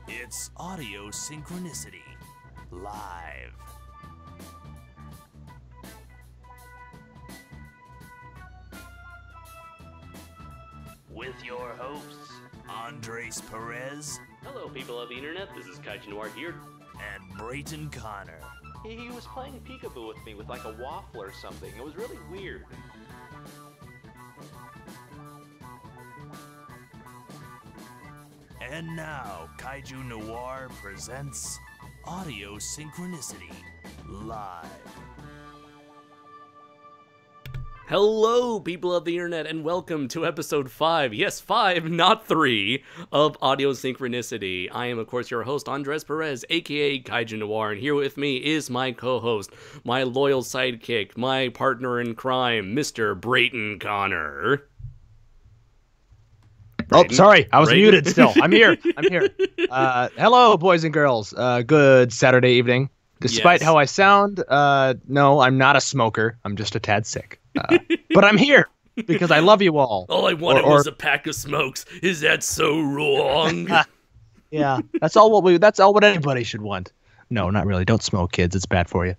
It's Audio Synchronicity Live. With your hosts, Andres Perez. Hello, people of the internet. This is Kaiju Noir here. And Brayton Connor. He was playing peekaboo with me with like a waffle or something. It was really weird. And now, Kaiju Noir presents Audio Synchronicity Live. Hello, people of the internet, and welcome to episode 5, yes, 5, not 3, of Audio Synchronicity. I am, of course, your host, Andres Perez, aka Kaiju Noir, and here with me is my co-host, my loyal sidekick, my partner in crime, Mr. Brayton Connor. Oh, sorry, I was muted still. I'm here. Hello, boys and girls. Good Saturday evening. Despite how I sound, no, I'm not a smoker. I'm just a tad sick. But I'm here because I love you all. All I wanted was a pack of smokes. Is that so wrong? Yeah, that's all what anybody should want. No, not really. Don't smoke, kids. It's bad for you.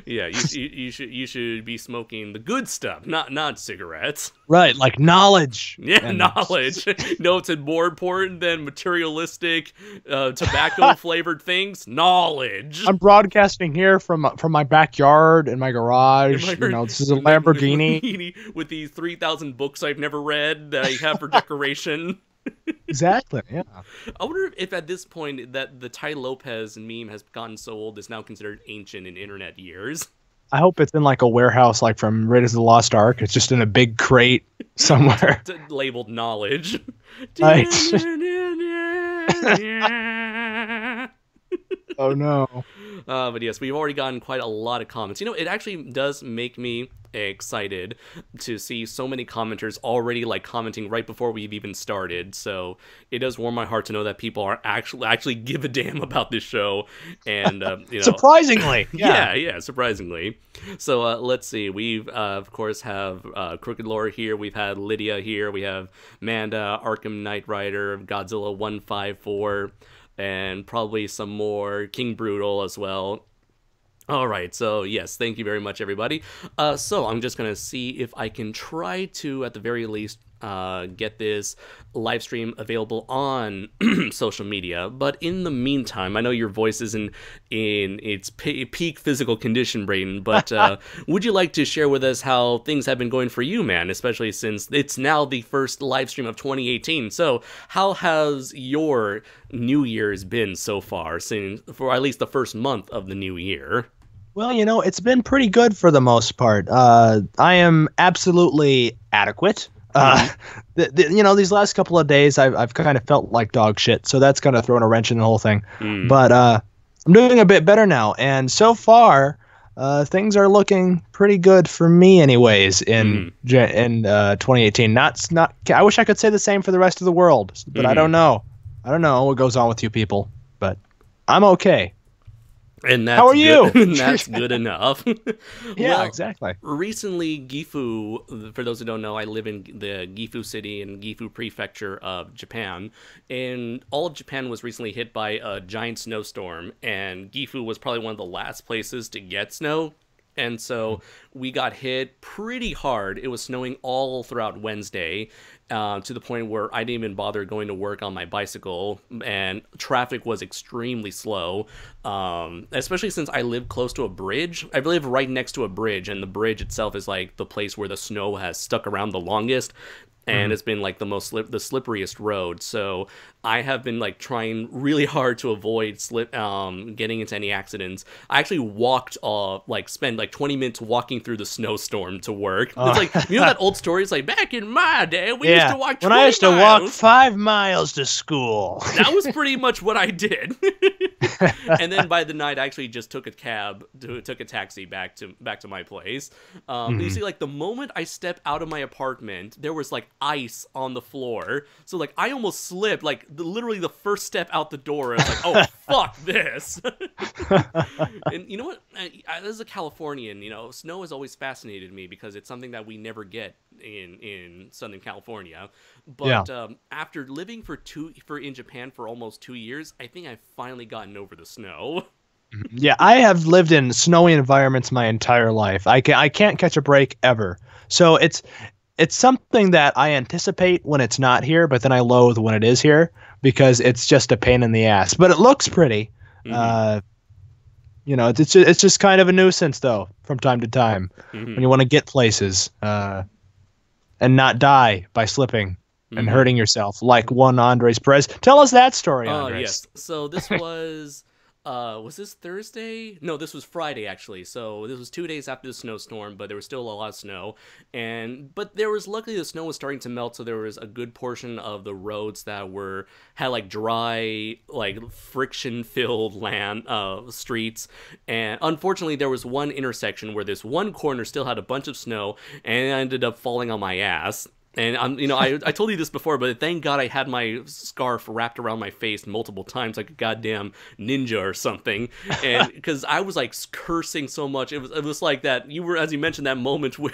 Yeah, you should be smoking the good stuff, not cigarettes. Right, like knowledge. Yeah, knowledge. No, it's more important than materialistic, tobacco-flavored things. Knowledge. I'm broadcasting here from my backyard and my garage. You know, this is a Lamborghini with these 3,000 books I've never read that I have for decoration. Exactly, yeah. I wonder if at this point that the Ty Lopez meme has gotten so old it's now considered ancient in internet years. I hope it's in like a warehouse like from Raiders of the Lost Ark. It's just in a big crate somewhere. Labeled knowledge. Right. Oh no. But yes, we've already gotten quite a lot of comments. You know, it actually does make me excited to see so many commenters already like commenting right before we've even started. So it does warm my heart to know that people are actually give a damn about this show. And you know, surprisingly, yeah, surprisingly. So let's see. We've of course have Crooked Lore here. We've had Lydia here. We have Manda, Arkham Knight Rider, Godzilla 154. And probably some more King Brutal as well. All right, so yes, thank you very much, everybody. So I'm just going to see if I can try to, at the very least, get this live stream available on social media. But in the meantime, I know your voice isn't in its peak physical condition, Brayton, but would you like to share with us how things have been going for you, man, especially since it's now the first live stream of 2018. So how has your New Year's been so far, for at least the first month of the new year? Well, you know, it's been pretty good for the most part. I am absolutely adequate. You know, these last couple of days, I've kind of felt like dog shit, so that's kind of thrown a wrench in the whole thing. But I'm doing a bit better now, and so far, things are looking pretty good for me, anyways. In 2018, I wish I could say the same for the rest of the world, but I don't know. I don't know what goes on with you people, but I'm okay. And that's how are you? That's good enough. Yeah, well, exactly. Recently, Gifu, for those who don't know, I live in the Gifu city in Gifu prefecture of Japan, and all of Japan was recently hit by a giant snowstorm, and Gifu was probably one of the last places to get snow. And so we got hit pretty hard. It was snowing all throughout Wednesday, to the point where I didn't even bother going to work on my bicycle, and traffic was extremely slow, especially since I live close to a bridge. I live right next to a bridge, and the bridge itself is like the place where the snow has stuck around the longest. And it's been like the slipperiest road. So I have been like trying really hard to avoid getting into any accidents. I actually walked spent like 20 minutes walking through the snowstorm to work. It's like, you know that old story? It's like, back in my day, we used to walk 20 when I used to miles. walk 5 miles to school. That was pretty much what I did. And then by the night, I actually just took a taxi back to my place. You see, like the moment I stepped out of my apartment, there was like ice on the floor. So like I almost slipped, like literally the first step out the door. I was like, oh fuck this. And you know what? As a Californian, snow has always fascinated me because it's something that we never get in Southern California. But after living in Japan for almost 2 years, I think I've finally gotten over the snow. Yeah, I have lived in snowy environments my entire life. I can't catch a break ever. So it's something that I anticipate when it's not here, but then I loathe when it is here because it's just a pain in the ass. But it looks pretty. Mm-hmm. It's just kind of a nuisance though from time to time when you want to get places and not die by slipping and hurting yourself like one Andres Perez. Tell us that story, Andres. Yes. So this was this Thursday? No, this was Friday, actually. So this was 2 days after the snowstorm, but there was still a lot of snow. But luckily the snow was starting to melt, so there was a good portion of the roads that had like dry, like friction-filled streets. And unfortunately, there was one intersection where this one corner still had a bunch of snow, and I ended up falling on my ass. And I told you this before, but thank God I had my scarf wrapped around my face multiple times like a goddamn ninja or something. And because I was like cursing so much, it was like that. As you mentioned, that moment with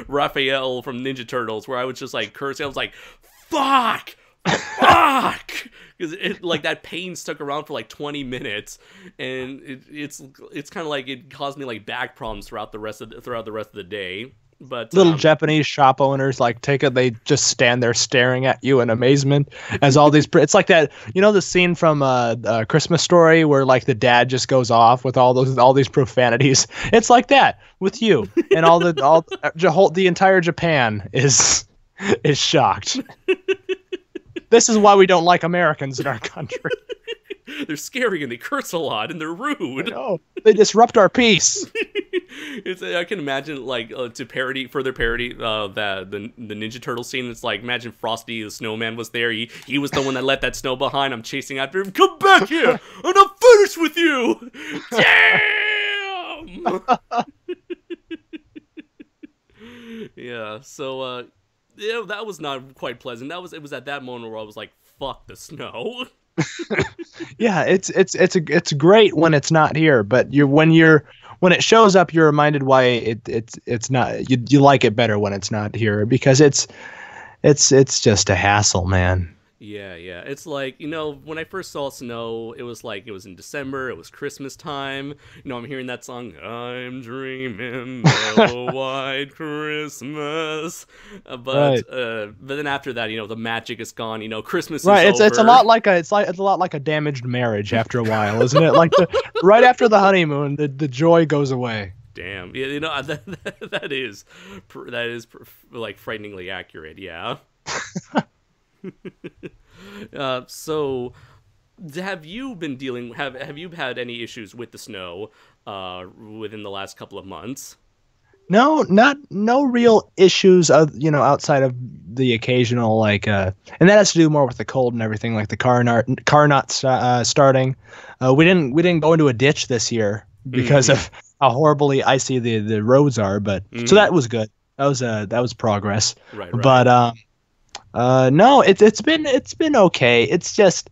Raphael from Ninja Turtles, where I was just like cursing. I was like, "Fuck, fuck," because like that pain stuck around for like 20 minutes, and it's kind of like it caused me like back problems throughout the rest of the day. But little Japanese shop owners they just stand there staring at you in amazement as all these it's like that, the scene from Christmas Story where like the dad just goes off with all these profanities. It's like that with you, and the entire Japan is shocked. This is why we don't like Americans in our country. They're scary and they curse a lot and they're rude. No, they disrupt our peace. I can imagine like to further parody the Ninja Turtle scene. It's like, imagine Frosty the Snowman was there. He was the one that left that snow behind. I'm chasing after him. Come back here, and I'm finished with you. Damn. Yeah. So that was not quite pleasant. It was at that moment where I was like, fuck the snow. Yeah, it's great when it's not here, but when it shows up, you're reminded why it's not. You like it better when it's not here because it's just a hassle, man. Yeah. It's like, when I first saw snow, it was like it was in December, it was Christmas time. I'm hearing that song, I'm dreaming of a white Christmas. But then after that, the magic is gone. Christmas is over. It's a lot like a damaged marriage after a while, isn't it? Like right after the honeymoon, the joy goes away. Damn. Yeah, that is like frighteningly accurate. Yeah. So have you been have you had any issues with the snow within the last couple of months? No real issues outside of the occasional like and that has to do more with the cold and everything, like the car not starting. We didn't go into a ditch this year because of how horribly icy the roads are, but so that was good. That was progress. Right. But no, it's been okay. It's just,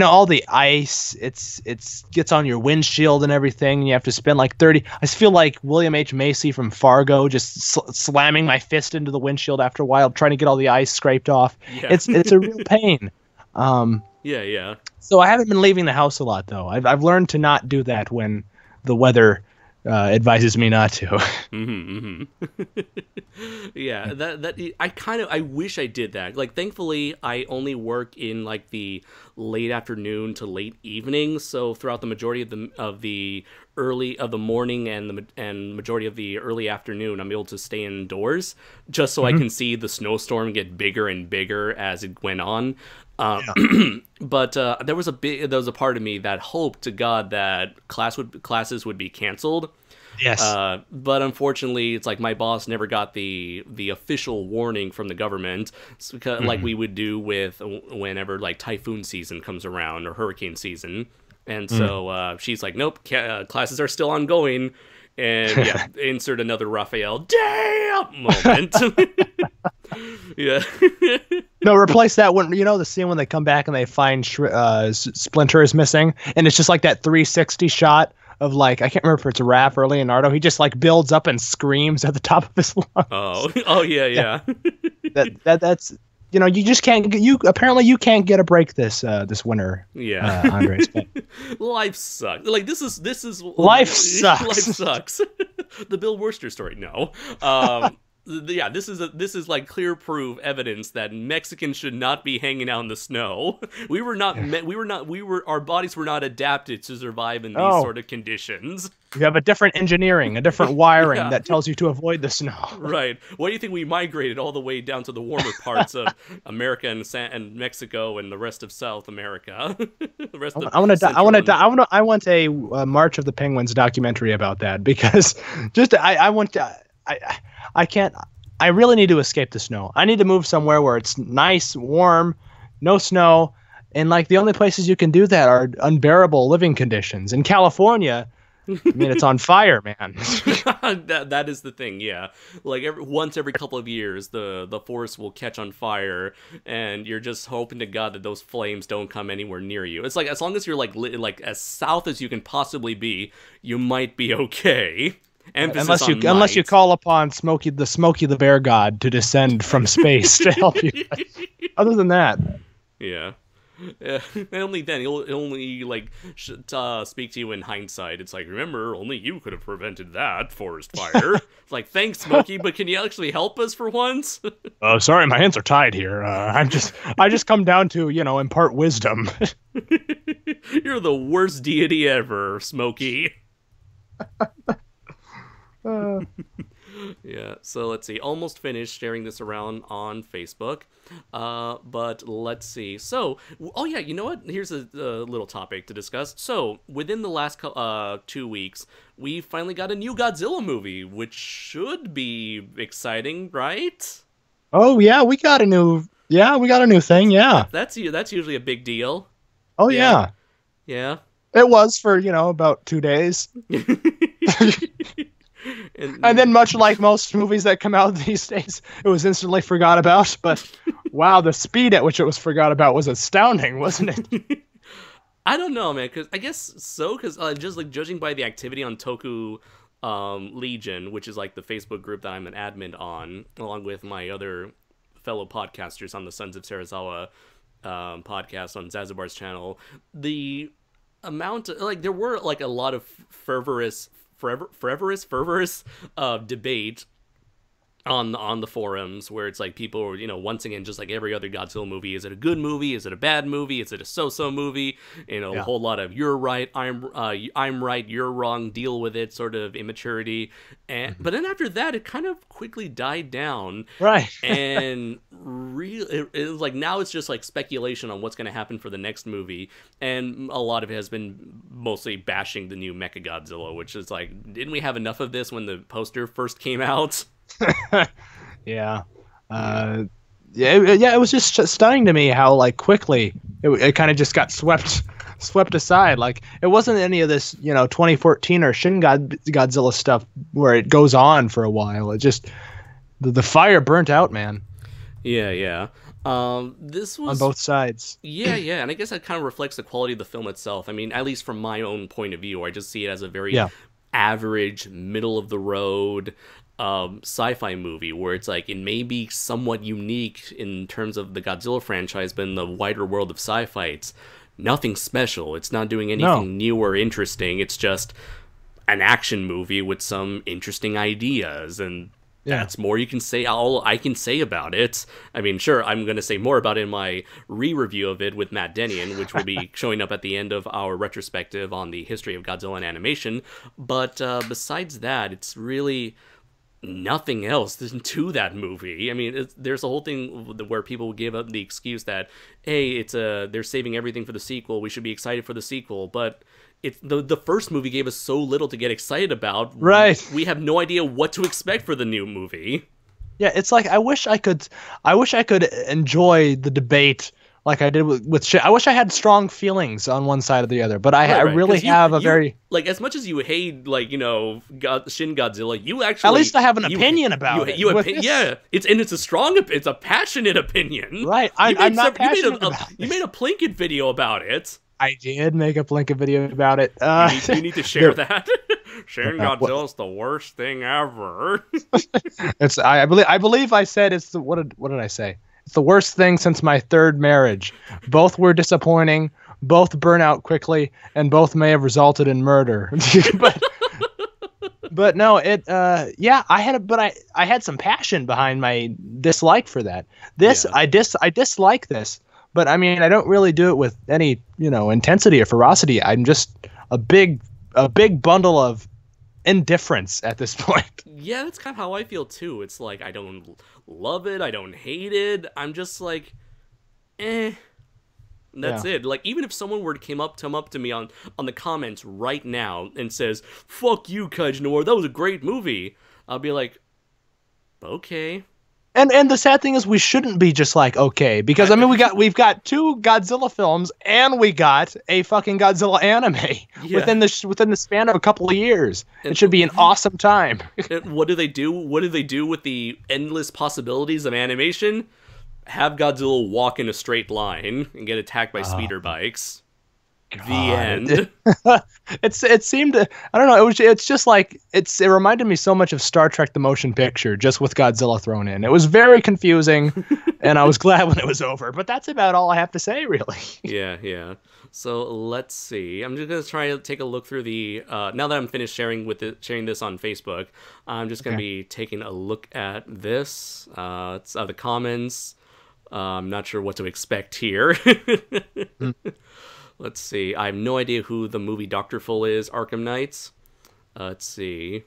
all the ice, it's gets on your windshield and everything. And you have to spend like 30. I feel like William H. Macy from Fargo, just slamming my fist into the windshield after a while, trying to get all the ice scraped off. Yeah. It's a real pain. Yeah. So I haven't been leaving the house a lot though. I've learned to not do that when the weather advises me not to. Yeah, I wish I did that. Like, thankfully, I only work in like the late afternoon to late evening. So throughout the majority of the morning and majority of the early afternoon, I'm able to stay indoors just so I can see the snowstorm get bigger and bigger as it went on. But there was a part of me that hoped to God that classes would be canceled. Yes. But unfortunately, it's like my boss never got the official warning from the government, like we would do with whenever like typhoon season comes around or hurricane season. And so she's like, nope, classes are still ongoing. And yeah, insert another Raphael damn moment. Yeah. No, replace that when the scene when they come back and they find Splinter is missing, and it's just like that 360 shot of like, I can't remember if it's Raph or Leonardo. He just like builds up and screams at the top of his lungs. Oh yeah. That's you just can't apparently you can't get a break this winter. Yeah. Andres. Life sucks. Like this is life sucks. Life sucks. The Bill Wurster story. No. Yeah, this is like clear proof evidence that Mexicans should not be hanging out in the snow. Our bodies were not adapted to survive in these sort of conditions. You have a different engineering, a different wiring that tells you to avoid the snow. Right. Why do you think we migrated all the way down to the warmer parts of America and Mexico and the rest of South America? The rest of I want a March of the Penguins documentary about that, because I really need to escape the snow. I need to move somewhere where it's nice, warm, no snow, and like the only places you can do that are unbearable living conditions. In California, I mean, it's on fire, man. That is the thing, yeah. Like once every couple of years, the forest will catch on fire, and you're just hoping to God that those flames don't come anywhere near you. It's like as long as you're like as south as you can possibly be, you might be okay. Unless you call upon Smokey the Bear God to descend from space to help you. Other than that, yeah. Only then he'll only speak to you in hindsight. It's like, remember, only you could have prevented that forest fire. It's like, thanks, Smokey, but can you actually help us for once? Sorry, my hands are tied here. I just come down to impart wisdom. You're the worst deity ever, Smokey. Yeah, so let's see. Almost finished sharing this around on Facebook. But let's see. So, oh yeah, you know what? Here's a little topic to discuss. So, within the last 2 weeks, we finally got a new Godzilla movie, which should be exciting, right? Oh yeah, we got a new thing. Yeah, that's usually a big deal. Oh yeah. Yeah. It was for about 2 days. And then, much like most movies that come out these days, it was instantly forgot about. But wow, the speed at which it was forgot about was astounding, wasn't it? I don't know, man. Because just like judging by the activity on Toku Legion, which is like the Facebook group that I'm an admin on, along with my other fellow podcasters on the Sons of Serizawa podcast on Zazubar's channel, the amount there were like a lot of fervorous debate on the forums, where it's like people were, once again, just like every other Godzilla movie, is it a good movie? Is it a bad movie? Is it a so-so movie? A whole lot of you're right, I'm right, you're wrong, deal with it sort of immaturity. And but then after that, it kind of quickly died down. Right. And it was like now it's just like speculation on what's going to happen for the next movie, and a lot of it has been mostly bashing the new Mechagodzilla, which is like, didn't we have enough of this when the poster first came out? Yeah. It was just stunning to me how like quickly it kind of just got swept aside. Like it wasn't any of this 2014 or Shin Godzilla stuff where it goes on for a while. It just the fire burnt out, man. Yeah. This was on both sides. Yeah, and I guess that kind of reflects the quality of the film itself. I mean, at least from my own point of view, I just see it as a very average, middle of the road sci-fi movie, where it's like it may be somewhat unique in terms of the Godzilla franchise, but in the wider world of sci-fi, it's nothing special. It's not doing anything new or interesting. It's just an action movie with some interesting ideas, and that's more you can say. All I can say about it. I mean, sure, I'm going to say more about it in my re-review of it with Matt Denian, which will be showing up at the end of our retrospective on the history of Godzilla and animation. But besides that, it's really nothing else to that movie. I mean, there's a whole thing where people give up the excuse that, hey, they're saving everything for the sequel, we should be excited for the sequel, but it's the first movie gave us so little to get excited about. Right. We have no idea what to expect for the new movie. Yeah, it's like I wish I could enjoy the debate like I did with shit. I wish I had strong feelings on one side or the other, but I Right. really 'Cause have a you- very. like, as much as you hate, like, Shin Godzilla, you actually At least I have an opinion about it. With this- yeah, it's a strong, it's a passionate opinion. Right. You I'm made not some- you made passionate a, about you made a Plinkett video about it. I did make a Blinka video about it. You need to share that. Shin what- Godzilla's the worst thing ever. It's I believe I said it's the what did I say? It's the worst thing since my third marriage. Both were disappointing, both burn out quickly, and both may have resulted in murder. but no, I had some passion behind my dislike for that. This Yeah. I dislike this, but I mean I don't really do it with any, intensity or ferocity. I'm just a big bundle of indifference at this point. Yeah, that's kind of how I feel too. It's like I don't love it, I don't hate it. I'm just like, eh. And that's it. Like, even if someone were to come up to me on the comments right now and says, "Fuck you, Kaiju Noir, that was a great movie," I'll be like, okay. And the sad thing is we shouldn't be just like okay, because I mean we've got 2 Godzilla films and we got a fucking Godzilla anime Yeah. within the span of a couple of years. It should be an awesome time. And what do they do? What do they do with the endless possibilities of animation? Have Godzilla walk in a straight line and get attacked by speeder bikes. The end. It seemed I don't know, it's just like it reminded me so much of Star Trek the Motion Picture just with Godzilla thrown in. It was very confusing and I was glad when it was over, but that's about all I have to say really. Yeah. So let's see. I'm just gonna try to take a look through the. Now that I'm finished sharing this on Facebook, I'm just gonna be taking a look at this. It's the comments. I'm not sure what to expect here. Let's see. I have no idea who the movie Dr. Full is. Arkham Knights. Let's see.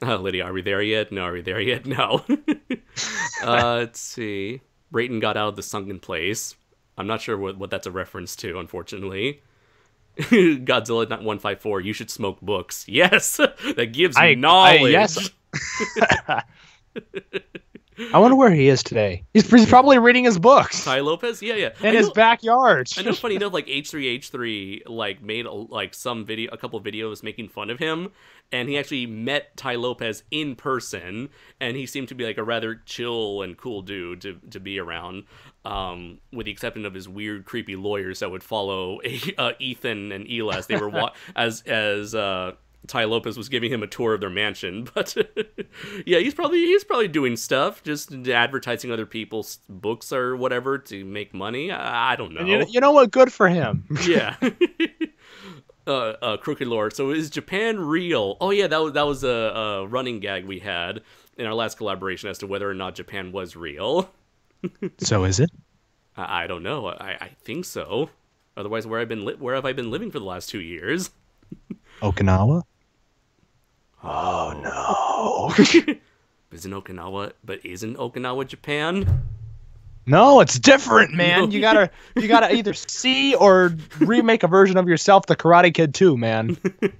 Lydia, are we there yet? No, are we there yet? No. Let's see. Brayton got out of the sunken place. I'm not sure what that's a reference to, unfortunately. Godzilla 154, you should smoke books. Yes! That gives you knowledge. Yes. I wonder where he is today. He's probably reading his books Tai Lopez? Yeah. in his backyard. I know, funny enough, like H3H3 like made a couple of videos making fun of him, and he actually met Tai Lopez in person, and he seemed to be like a rather chill and cool dude to be around, with the exception of his weird, creepy lawyers that would follow Ethan and Ela as they were as Tai Lopez was giving him a tour of their mansion. But yeah, he's probably doing stuff, just advertising other people's books or whatever to make money. I don't know. And you know what? Good for him. Yeah. Crooked Lore. So is Japan real? Oh yeah, that was a running gag we had in our last collaboration as to whether or not Japan was real. So is it? I don't know. I think so. Otherwise, where have I been living for the last 2 years? Okinawa? Oh no. Isn't Okinawa Japan? No, it's different, man. You gotta either see or remake a version of yourself, The Karate Kid 2, man,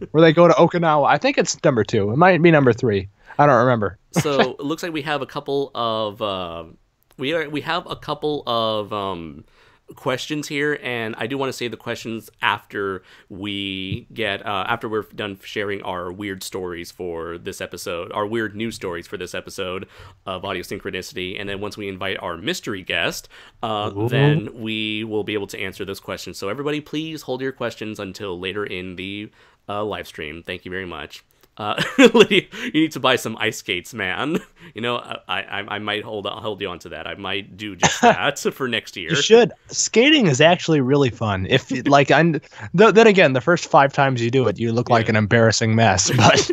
where they go to Okinawa. I think it's number 2. It might be number 3. I don't remember. So it looks like we have a couple of questions here, and I do want to say the questions after we're done sharing our weird stories for this episode, our weird news stories for this episode of Audio Synchronicity, and then once we invite our mystery guest, then we will be able to answer those questions. So everybody, please hold your questions until later in the live stream. Thank you very much. Lydia, you need to buy some ice skates, man. You know, I might hold you on to that. I might do just that for next year. You should. Skating is actually really fun. If like then again, the first 5 times you do it, you look like an embarrassing mess. But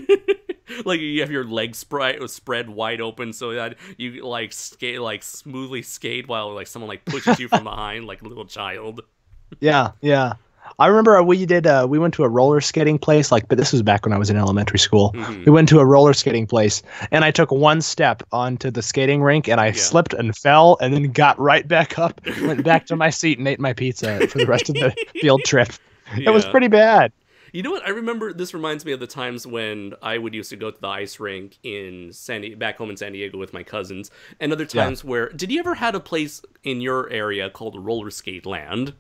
like you have your legs spread wide open so that you like smoothly skate while like someone like pushes you from behind like a little child. Yeah. I remember we went to a roller skating place, but this was back when I was in elementary school. Mm-hmm. We went to a roller skating place, and I took one step onto the skating rink, and I slipped and fell, and then got right back up, went back to my seat, and ate my pizza for the rest of the field trip. It was pretty bad. You know what? I remember this reminds me of the times when I would used to go to the ice rink back home in San Diego with my cousins, and other times where did you ever had a place in your area called Roller Skate Land?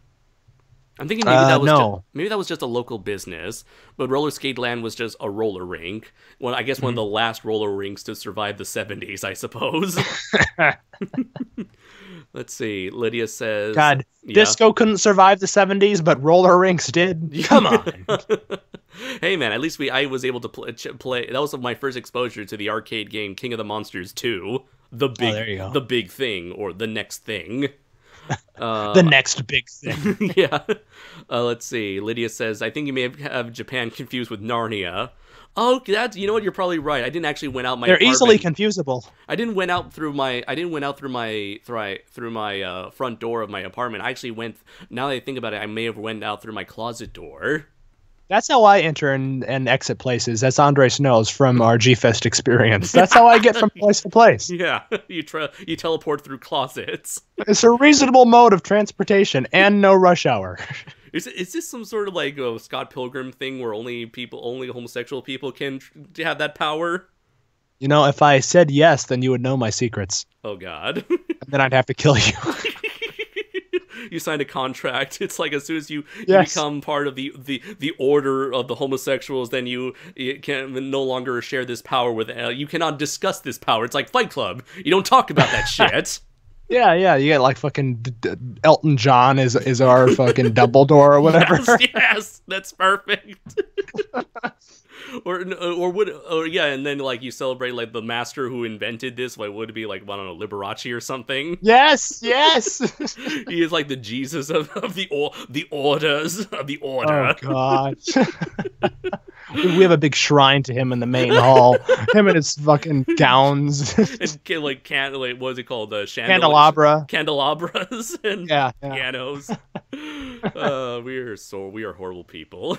I'm thinking maybe that was just a local business, but Roller Skate Land was just a roller rink. Well, I guess one of the last roller rinks to survive the 70s, I suppose. Let's see. Lydia says, God, disco couldn't survive the 70s, but roller rinks did. Come on. Hey man, at least I was able to play. That was my first exposure to the arcade game King of the Monsters 2, the big thing, or the next thing. The next big thing. Yeah. Let's see. Lydia says, I think you may have Japan confused with Narnia. Oh, you know what? You're probably right. I didn't actually went out my. They're apartment. Easily confusable. I didn't went out through my front door of my apartment. I actually went. Now that I think about it, I may have went out through my closet door. That's how I enter and exit places, as Andres knows from our G-Fest experience. That's how I get from place to place. Yeah, you teleport through closets. It's a reasonable mode of transportation and no rush hour. Is this some sort of like a Scott Pilgrim thing where only homosexual people can have that power? You know, if I said yes, then you would know my secrets. Oh God. And then I'd have to kill you. You signed a contract. It's like as soon as you become part of the order of the homosexuals, then you can no longer share this power with. You cannot discuss this power. It's like Fight Club. You don't talk about that shit. Yeah. You get like fucking Elton John is our fucking Dumbledore or whatever. Yes, that's perfect. And then like you celebrate like the master who invented this. Like would it be like I don't know, Liberace or something? Yes. He is like the Jesus of the orders of the order. Oh God. We have a big shrine to him in the main hall. Him and his fucking gowns. And what is it called? Candelabras and pianos. We are horrible people.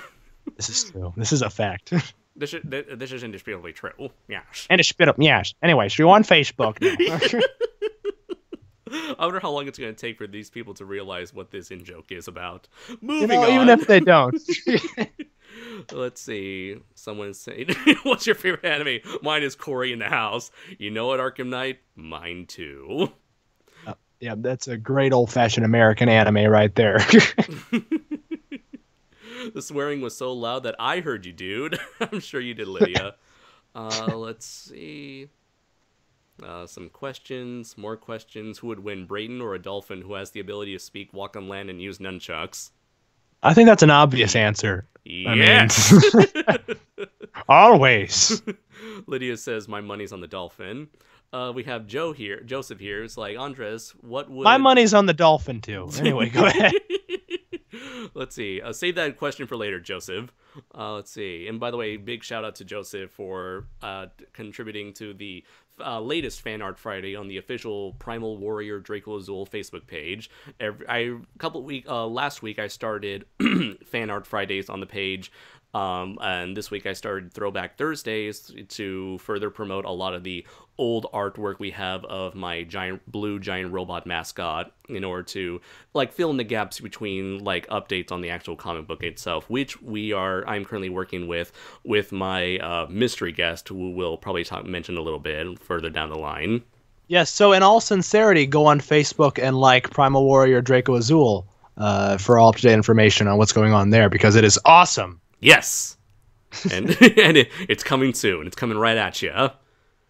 This is true. This is a fact. This is indisputably true. Yes. Yes. Anyway, so you're on Facebook now. I wonder how long it's going to take for these people to realize what this in-joke is about. Moving on. Even if they don't. Let's see. Someone's saying, what's your favorite anime? Mine is Cory in the House. You know what, Arkham Knight? Mine too. Yeah, that's a great old-fashioned American anime right there. The swearing was so loud that I heard you, dude. I'm sure you did, Lydia. Let's see. Some questions. More questions. Who would win, Brayden or a dolphin who has the ability to speak, walk on land, and use nunchucks? I think that's an obvious answer. Yes. Always. Lydia says, my money's on the dolphin. We have Joseph here. It's like, Andres, what would... My money's on the dolphin, too. Anyway, go ahead. Let's see. Save that question for later, Joseph. Let's see. And by the way, big shout out to Joseph for contributing to the latest Fan Art Friday on the official Primal Warrior Draco Azul Facebook page. Last week I started Fan Art Fridays on the page. And this week I started Throwback Thursdays to further promote a lot of the old artwork we have of my giant robot mascot in order to like fill in the gaps between like updates on the actual comic book itself, which I'm currently working with my mystery guest, who will probably mention a little bit further down the line. Yes, so in all sincerity, go on Facebook and like Primal Warrior Draco Azul for all up-to-date information on what's going on there, because it is awesome. Yes, and it's coming soon. It's coming right at you.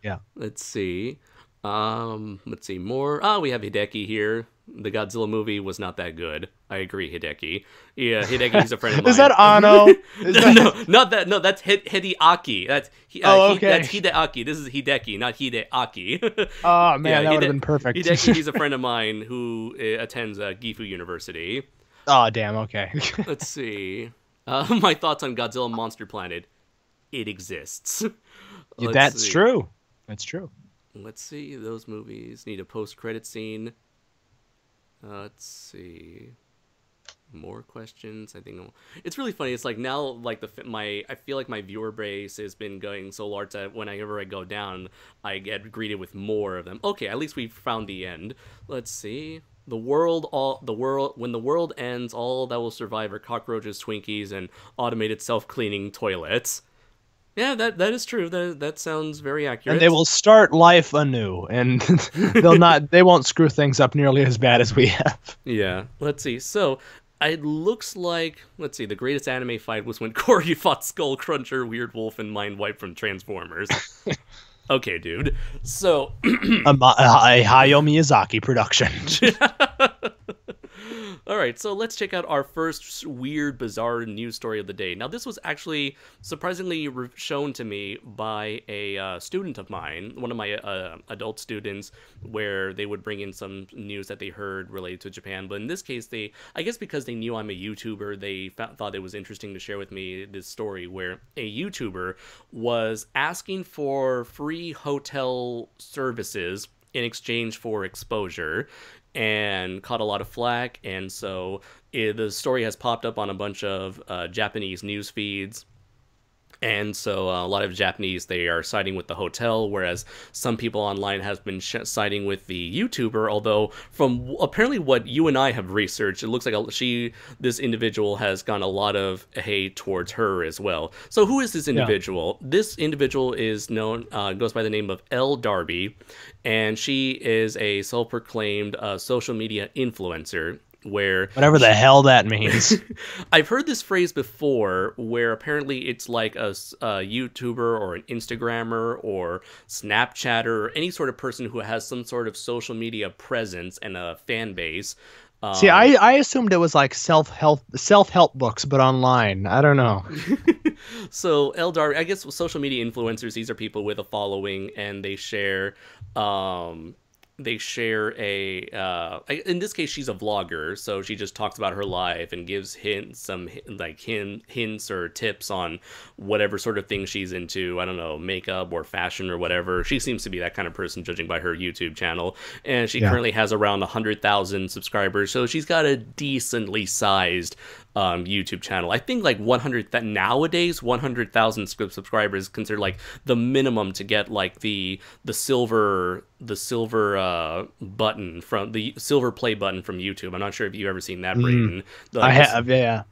Yeah. Let's see. More. We have Hideki here. The Godzilla movie was not that good. I agree, Hideki. Yeah, Hideki's a friend of mine. Is that Ano? No, not that. No, that's Hideaki. That's okay. That's Hideaki. This is Hideki, not Hideaki. Oh man, that would have been perfect. Hideki, he's a friend of mine who attends Gifu University. Oh damn. Okay. Let's see. My thoughts on Godzilla Monster Planet. It exists. That's true. That's true. Let's see. Those movies need a post-credit scene. Let's see. More questions. I think it's really funny. It's like now, like I feel like my viewer base has been going so large that whenever I go down, I get greeted with more of them. Okay, at least we found the end. Let's see. When the world ends, all that will survive are cockroaches, Twinkies, and automated self-cleaning toilets. Yeah, that is true. That sounds very accurate. And they will start life anew, and they won't screw things up nearly as bad as we have. Yeah, let's see. So, it looks like, let's see, the greatest anime fight was when Corgi fought Skullcruncher, Weird Wolf, and Mindwipe from Transformers. Okay, dude. So, a Hayao Miyazaki production. all right, so let's check out our first weird, bizarre news story of the day. Now, this was actually surprisingly shown to me by a student of mine, one of my adult students, where they would bring in some news that they heard related to Japan. But in this case, I guess because they knew I'm a YouTuber, they thought it was interesting to share with me this story where a YouTuber was asking for free hotel services in exchange for exposure, and caught a lot of flack. And so the story has popped up on a bunch of Japanese news feeds. And so a lot of Japanese, they are siding with the hotel, whereas some people online have been siding with the YouTuber. Although from apparently what you and I have researched, it looks like this individual has gotten a lot of hate towards her as well. So who is this individual? Yeah. This individual is known, goes by the name of Elle Darby, and she is a self-proclaimed social media influencer. Whatever the hell that means. I've heard this phrase before, where apparently it's like a YouTuber or an Instagrammer or Snapchatter or any sort of person who has some sort of social media presence and a fan base. See, I assumed it was like self-help books, but online. I don't know. So Eldar, I guess social media influencers, these are people with a following, and they share in this case she's a vlogger, so she just talks about her life and gives hints or tips on whatever sort of thing she's into. I don't know, makeup or fashion or whatever. She seems to be that kind of person, judging by her YouTube channel, and she currently has around 100,000 subscribers, so she's got a decently sized YouTube channel. I think like nowadays 100,000 subscribers is considered like the minimum to get like the silver button from the silver play button from YouTube. I'm not sure if you've ever seen that, Brayden. I have, yeah.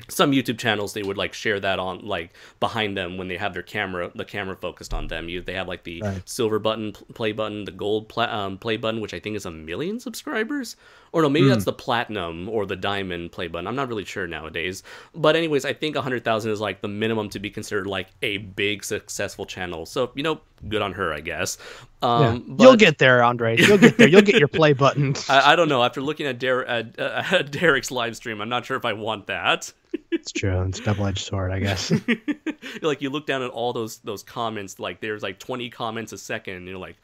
Some YouTube channels, they would like share that on like behind them when they have the camera focused on them. They have like the silver button play button, the gold play button, which I think is 1 million subscribers, or no, maybe that's the platinum or the diamond play button. I'm not really sure nowadays, but anyways, I think 100,000 is like the minimum to be considered like a big successful channel. So good on her, I guess. But you'll get there, Andre. You'll get there. You'll get your play button. I don't know. After looking at Derek's live stream, I'm not sure if I want that. It's true. It's a double-edged sword, I guess. Like you look down at all those comments, like there's like 20 comments a second, and you're like,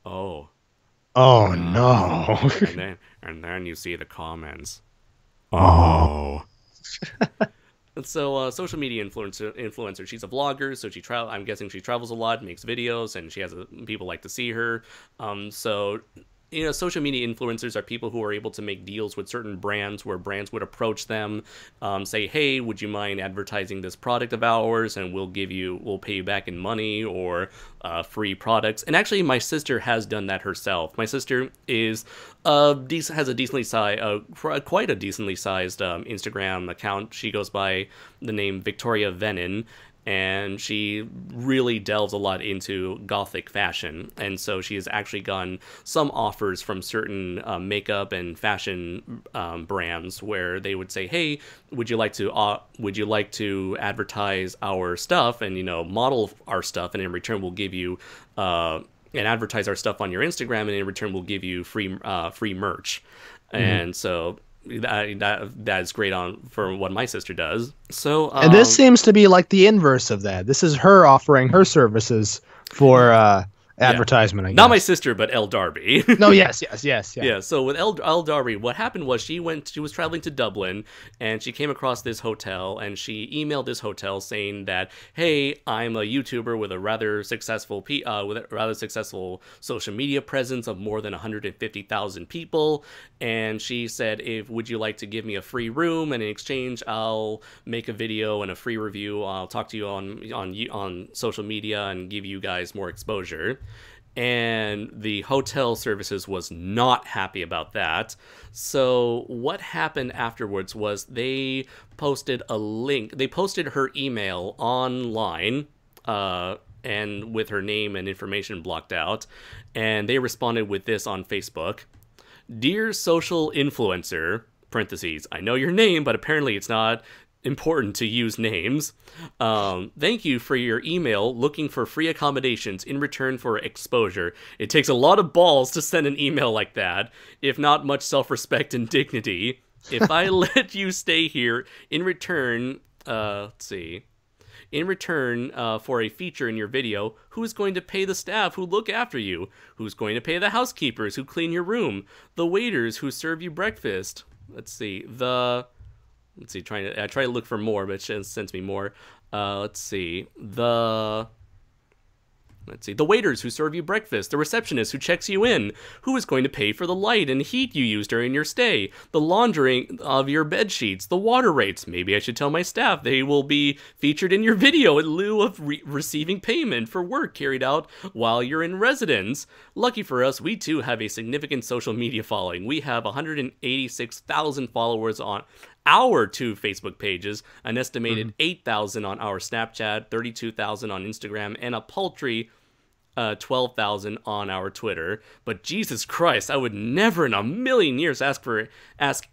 oh no. and then you see the comments. Oh. And so, social media influencer. She's a vlogger, so I'm guessing she travels a lot, makes videos, and she has people like to see her. So social media influencers are people who are able to make deals with certain brands, where brands would approach them, say, hey, would you mind advertising this product of ours, and we'll pay you back in money or free products. And actually, my sister has done that herself. My sister has a decently sized, quite a decently sized Instagram account. She goes by the name Victoria Venin, and she really delves a lot into gothic fashion, and so she has actually gotten some offers from certain makeup and fashion brands where they would say, hey, would you like to advertise our stuff and model our stuff, and in return we'll give you and advertise our stuff on your Instagram, and in return we'll give you free merch. And so that is great for what my sister does. So and this seems to be like the inverse of that. This is her offering her services for advertisement. I guess. Not my sister, but Elle Darby. No, yes. Yeah. So with Elle Darby, what happened was she was traveling to Dublin, and she came across this hotel, and she emailed this hotel saying that, hey, I'm a YouTuber with a rather successful social media presence of more than 150,000 people, and she said, would you like to give me a free room, and in exchange I'll make a video and a free review. I'll talk to you on social media and give you guys more exposure. and the hotel services was not happy about that. So what happened afterwards was they posted a link. They posted her email online, and with her name and information blocked out, and they responded with this on Facebook. Dear social influencer, parentheses, I know your name, but apparently it's not important to use names. Thank you for your email looking for free accommodations in return for exposure. It takes a lot of balls to send an email like that, if not much self-respect and dignity. If I let you stay here in return, in return for a feature in your video, who's going to pay the staff who look after you? Who's going to pay the housekeepers who clean your room? The waiters who serve you breakfast? I try to look for more, but it sends me more. The waiters who serve you breakfast, the receptionist who checks you in, who is going to pay for the light and heat you use during your stay, the laundering of your bed sheets, the water rates. Maybe I should tell my staff they will be featured in your video in lieu of receiving payment for work carried out while you're in residence. Lucky for us, we too have a significant social media following. We have 186,000 followers on our 2 Facebook pages, an estimated 8,000 on our Snapchat, 32,000 on Instagram, and a paltry 12,000 on our Twitter. But Jesus Christ, I would never in a million years ask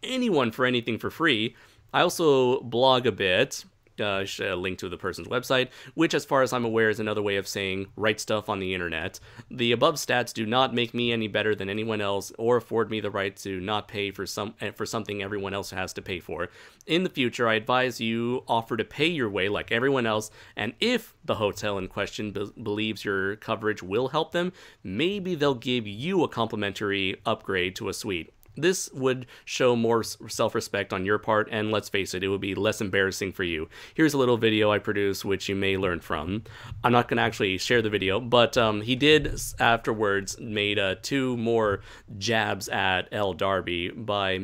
anyone for anything for free. I also blog a bit. A link to the person's website, which as far as I'm aware is another way of saying write stuff on the internet. The above stats do not make me any better than anyone else or afford me the right to not pay for something everyone else has to pay for. In the future, I advise you offer to pay your way like everyone else, and if the hotel in question believes your coverage will help them, maybe they'll give you a complimentary upgrade to a suite. This would show more self-respect on your part, and let's face it, it would be less embarrassing for you. Here's a little video I produced, which you may learn from. I'm not going to actually share the video, but he did afterwards made 2 more jabs at Elle Darby by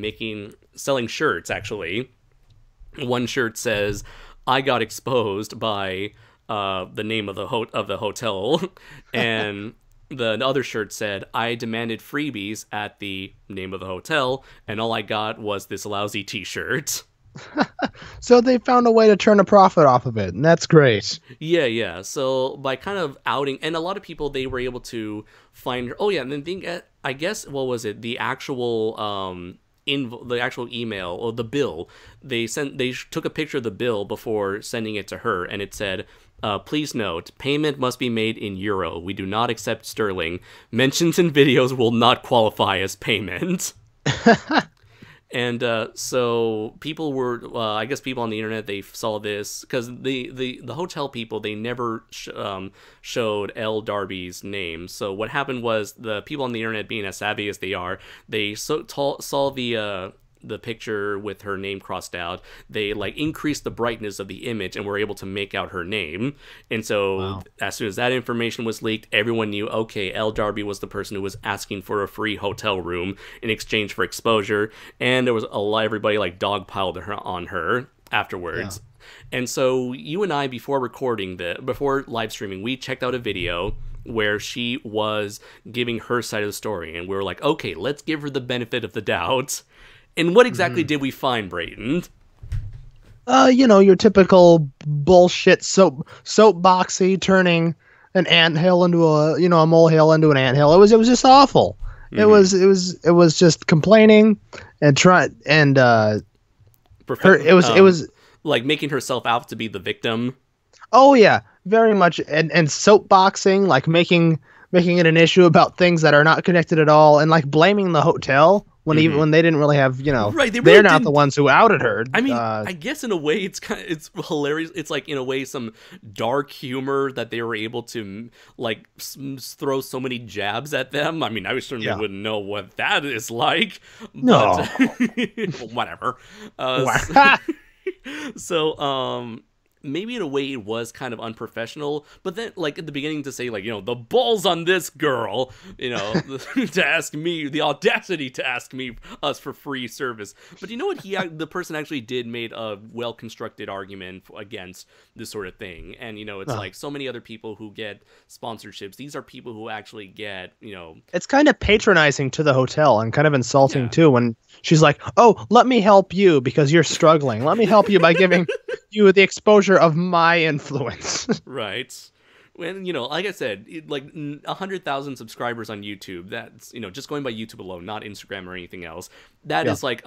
selling shirts, actually. One shirt says, I got exposed by the name of the hotel, and the other shirt said, I demanded freebies at the name of the hotel, and all I got was this lousy t-shirt. So they found a way to turn a profit off of it, and that's great. Yeah. So by kind of outing, and a lot of people, they were able to find her. Oh yeah, and then I guess, what was it? The actual the actual email or the bill, they took a picture of the bill before sending it to her, and it said, please note, payment must be made in euro. We do not accept sterling. Mentions in videos will not qualify as payment. And so people were, I guess people on the internet, they saw this, because the hotel people, they never showed Elle Darby's name. So what happened was, the people on the internet, being as savvy as they are, they saw the picture with her name crossed out. They increased the brightness of the image and were able to make out her name. And so As soon as that information was leaked, everyone knew, okay, Elle Darby was the person who was asking for a free hotel room in exchange for exposure. And there was everybody dogpiled on her afterwards. Yeah. And so you and I, before live streaming, we checked out a video where she was giving her side of the story, and we were like, okay, let's give her the benefit of the doubt. And what exactly did we find, Brayton? Your typical bullshit soapboxy, turning an anthill into a molehill into an anthill. It was just awful. Mm-hmm. It was just complaining and it was like making herself out to be the victim. Oh yeah, very much, and soapboxing, like making it an issue about things that are not connected at all, and blaming the hotel. Even when they didn't really have, right, they're not the ones who outed her. I mean, I guess in a way it's hilarious. It's in a way some dark humor that they were able to throw so many jabs at them. I mean, I certainly wouldn't know what that is like. But, no, whatever. maybe in a way it was kind of unprofessional, but then like at the beginning to say like, you know, the balls on this girl, you know, to ask me, the audacity to ask us for free service. But you know what, the person actually did made a well-constructed argument against this sort of thing. And you know, it's like so many other people who get sponsorships, these are people who actually get, you know, it's kind of patronizing to the hotel and kind of insulting too when she's like, oh, let me help you because you're struggling, let me help you by giving you the exposure of my influence. Right. When, you know, like I said, like 100,000 subscribers on YouTube, that's, you know, just going by YouTube alone, not Instagram or anything else, that is like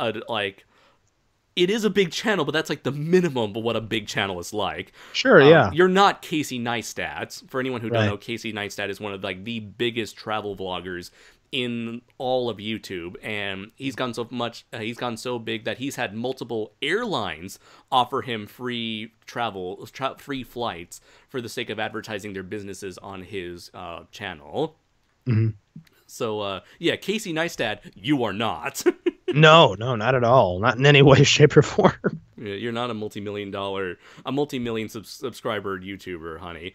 it is a big channel, but that's like the minimum of what a big channel is like. Sure, yeah. You're not Casey Neistat. For anyone who don't know, Casey Neistat is one of like the biggest travel vloggers in all of YouTube, and he's gotten so big that he's had multiple airlines offer him free free flights for the sake of advertising their businesses on his channel. Mm-hmm. So yeah, Casey Neistat, you are not. No, not at all. Not in any way, shape, or form. You're not a multi-million subscriber YouTuber, honey.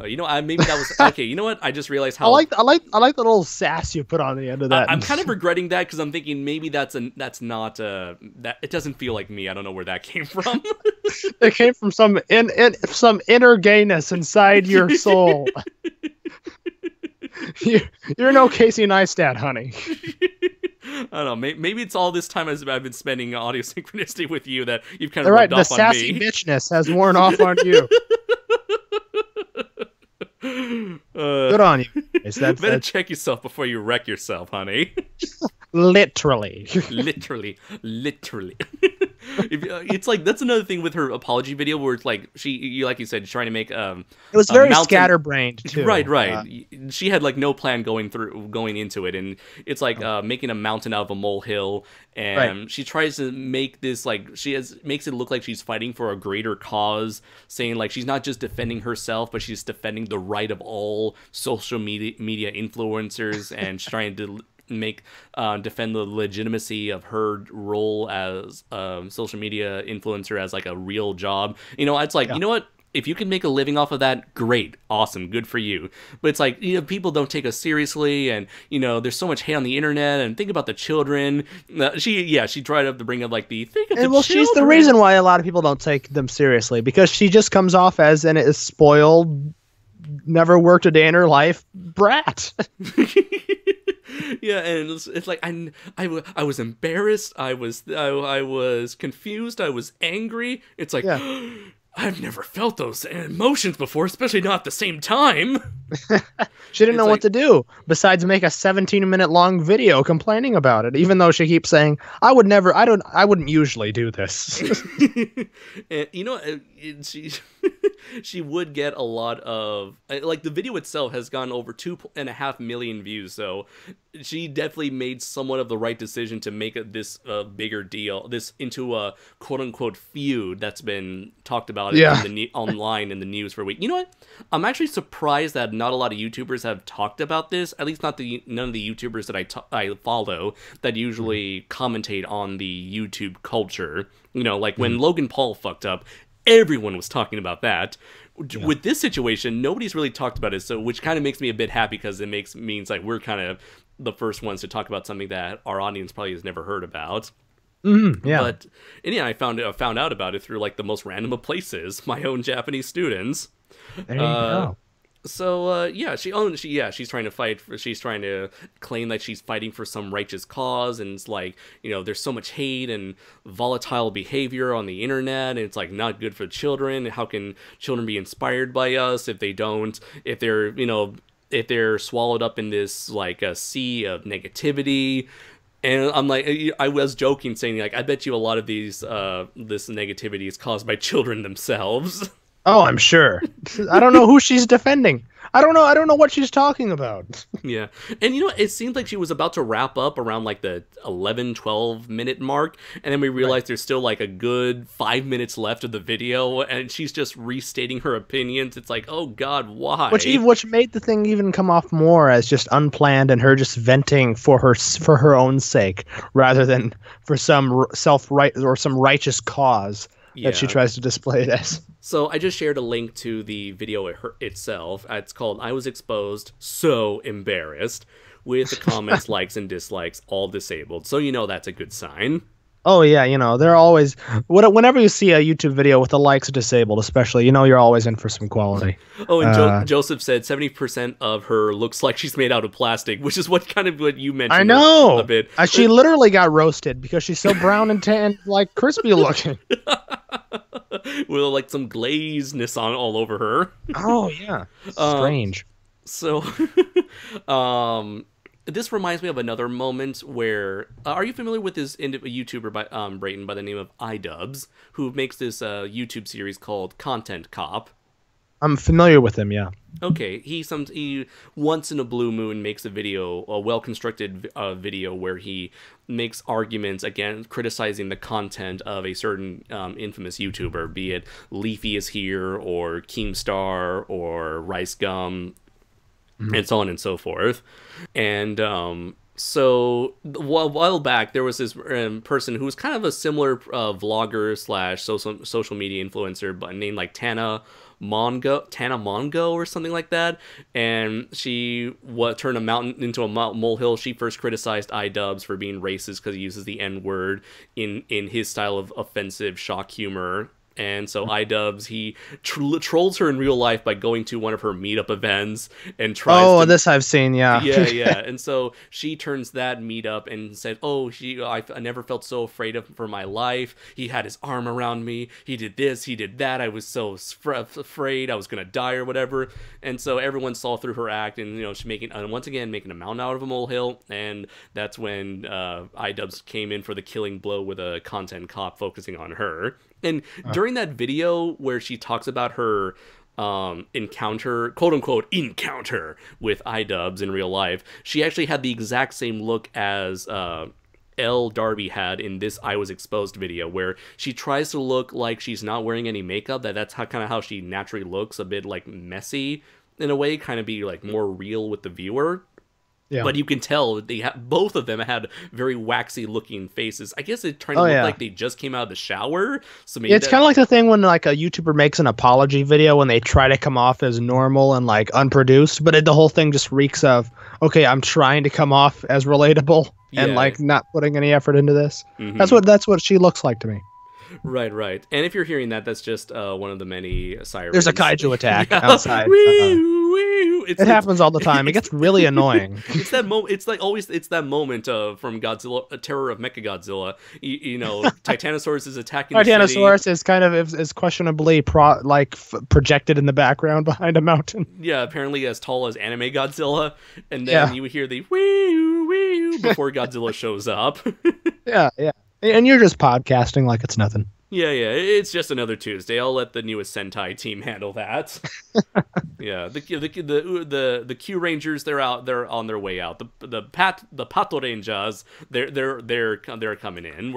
You know, maybe that was okay. You know what? I just realized how I like the little sass you put on the end of that. I'm kind of regretting that because I'm thinking maybe that's not that it doesn't feel like me. I don't know where that came from. It came from some inner gayness inside your soul. You're no Casey Neistat, honey. I don't know. Maybe it's all this time I've been spending audio synchronicity with you that you've kind of rubbed off on me. The sassy bitchness has worn off on you. Good on you. Better check yourself before you wreck yourself, honey. Literally. It's like that's another thing with her apology video where it's like like you said, trying to make it was very scatterbrained too. Right. She had like no plan going into it, and it's like making a mountain out of a molehill, and she tries to make this like makes it look like she's fighting for a greater cause, saying like she's not just defending herself, but she's defending the right of all social media influencers, and she's trying to defend the legitimacy of her role as a social media influencer as like a real job. You know, it's like, you know what? If you can make a living off of that, great, awesome, good for you. But it's like, you know, people don't take us seriously, and you know, there's so much hate on the internet. And think about the children. She tried to bring up like children. She's the reason why a lot of people don't take them seriously, because she just comes off as a spoiled, never worked a day in her life brat. Yeah, and it's like I was embarrassed, I was confused, I was angry. It's like I've never felt those emotions before, especially not at the same time. She didn't know what to do besides make a 17-minute long video complaining about it, even though she keeps saying, I wouldn't usually do this. And you know, she would get a lot of like the video itself has gone over 2.5 million views, so she definitely made somewhat of the right decision to make this bigger deal, this into a quote-unquote feud that's been talked about online in the news for a week. You know what? I'm actually surprised that not a lot of YouTubers have talked about this, at least none of the YouTubers that I follow that usually commentate on the YouTube culture. You know, like when Logan Paul fucked up, everyone was talking about that. Yeah. With this situation, nobody's really talked about it, so which kind of makes me a bit happy because it means like we're kind of the first ones to talk about something that our audience probably has never heard about. Mm-hmm, yeah. But I found out about it through like the most random of places, my own Japanese students. There you go. So she's trying to fight. She's trying to claim that she's fighting for some righteous cause, and it's like, you know, there's so much hate and volatile behavior on the internet, and it's like not good for children. How can children be inspired by us if they're swallowed up in this like a sea of negativity? And I'm like, I was joking, saying like, I bet you a lot of this negativity is caused by children themselves. Oh, I'm sure. I don't know who she's defending. I don't know what she's talking about. Yeah. And you know, it seemed like she was about to wrap up around like the 11-12 minute mark, and then we realized there's still like a good 5 minutes left of the video, and she's just restating her opinions. It's like, oh god, why? Which made the thing even come off more as just unplanned and her just venting for her own sake rather than for some some righteous cause. that she Yeah. tries to display it as. So I just shared a link to the video itself. It's called "I Was Exposed, So Embarrassed," with the comments, likes, and dislikes all disabled. So you know that's a good sign. Oh yeah, they're always whenever you see a YouTube video with the likes disabled, especially, you're always in for some quality. Oh, and Joseph said 70% of her looks like she's made out of plastic, which is what you mentioned. I know a bit. She literally got roasted because she's so brown and tan, like crispy looking. With like some glazeness on all over her. Oh yeah, strange. So, this reminds me of another moment where are you familiar with this YouTuber by Brayton by the name of iDubbbz, who makes this YouTube series called Content Cop? I'm familiar with him, yeah. Okay, he once in a blue moon makes a well-constructed video where he makes arguments against criticizing the content of a certain infamous YouTuber, be it Leafy is Here or Keemstar or Rice Gum, and so on and so forth. And so a while back, there was this person who was kind of a similar vlogger slash social media influencer, but named like Tana Mongo or something like that. And she turned a mountain into a molehill. She first criticized iDubbbz for being racist because he uses the N-word in his style of offensive shock humor. And so iDubbbz, he trolls her in real life by going to one of her meetup events and tries to... this I've seen, yeah. Yeah. And so she turns that meetup and said, I never felt so afraid for my life. He had his arm around me. He did this, he did that. I was so afraid I was going to die or whatever. And so everyone saw through her act, and, she's making a mountain out of a molehill. And that's when iDubbbz came in for the killing blow with a Content Cop focusing on her. And during that video where she talks about her encounter, quote unquote encounter with iDubbbz in real life, she actually had the exact same look as L. Darby had in this I Was Exposed video, where she tries to look like she's not wearing any makeup. That's kind of how she naturally looks, a bit like messy in a way, kind of be like more real with the viewer. Yeah. But you can tell both of them had very waxy looking faces. I guess they're trying to look like they just came out of the shower. So maybe it's kind of like the thing when like a YouTuber makes an apology video when they try to come off as normal and like unproduced, but the whole thing just reeks of, okay, I'm trying to come off as relatable and like not putting any effort into this. Mm-hmm. That's what she looks like to me. Right. And if you're hearing that, that's just one of the many sirens. There's a kaiju attack outside. It happens all the time. It gets really annoying. It's that moment. It's like always. It's that moment from Godzilla, Terror of Mechagodzilla. Titanosaurus is attacking. Titanosaurus is kind of is questionably projected in the background behind a mountain. Yeah, apparently as tall as anime Godzilla, and then you would hear the wee before Godzilla shows up. Yeah. And you're just podcasting like it's nothing. Yeah, it's just another Tuesday. I'll let the newest Sentai team handle that. Yeah, the Q Rangers, they're out. They're on their way out. The Pato Rangers, they're coming in.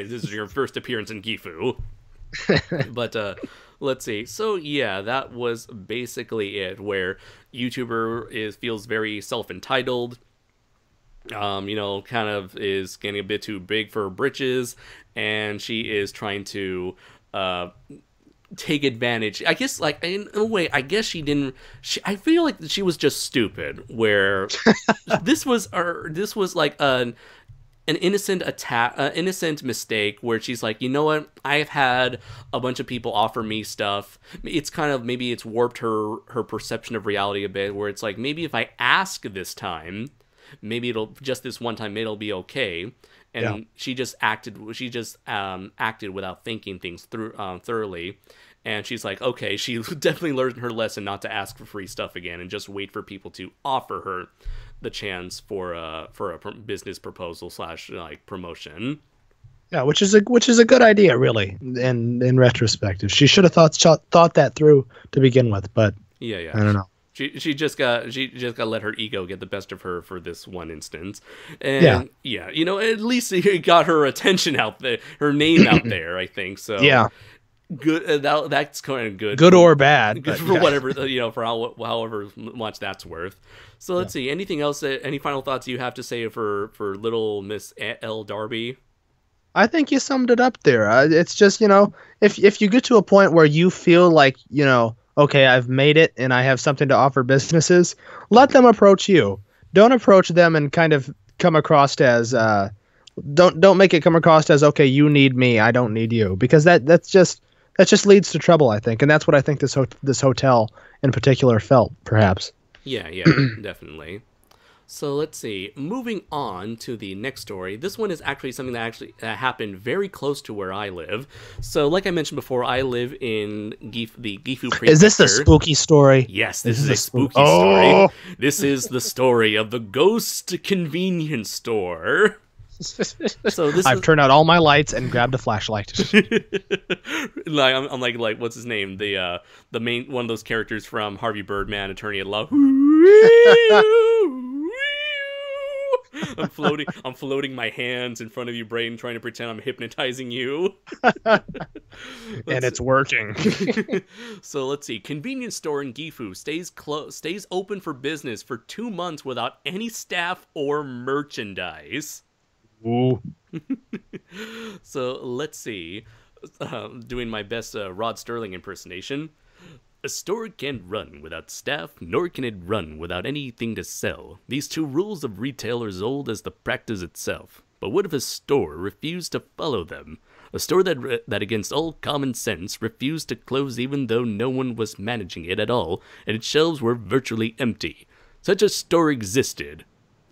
This is your first appearance in Gifu. But let's see. So yeah, that was basically it. Where YouTuber feels very self-entitled. Kind of is getting a bit too big for her britches, and she is trying to take advantage. I guess, like, in a way, I guess I feel like she was just stupid, where this was like an innocent attack, innocent mistake, where she's like, you know what, I've had a bunch of people offer me stuff. It's kind of, maybe it's warped her perception of reality a bit, where it's like, maybe if I ask this time, maybe this one time it'll be okay. And she just acted without thinking things through thoroughly. And she's like, okay, she definitely learned her lesson not to ask for free stuff again and just wait for people to offer her the chance for a business proposal / like promotion. Yeah, which is a good idea, really. In retrospect, she should have thought that through to begin with. But yeah, I don't know. She just got let her ego get the best of her for this one instance, and at least it got her attention out there, her name out there. I think so. Yeah, good. That's kind of good. Good or bad, good for whatever for however much that's worth. So let's see. Anything else? Any final thoughts you have to say for little Miss L. Darby? I think you summed it up there. It's just, if you get to a point where you feel like, okay, I've made it and I have something to offer businesses, let them approach you. Don't approach them and kind of come across as don't make it come across as, okay, you need me, I don't need you, because that just leads to trouble, I think, and that's what I think this hotel in particular felt, perhaps. Yeah, definitely. So let's see. Moving on to the next story. This one is actually something that happened very close to where I live. So, like I mentioned before, I live in the Gifu Prefecture. Is this the spooky story? Yes, this is a spooky story. This is the story of the Ghost Convenience Store. So I've turned out all my lights and grabbed a flashlight. Like I'm like what's his name? The main one of those characters from Harvey Birdman, Attorney at Law. I'm floating my hands in front of you, Brayden, trying to pretend I'm hypnotizing you. And it's working. So let's see. Convenience store in Gifu stays open for business for 2 months without any staff or merchandise. Ooh. So let's see. Doing my best Rod Sterling impersonation. A store can't run without staff, nor can it run without anything to sell. These two rules of retail are as old as the practice itself. But what if a store refused to follow them? A store that against all common sense, refused to close even though no one was managing it at all, and its shelves were virtually empty. Such a store existed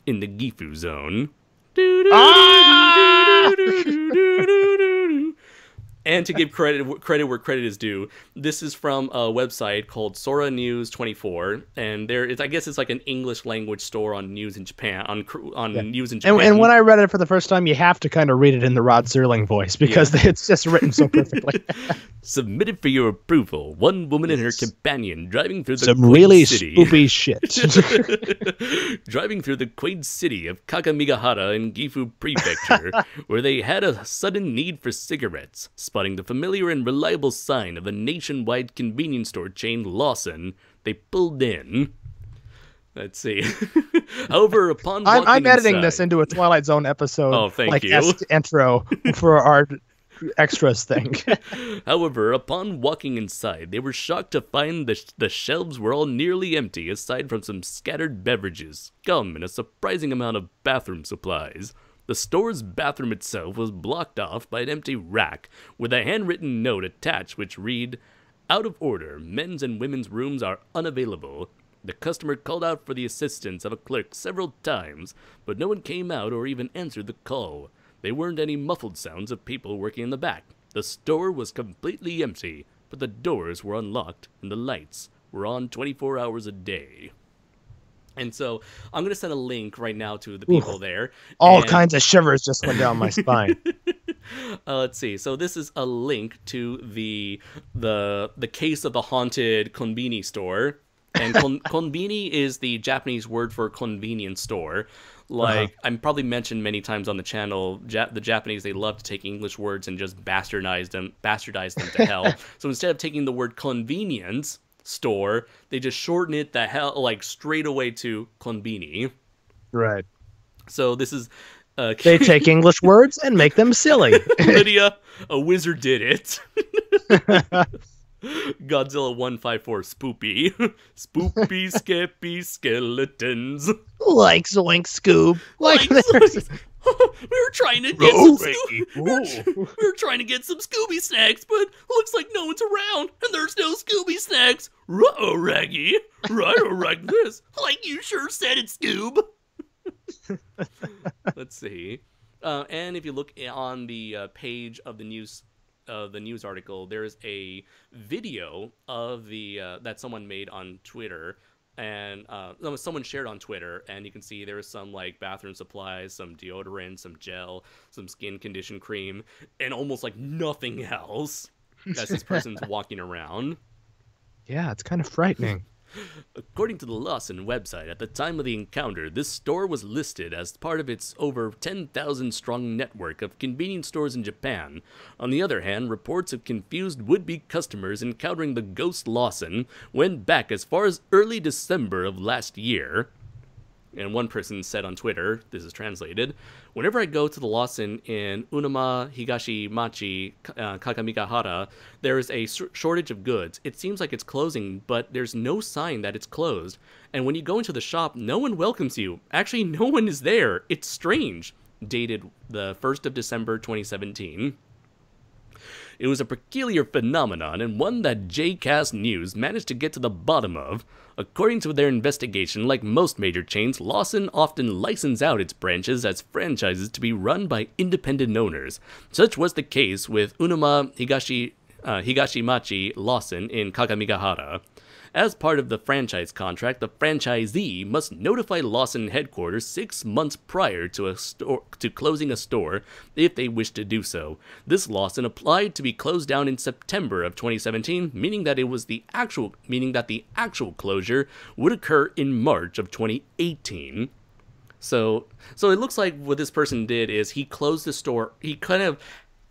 in the Gifu zone. And to give credit where credit is due, this is from a website called Sora News 24, and I guess it's like an English language store on news in Japan, news in Japan. And when I read it for the first time, you have to kind of read it in the Rod Serling voice because it's just written so perfectly. Submitted for your approval. One woman and her companion driving through the some quaint really city. spoopy shit. Driving through the quaint city of Kakamigahara in Gifu Prefecture, where they had a sudden need for cigarettes. Spotting the familiar and reliable sign of a nationwide convenience store chain, Lawson, they pulled in. Let's see. However, upon walking I'm editing inside, this into a Twilight Zone episode. Oh, thank you. Intro for our extras thing. However, upon walking inside, they were shocked to find the shelves were all nearly empty, aside from some scattered beverages, gum, and a surprising amount of bathroom supplies. The store's bathroom itself was blocked off by an empty rack with a handwritten note attached which read, "Out of order, men's and women's rooms are unavailable." The customer called out for the assistance of a clerk several times, but no one came out or even answered the call. There weren't any muffled sounds of people working in the back. The store was completely empty, but the doors were unlocked and the lights were on 24 hours a day. And so I'm going to send a link right now to the people there. All kinds of shivers just went down my spine. Let's see. So this is a link to the case of the haunted konbini store. And konbini is the Japanese word for convenience store. Like, I'm probably mentioned many times on the channel, the Japanese, they love to take English words and just bastardize them to hell. So instead of taking the word convenience store, they just shorten it straight away to konbini. Right. So this is they take English words and make them silly. Lydia, a wizard did it. Godzilla 154 spoopy. Spoopy skeppy skeletons. Like Zoink Scoob. Like we were trying to get some Scooby snacks, but looks like no one's around, and there's no Scooby snacks. Ruh-oh, Raggy. Right like this. Like you sure said it, Scoob. Let's see. And if you look on the page of the news article, there's a video of that someone made on Twitter. And someone shared on Twitter, and you can see there was some like bathroom supplies, some deodorant, some gel, some skin condition cream, and almost like nothing else as this person's walking around. Yeah, it's kind of frightening. According to the Lawson website, at the time of the encounter, this store was listed as part of its over 10,000 strong network of convenience stores in Japan. On the other hand, reports of confused would-be customers encountering the ghost Lawson went back as far as early December of last year. And one person said on Twitter, this is translated, whenever I go to the Lawson in Unama Higashimachi Kakamigahara, there is a shortage of goods. It seems like it's closing, but there's no sign that it's closed. And when you go into the shop, no one welcomes you. Actually, no one is there. It's strange. Dated the 1st of December 2017. It was a peculiar phenomenon and one that JCast News managed to get to the bottom of. According to their investigation, like most major chains, Lawson often licenses out its branches as franchises to be run by independent owners. Such was the case with Unama Higashimachi Lawson in Kakamigahara. As part of the franchise contract, the franchisee must notify Lawson headquarters 6 months prior to closing a store if they wish to do so. This Lawson applied to be closed down in September of 2017, meaning that the actual closure would occur in March of 2018. So it looks like what this person did is he closed the store. He kind of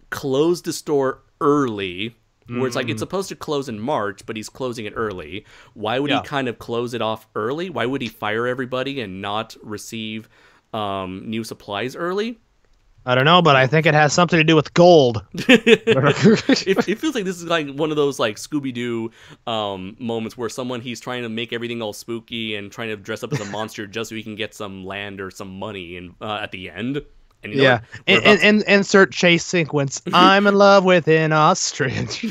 closed the store early. Where it's like it's supposed to close in March, but he's closing it early. Why would he kind of close it off early? Why would he fire everybody and not receive new supplies early? I don't know, but I think it has something to do with gold. It feels like this is like one of those like Scooby-Doo moments where he's trying to make everything all spooky and trying to dress up as a monster just so he can get some land or some money at the end. And and insert chase sequence. I'm in love with an ostrich.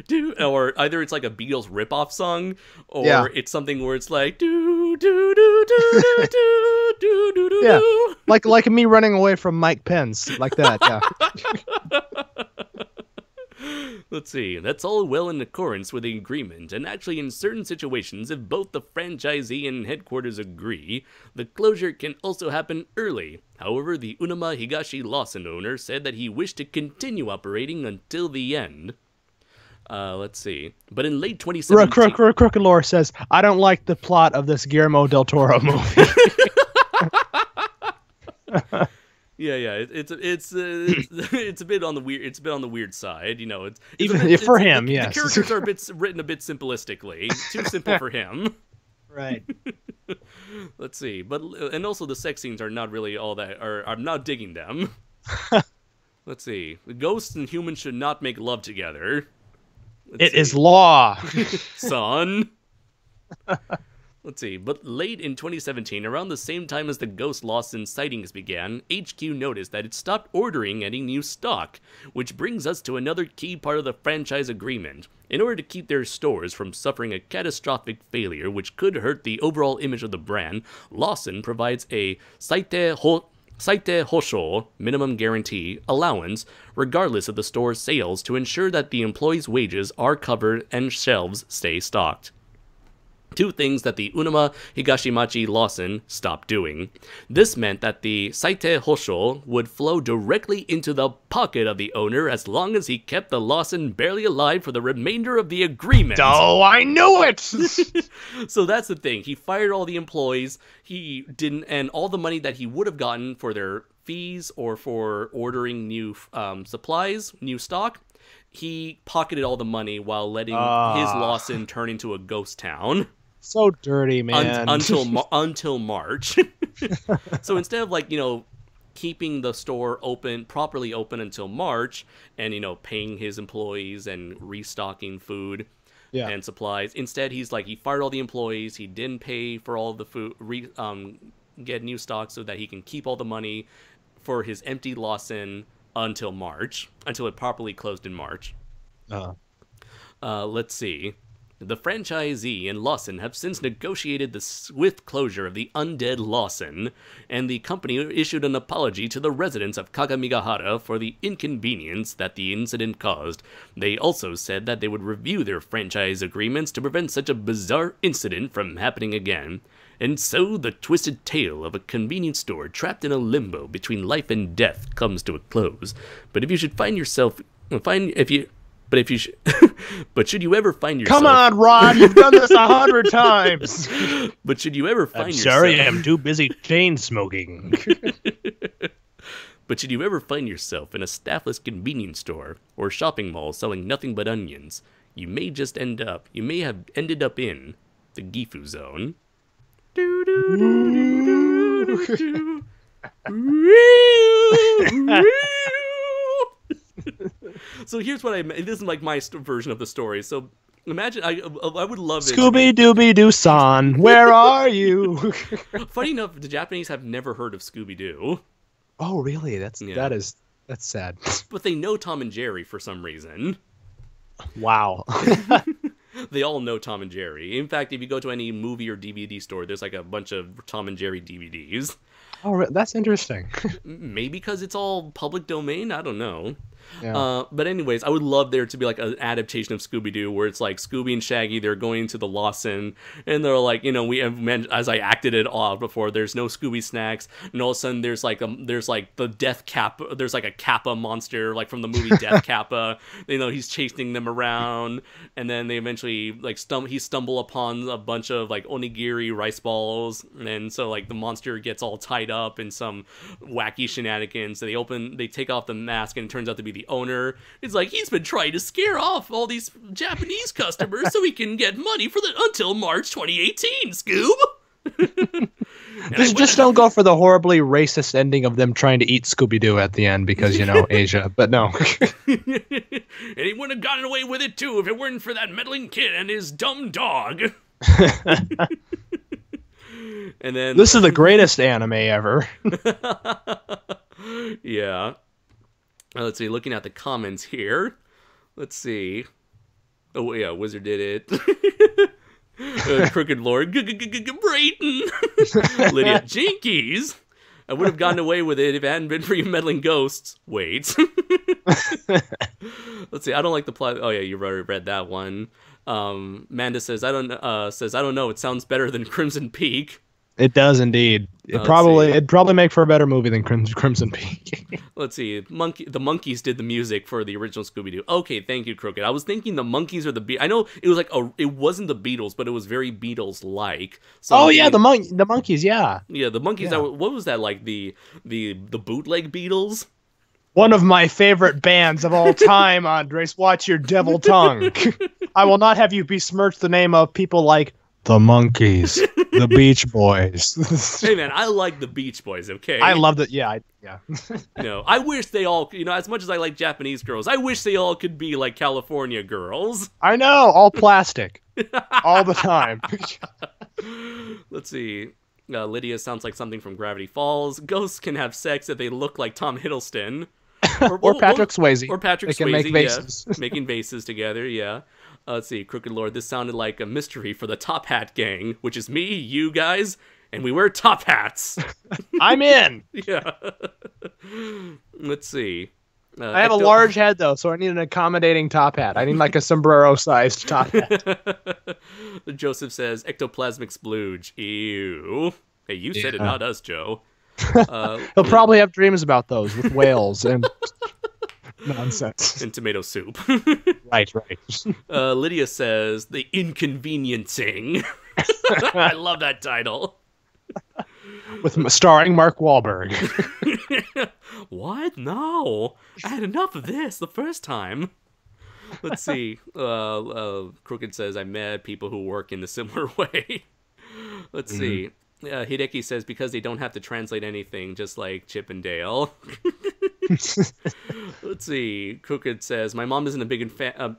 Dude, or either it's like a Beatles ripoff song, or it's something where it's like do do do do do do do do do. Yeah, like me running away from Mike Pence, like that. Yeah. Let's see. That's all well in accordance with the agreement, and actually in certain situations, if both the franchisee and headquarters agree, the closure can also happen early. However, the Unama Higashi Lawson owner said that he wished to continue operating until the end. Let's see. But in late 2017... Crooked Lore says, I don't like the plot of this Guillermo del Toro movie. Yeah, it's a bit on the weird. It's a bit on the weird side, you know. It's for him. The Yes, characters are written a bit simplistically, too simple for him. Right. Let's see, and also the sex scenes are not really all that. I'm not digging them. Let's see. The ghosts and humans should not make love together. It is law, son. Let's see, but late in 2017, around the same time as the Ghost Lawson sightings began, HQ noticed that it stopped ordering any new stock, which brings us to another key part of the franchise agreement. In order to keep their stores from suffering a catastrophic failure which could hurt the overall image of the brand, Lawson provides a Saite Hosho minimum guarantee allowance, regardless of the store's sales, to ensure that the employees' wages are covered and shelves stay stocked. Two things that the Unama Higashimachi Lawson stopped doing. This meant that the Saite Hosho would flow directly into the pocket of the owner as long as he kept the Lawson barely alive for the remainder of the agreement. Oh, I knew it! So that's the thing. He fired all the employees. He didn't, and all the money that he would have gotten for their fees or for ordering new supplies, new stock, he pocketed all the money while letting his Lawson turn into a ghost town. So dirty, man. Until March. So instead of keeping the store properly open until March, and paying his employees and restocking food and supplies, instead he fired all the employees. He didn't pay for all the food, get new stock so that he can keep all the money for his empty Lawson until March, until it properly closed in March. Let's see. The franchisee and Lawson have since negotiated the swift closure of the Undead Lawson, and the company issued an apology to the residents of Kakamigahara for the inconvenience that the incident caused. They also said that they would review their franchise agreements to prevent such a bizarre incident from happening again. And so the twisted tale of a convenience store trapped in a limbo between life and death comes to a close. But should you ever find yourself... Come on, Rod, you've done this 100 times. But should you ever find yourself... Sorry, I'm too busy chain smoking. But should you ever find yourself in a staffless convenience store or shopping mall selling nothing but onions, you may have ended up in the Gifu Zone. Do, do, do, do, do. So here's what this is like my version of the story. So imagine, I would love it. Scooby Dooby Doo San, where are you? Funny enough, the Japanese have never heard of Scooby Doo. Oh, really? That's sad. But they know Tom and Jerry for some reason. Wow. They all know Tom and Jerry. In fact, if you go to any movie or DVD store, there's like a bunch of Tom and Jerry DVDs. Oh, that's interesting. Maybe because it's all public domain? I don't know. Yeah. But anyways, I would love there to be like an adaptation of Scooby-Doo where it's like Scooby and Shaggy, they're going to the Lawson, and they're like, we have as I acted it off before, there's no Scooby snacks, and all of a sudden there's like the Death Kappa, there's like a Kappa monster, like from the movie Death Kappa, he's chasing them around, and then they eventually like stumble upon a bunch of like onigiri rice balls, and so like the monster gets all tied up in some wacky shenanigans. So they take off the mask, and it turns out to be the owner. It's like he's been trying to scare off all these Japanese customers so he can get money until March 2018, Scoob. Just don't go for the horribly racist ending of them trying to eat Scooby-Doo at the end because, Asia. But no. And he would have gotten away with it too if it weren't for that meddling kid and his dumb dog. And then this is the greatest anime ever. Yeah. Let's see, looking at the comments here. Let's see. Oh, yeah, Wizard did it. Crooked Lord. Brayton. Lydia. Jinkies. I would have gotten away with it if it hadn't been for you meddling ghosts. Wait. Let's see, I don't like the plot. Oh, yeah, you already read that one. Manda says, I don't know. It sounds better than Crimson Peak. It does indeed. It'd probably make for a better movie than Crimson Peak. Let's see. The Monkees did the music for the original Scooby-Doo. Okay, thank you, Crooked. I was thinking the Monkees or the Beatles. I know it was like it wasn't the Beatles, but it was very Beatles-like. So yeah, the Monkees, yeah. Yeah, the Monkees. Yeah. What was that like? The bootleg Beatles? One of my favorite bands of all time, Andres. Watch your devil tongue. I will not have you besmirch the name of people like the Monkees, the Beach Boys. Hey man, I like the Beach Boys. Okay, I love that. Yeah. I wish they all. As much as I like Japanese girls, I wish they all could be like California girls. I know, all plastic, all the time. Let's see. Lydia sounds like something from Gravity Falls. Ghosts can have sex if they look like Tom Hiddleston. Or Patrick Swayze. Or Patrick Swayze, make vases. Yeah. Making vases together, yeah. Let's see, Crooked Lord, this sounded like a mystery for the Top Hat Gang, which is me, you guys, and we wear top hats. I'm in! Yeah. Let's see. I have a large head, though, so I need an accommodating top hat. I need like a sombrero-sized top hat. Joseph says, ectoplasmic splooge. Ew. Hey, you said it, not us, Joe. He'll probably have dreams about those with whales and nonsense. And tomato soup. Right. Lydia says, the inconveniencing. I love that title. With starring Mark Wahlberg. What? No. I had enough of this the first time. Let's see. Crooked says, I met people who work in a similar way. Let's see. Hideki says, because they don't have to translate anything, just like Chip and Dale. Let's see. Crooked says, my mom isn't a big fan.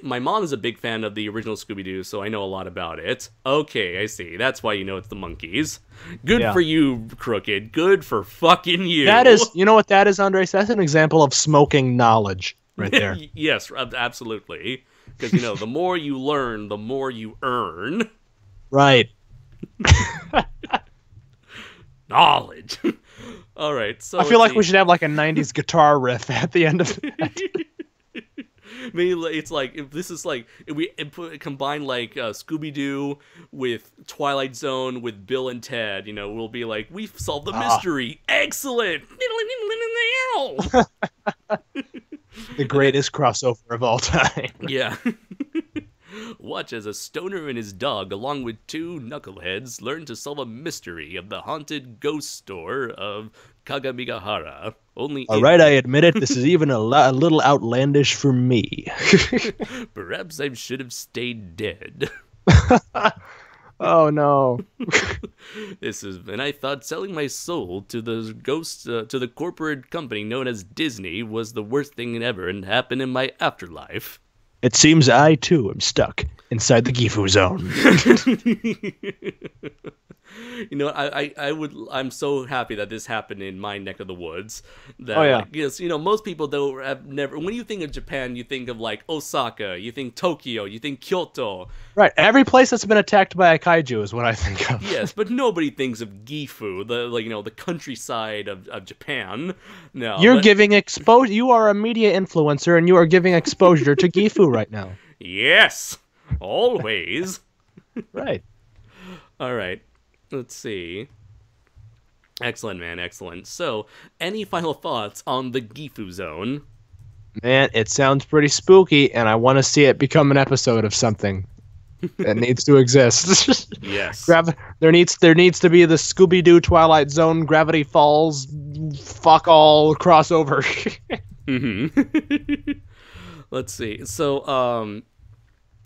My mom is a big fan of the original Scooby-Doo, so I know a lot about it. Okay, I see. That's why you know it's the Monkees. Good for you, Crooked. Good for fucking you. That is, you know what that is, Andres? That's an example of smoking knowledge right there. Yes, absolutely. Because the more you learn, the more you earn. Right. Knowledge. All right, so I feel like we should have like a 90s guitar riff at the end of it. Maybe it's like if this is like if we combine like Scooby-Doo with Twilight Zone with Bill and Ted, we'll be like, we've solved the mystery. Excellent. The greatest crossover of all time. Yeah. Watch as a stoner and his dog, along with two knuckleheads, learn to solve a mystery of the haunted ghost store of Kagamigahara. Alright, I admit it, this is even a little outlandish for me. Perhaps I should have stayed dead. Oh no. And I thought selling my soul to the to the corporate company known as Disney was the worst thing ever and happened in my afterlife. It seems I too am stuck inside the Gifu zone. You know, I'm so happy that this happened in my neck of the woods. That, Oh, yeah. like, yes, you know, most people don't have never. When you think of Japan, you think of like Osaka, you think Tokyo, you think Kyoto. Right. Every place that's been attacked by a kaiju is what I think of. Yes, but nobody thinks of Gifu, the like, you know, the countryside of Japan. No, You're but- giving exposure. You are a media influencer, and you are giving exposure to Gifu right now. Yes, always. Right. All right, let's see. Excellent, man, excellent. So, any final thoughts on the Gifu Zone? Man, it sounds pretty spooky, and I want to see it become an episode of something that needs to exist. Yes. There needs to be the Scooby Doo Twilight Zone Gravity Falls fuck all crossover. Mm-hmm. Let's see. So,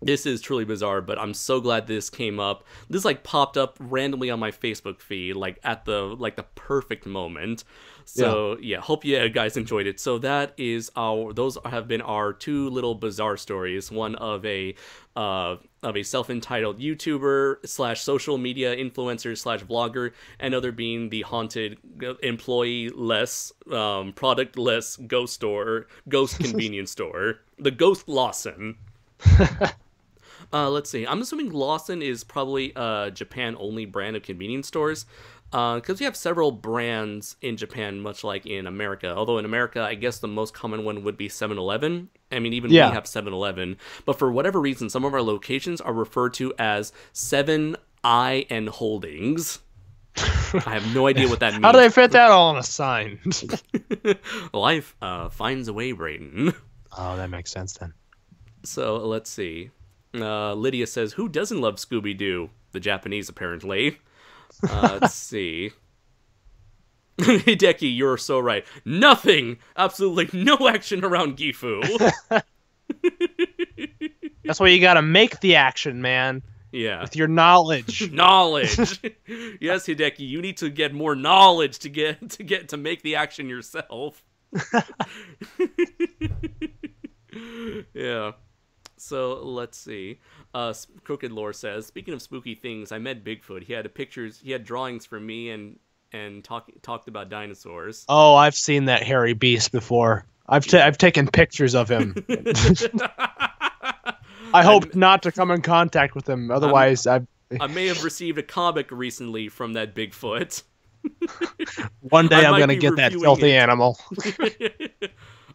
this is truly bizarre, but I'm so glad this came up. This like popped up randomly on my Facebook feed, like at the perfect moment. So yeah, hope you guys enjoyed it. So those have been our two little bizarre stories. One of a self-entitled YouTuber / social media influencer / vlogger, and other being the haunted employee-less, product-less ghost convenience store, the Ghost Lawson. Let's see. I'm assuming Lawson is probably a Japan-only brand of convenience stores, because we have several brands in Japan, much like in America. Although in America, I guess the most common one would be 7-Eleven. I mean, even we have 7-Eleven. But for whatever reason, some of our locations are referred to as 7-I and Holdings. I have no idea what that means. How do they fit that all on a sign? Life finds a way, Brayden. Oh, that makes sense then. So, let's see. Lydia says, who doesn't love Scooby-Doo? The Japanese, apparently. Let's see. Hideki, you're so right. Nothing! Absolutely no action around Gifu. That's why you gotta make the action, man. Yeah. With your knowledge. Knowledge. Yes, Hideki, you need to get more knowledge to make the action yourself. Yeah. So let's see. Crooked Lore says, speaking of spooky things, I met Bigfoot. He had drawings for me and talked about dinosaurs. Oh, I've seen that hairy beast before. I've taken pictures of him. I hope not to come in contact with him. Otherwise, I may have received a comic recently from that Bigfoot. One day I I'm might gonna be get that reviewing filthy it. animal.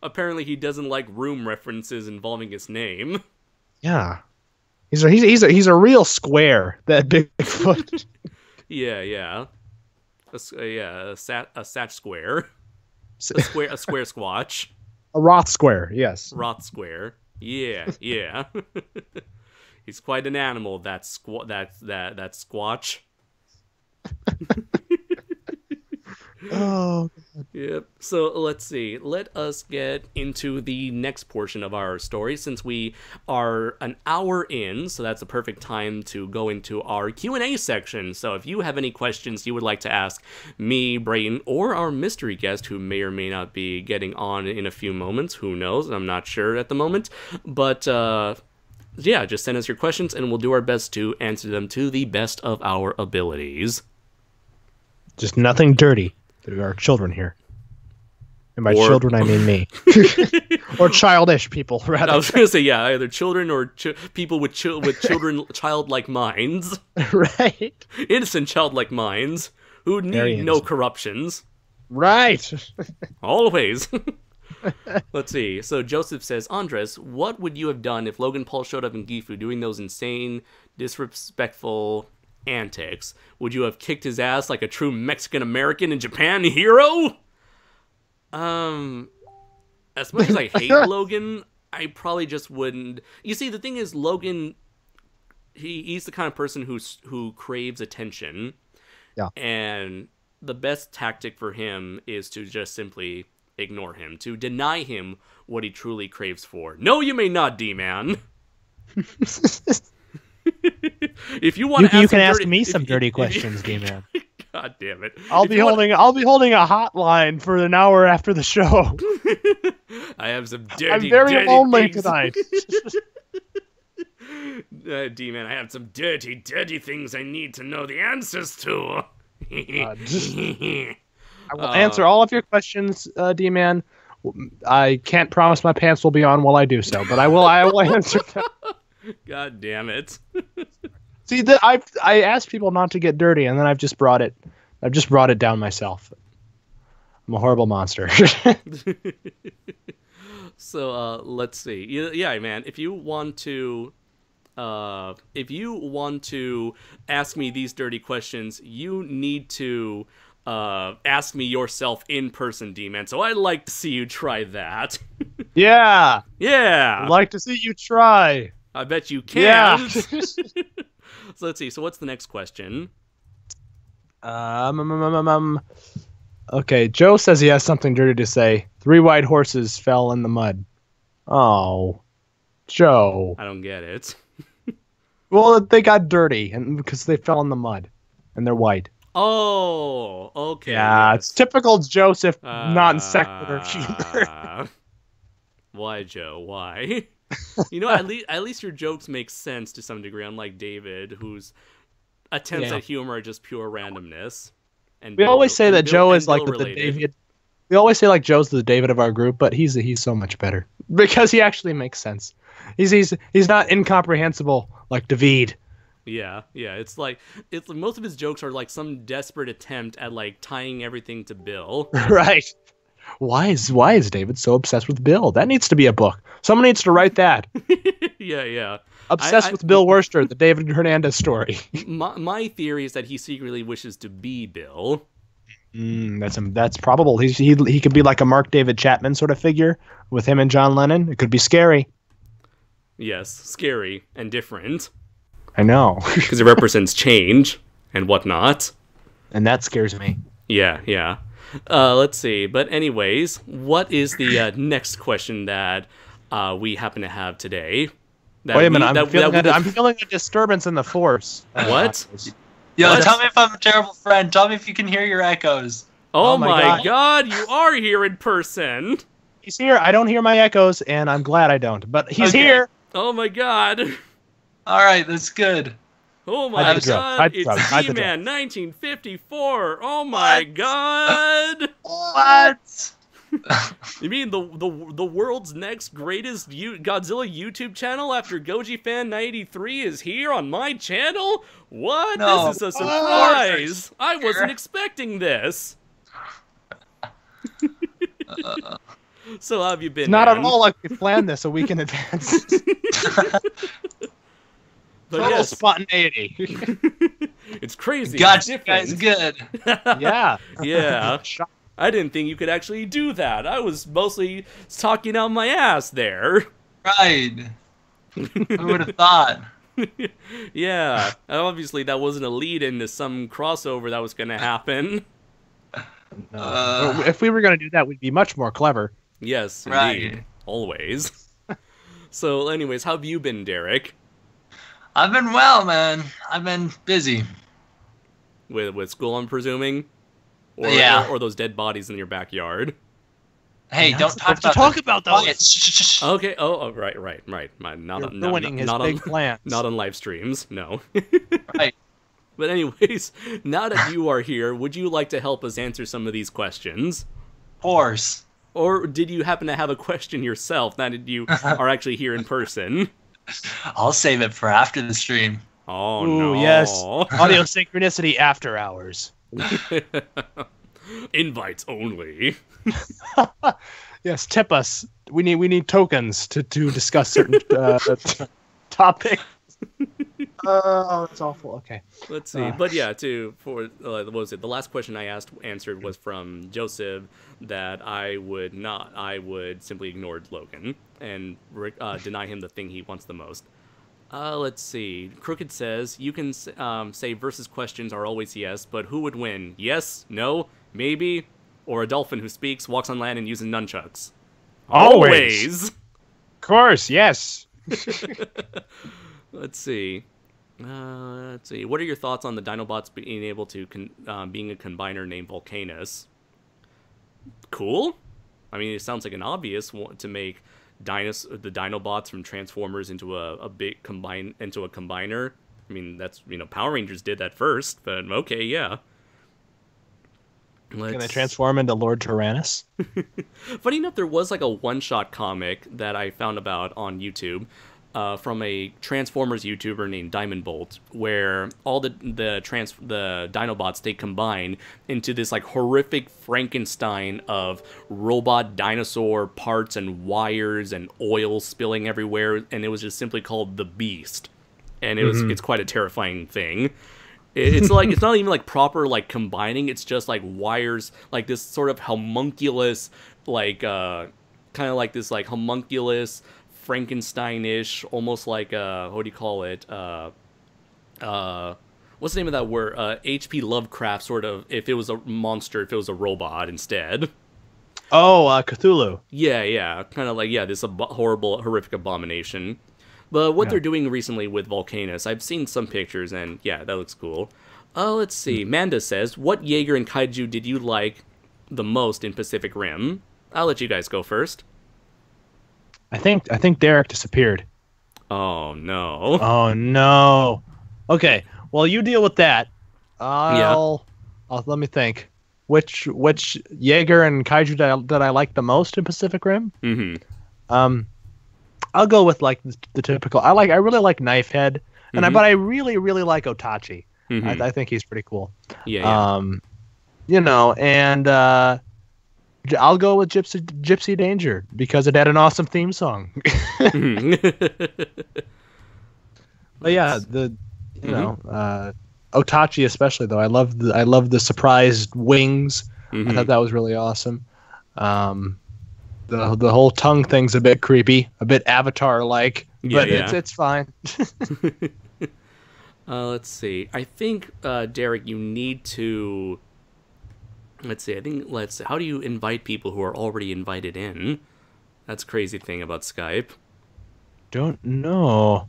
Apparently, he doesn't like room references involving his name. Yeah, he's a real square. That Bigfoot. Yeah. A Satch Square. A square squatch. A Roth square. Yes. Roth Square. Yeah. He's quite an animal, that squatch. Oh. Yep. So let's see. Let us get into the next portion of our story, since we are an hour in. So that's a perfect time to go into our Q&A section. So if you have any questions you would like to ask me, Brayden, or our mystery guest, who may or may not be getting on in a few moments, who knows? I'm not sure at the moment. But yeah, just send us your questions, and we'll do our best to answer them to the best of our abilities. Just nothing dirty. There are children here. And by Or- children, I mean me. Or childish people, I rather. was going to say, yeah, either children or people with childlike minds, Right? innocent childlike minds, who Very need no innocent. corruptions. Right. Always. Let's see. So Joseph says, Andres, what would you have done if Logan Paul showed up in Gifu doing those insane, disrespectful antics? Would you have kicked his ass like a true Mexican-American in Japan hero? As much as I hate Logan, I probably just wouldn't. You see, the thing is, Logan, he's the kind of person who craves attention. Yeah. And the best tactic for him is to just simply ignore him, to deny him what he truly craves for. No, you may not, D-Man. If you want to You ask can some ask dirty, me if- some if- dirty if- questions, D-Man. God damn it! I'll If be you want- holding a hotline for an hour after the show. I have some dirty. I'm very dirty lonely things. tonight. D-Man, I have some dirty things I need to know the answers to. I will answer all of your questions, D-Man. I can't promise my pants will be on while I do so, but I will answer them. God damn it. See, I asked people not to get dirty, and then I've just brought it down myself. I'm a horrible monster. So let's see. Yeah, man. If you want to ask me these dirty questions, you need to ask me yourself in person, D-Man. So I'd like to see you try that. Yeah, Yeah. I'd like to see you try. I bet you can. Yeah. So let's see. So what's the next question? Okay, Joe says he has something dirty to say. 3 white horses fell in the mud. Oh, Joe. I don't get it. Well, they got dirty and because they fell in the mud, and they're white. Oh, okay. Yeah, yes. it's typical Joseph non sequitur humor. Why, Joe? Why? At least your jokes make sense to some degree, unlike David, whose attempts Yeah. at humor are just pure randomness. And We always say that Joe is like Bill the related. David. We always say like Joe's the David of our group, but he's so much better because he actually makes sense. He's not incomprehensible like David. Yeah. It's most of his jokes are like some desperate attempt at like tying everything to Bill. Right. Why is David so obsessed with Bill? That needs to be a book. Someone needs to write that. Yeah. Obsessed with Bill Wurster, the David Hernandez story. My theory is that he secretly wishes to be Bill. That's probable. He could be like a Mark David Chapman sort of figure with him and John Lennon. It could be scary. Yes, scary and different I know. because it represents change and whatnot. And that scares me. Yeah. Let's see. But anyways, what is the next question that we happen to have today? Wait a minute, I'm feeling a disturbance in the force. What? Yo, What? tell me if I'm a terrible friend. Tell me if you can hear your echoes. Oh, Oh my my god, you are here in person. He's here. I don't hear my echoes, and I'm glad I don't. But he's Okay. here. Oh my god. All right, that's good. Oh my Hide the drug. god, Hide the it's drug. Hide the D-Man 1954. Oh my What? god. What? You mean the world's next greatest Godzilla YouTube channel after Goji Fan 93 is here on my channel? What? No. This is a Of surprise. course. I wasn't expecting this. So how have you been? It's not at man? all like we planned this a week in advance. But Total yes, spontaneity. it's crazy. Got It's you guys different. good. Yeah. Yeah. I didn't think you could actually do that. I was mostly talking out my ass there. Right. Who would have thought? Yeah. Obviously, that wasn't a lead into some crossover that was going to happen. No. If we were going to do that, we'd be much more clever. Yes, Right. indeed. Always. So, anyways, how have you been, Derek? I've been well, man. I've been busy. With school, I'm presuming? Or, Yeah. or those dead bodies in your backyard? Hey, You're don't not talk supposed to about talk about those. Quiet. Shh, shh, shh, shh. Okay. Oh, right. Not You're ruining his not big on, plans. not on live streams. No. Right. But anyways, now that you are here, would you like to help us answer some of these questions? Of course. Or did you happen to have a question yourself now that you are actually here in person? I'll save it for after the stream. Oh, Ooh, no. yes. Audio synchronicity after hours. Invites only. Yes, tip us. We need tokens to discuss certain topics. Oh, it's awful. Okay. Let's see. But yeah, what was it? The last question I answered was from Joseph that I would simply ignore Logan and deny him the thing he wants the most. Let's see. Crooked says, you can say versus questions are always yes, but who would win? Yes? No? Maybe? Or a dolphin who speaks, walks on land, and uses nunchucks? Always. Of course, yes. Let's see. Let's see. What are your thoughts on the Dinobots being able to being a combiner named Volcanus? Cool. I mean, it sounds like an obvious one to make the Dinobots from Transformers into a combiner. I mean, that's, Power Rangers did that first, but okay, yeah. Can they transform into Lord Tyrannus? Funny enough, there was like a one-shot comic that I found about on YouTube from a Transformers YouTuber named Diamond Bolt, where all the Dinobots, they combine into this like horrific Frankenstein of robot dinosaur parts and wires and oil spilling everywhere, and it was just simply called The Beast. And it's quite a terrifying thing. It's like, it's not even like proper like combining, it's just like wires, like this sort of homunculus, like kind of like this like homunculus Frankenstein-ish, almost like what do you call it? What's the name of that word? H.P. Lovecraft, sort of, if it was a monster, if it was a robot instead. Oh, Cthulhu. Yeah, kind of like, this horrible, horrific abomination. But what they're doing recently with Volcanus, I've seen some pictures, and yeah, that looks cool. Let's see. Manda says, what Jaeger and Kaiju did you like the most in Pacific Rim? I'll let you guys go first. I think Derek disappeared. Oh, no. Oh, no. Okay, well, you deal with that. Let me think. Which Jaeger and Kaiju did I like the most in Pacific Rim? Mm-hmm. I'll go with like the typical. I really like Knifehead, but I really like Otachi. Mm-hmm. I think he's pretty cool. Yeah. And I'll go with Gypsy Danger because it had an awesome theme song. But yeah, Otachi especially though. I love the surprised wings. I thought that was really awesome. The whole tongue thing's a bit creepy, a bit Avatar-like, but it's fine. Let's see. I think, Derek, you need to... Let's see. How do you invite people who are already invited in? That's a crazy thing about Skype. Don't know.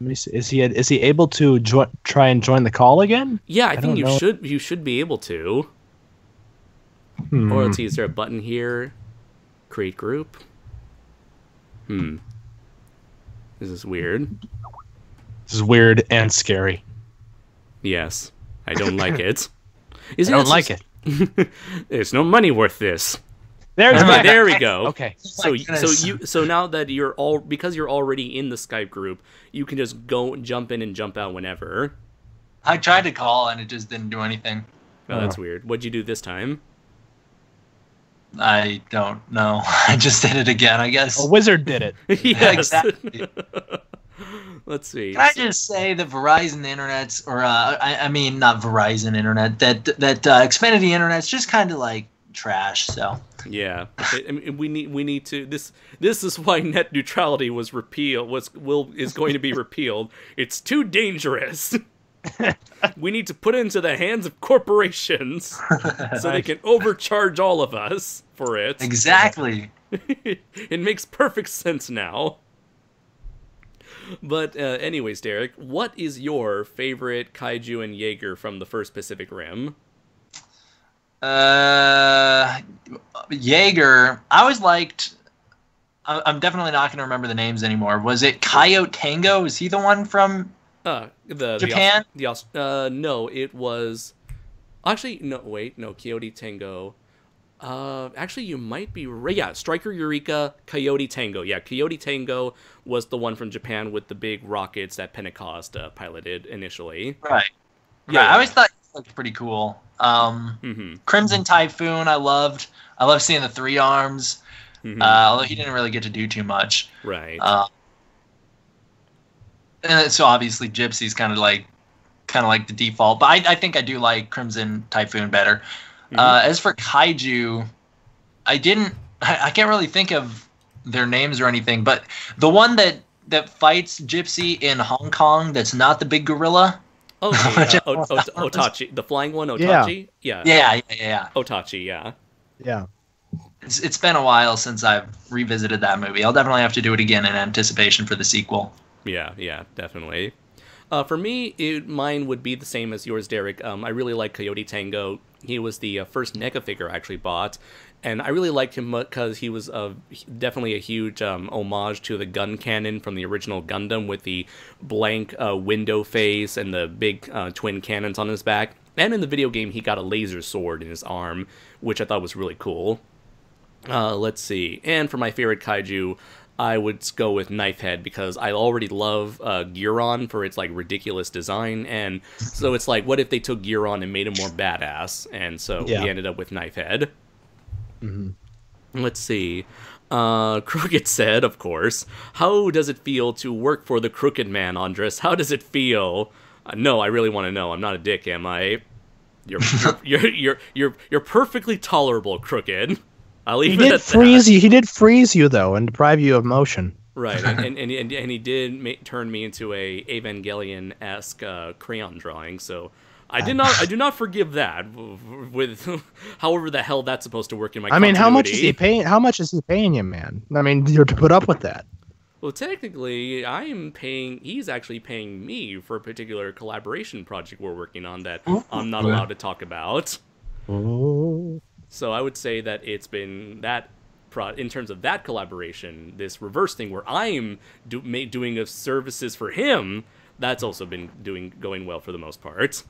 Let me see. Is he able to try and join the call again? Yeah, I think you should be able to. Or let's see. Is there a button here? Create group. This is weird. This is weird and scary. Yes, I don't like it. I don't like it. There's no money worth this. There we go. Okay. So now that because you're already in the Skype group, you can just go jump in and jump out whenever. I tried to call and it just didn't do anything. Oh, that's weird. What'd you do this time? I don't know. I just did it again, I guess. A wizard did it. Yes. Exactly. Let's see. Can I just say that Verizon Internet's, or I mean not Verizon Internet, that Xfinity Internet's just kind of like trash. So yeah, I mean, we need to. This is why net neutrality is going to be repealed. It's too dangerous. We need to put it into the hands of corporations so they can overcharge all of us for it. Exactly. It makes perfect sense now. But anyways, Derek, what is your favorite Kaiju and Jaeger from the first Pacific Rim? Jaeger, I always liked... I'm definitely not going to remember the names anymore. Was it Coyote Tango? Is he the one from... Japan? No, it was... Actually, no, wait. No, Coyote Tango. Actually, you might be... Yeah, Striker Eureka, Coyote Tango. Yeah, Coyote Tango was the one from Japan with the big rockets that Pentecost piloted initially. Right. Yeah, I always thought he looked pretty cool. Crimson Typhoon, I loved seeing the three arms. Although he didn't really get to do too much. Right. And so obviously Gypsy's kind of like the default, but I think I do like Crimson Typhoon better. As for Kaiju, I can't really think of their names or anything, but the one that fights Gypsy in Hong Kong, that's not the big gorilla. Okay, Otachi, the flying one, Otachi. Yeah. Otachi, yeah. Yeah. It's been a while since I've revisited that movie. I'll definitely have to do it again in anticipation for the sequel. Yeah, definitely. For me, mine would be the same as yours, Derek. I really like Coyote Tango. He was the first NECA figure I actually bought, and I really liked him because he was definitely a huge homage to the gun cannon from the original Gundam with the blank window face and the big twin cannons on his back. And in the video game, he got a laser sword in his arm, which I thought was really cool. Let's see. And for my favorite kaiju, I would go with Knifehead because I already love Giron for its like ridiculous design, and so it's like, what if they took Giron and made him more badass? And so we ended up with Knifehead. Mm-hmm. Let's see. Crooked said, of course, how does it feel to work for the Crooked Man, Andres? How does it feel? No, I really want to know. I'm not a dick, am I? You're perfectly tolerable, Crooked. I'll leave it at that. He did freeze you though and deprive you of motion. Right, and he did turn me into a Evangelion-esque crayon drawing. So I do not forgive that. With however the hell that's supposed to work in my continuity. How much is he paying? How much is he paying you, man? I mean, you're to put up with that. Well, technically, he's actually paying me for a particular collaboration project we're working on that I'm not allowed to talk about. Oh. So I would say that it's been that, in terms of that collaboration, this reverse thing where I'm doing of services for him, that's also been going well for the most part.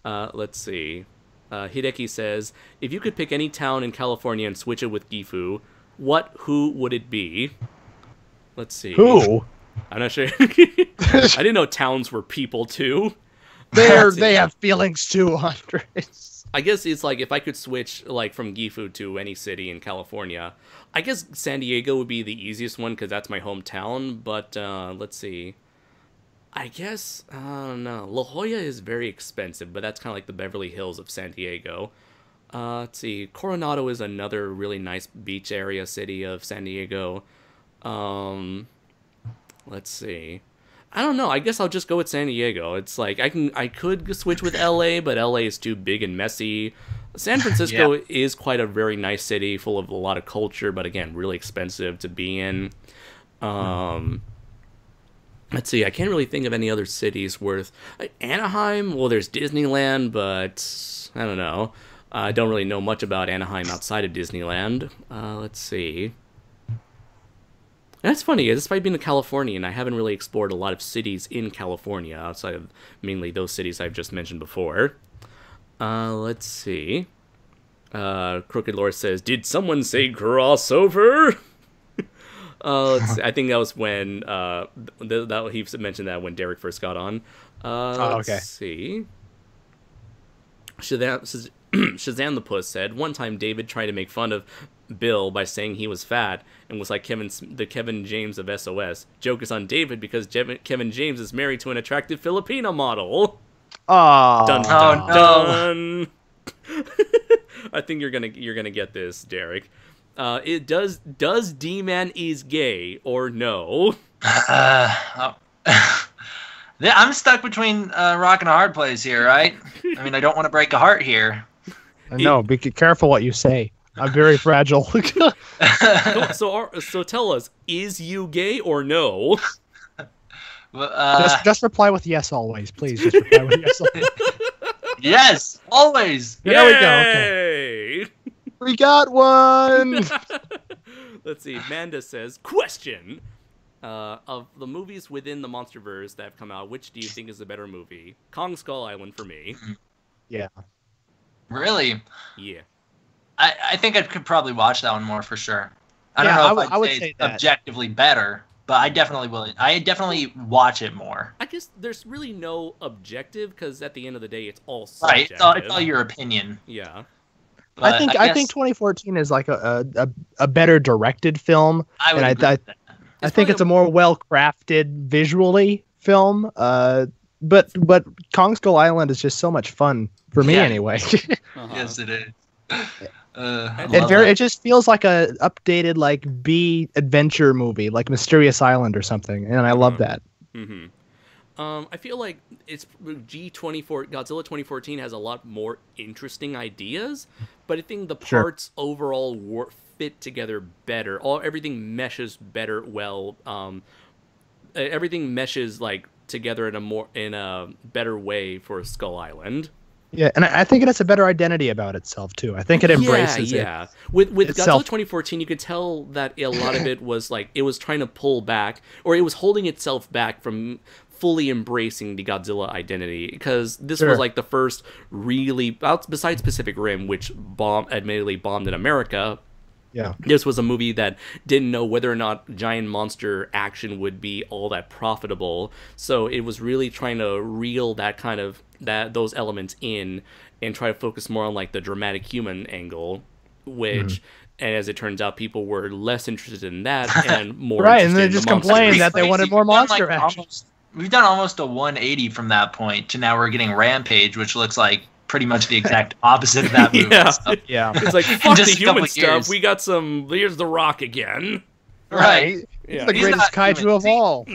Let's see. Hideki says, if you could pick any town in California and switch it with Gifu, who would it be? Let's see. Who? I'm not sure. I didn't know towns were people too. They have feelings too, Andres. I guess it's like if I could switch like from Gifu to any city in California, I guess San Diego would be the easiest one because that's my hometown. But let's see. I guess, I don't know. La Jolla is very expensive, but that's kind of like the Beverly Hills of San Diego. Let's see. Coronado is another really nice beach area city of San Diego. Let's see. I don't know. I guess I'll just go with San Diego. It's like I could switch with LA, but LA is too big and messy. San Francisco is quite a very nice city, full of a lot of culture, but again, really expensive to be in. Let's see. I can't really think of any other cities worth. Anaheim. Well, there's Disneyland, but I don't know. I don't really know much about Anaheim outside of Disneyland. Let's see. That's funny, despite being a Californian, I haven't really explored a lot of cities in California, outside of mainly those cities I've just mentioned before. Let's see. Crooked Lore says, did someone say crossover? Let's see. I think that was when, he mentioned that when Derek first got on. Let's see. Shazam the Puss said, one time David tried to make fun of Bill by saying he was fat and was like the Kevin James of SOS. Joke is on David because Kevin James is married to an attractive Filipina model. Oh, dun, dun, dun. I think you're gonna get this, Derek. It does D-Man is gay or no? I'm stuck between rock and a hard place here, right? I mean, I don't want to break a heart here. No, be careful what you say. I'm very fragile. So tell us, is you gay or no? Just reply with yes always, please. Just reply with yes always. Yes, always. There we go. Okay. We got one. Let's see. Manda says, question. Of the movies within the MonsterVerse that have come out, which do you think is the better movie? Kong Skull Island for me. Yeah. Really? Yeah. I think I could probably watch that one more for sure. I don't know if I would say it's objectively better, but I definitely will. I definitely watch it more. I guess there's really no objective because at the end of the day, it's all subjective. Right. It's all your opinion. Yeah. But I think 2014 is like a better directed film. I think it's a more well crafted visually film. But Kong Skull Island is just so much fun for me anyway. Yes, it is. It just feels like a updated like B adventure movie, like Mysterious Island or something, and I love that. Mm-hmm. I feel like Godzilla 2014 has a lot more interesting ideas, but I think the parts overall fit together better. Everything meshes better well. Everything meshes like together in a better way for Skull Island. Yeah, and I think it has a better identity about itself too. I think it embraces yeah. it. With itself. Godzilla 2014, you could tell that a lot of it was like it was trying to pull back, or it was holding itself back from fully embracing the Godzilla identity, because this was like the first really, besides Pacific Rim, which admittedly bombed in America. Yeah, this was a movie that didn't know whether or not giant monster action would be all that profitable. So it was really trying to reel those elements in and try to focus more on like the dramatic human angle, which, and as it turns out, people were less interested in that and more right, interested and they in just the monster. complained that they wanted more monster action. We've done almost a 180 from that point to now we're getting Rampage, which looks like pretty much the exact opposite of that movie. Yeah. So. Yeah, It's like, fuck the Just a human couple stuff. years. We got some. Here's The Rock again. Right. Yeah. the He's greatest not kaiju human. of all.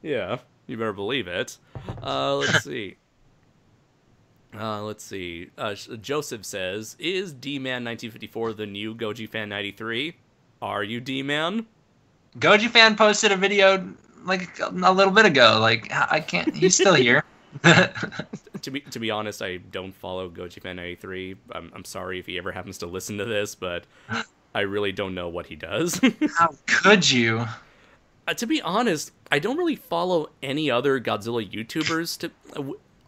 Yeah, you better believe it. Let's see. Joseph says, "Is D-Man 1954 the new Goji Fan 93? Are you D-Man?" Goji Fan posted a video like a little bit ago. Like I can't. He's still here. To be honest, I don't follow Goji Fan 93. I'm sorry if he ever happens to listen to this, but I really don't know what he does. How could you? To be honest, I don't really follow any other Godzilla YouTubers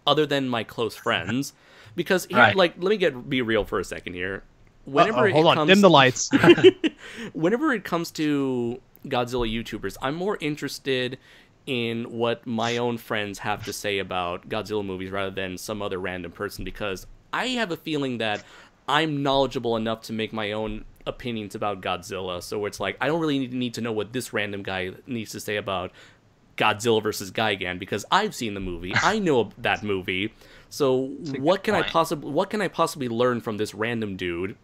other than my close friends, because here, Right. like, let me be real for a second here. Whenever Hold on, dim the lights. whenever it comes to Godzilla YouTubers, I'm more interested in what my own friends have to say about Godzilla movies rather than some other random person, because I have a feeling that I'm knowledgeable enough to make my own opinions about Godzilla. So it's like, I don't really need to know what this random guy needs to say about Godzilla versus Gigan, because I've seen the movie. I know that movie. So what can I possibly learn from this random dude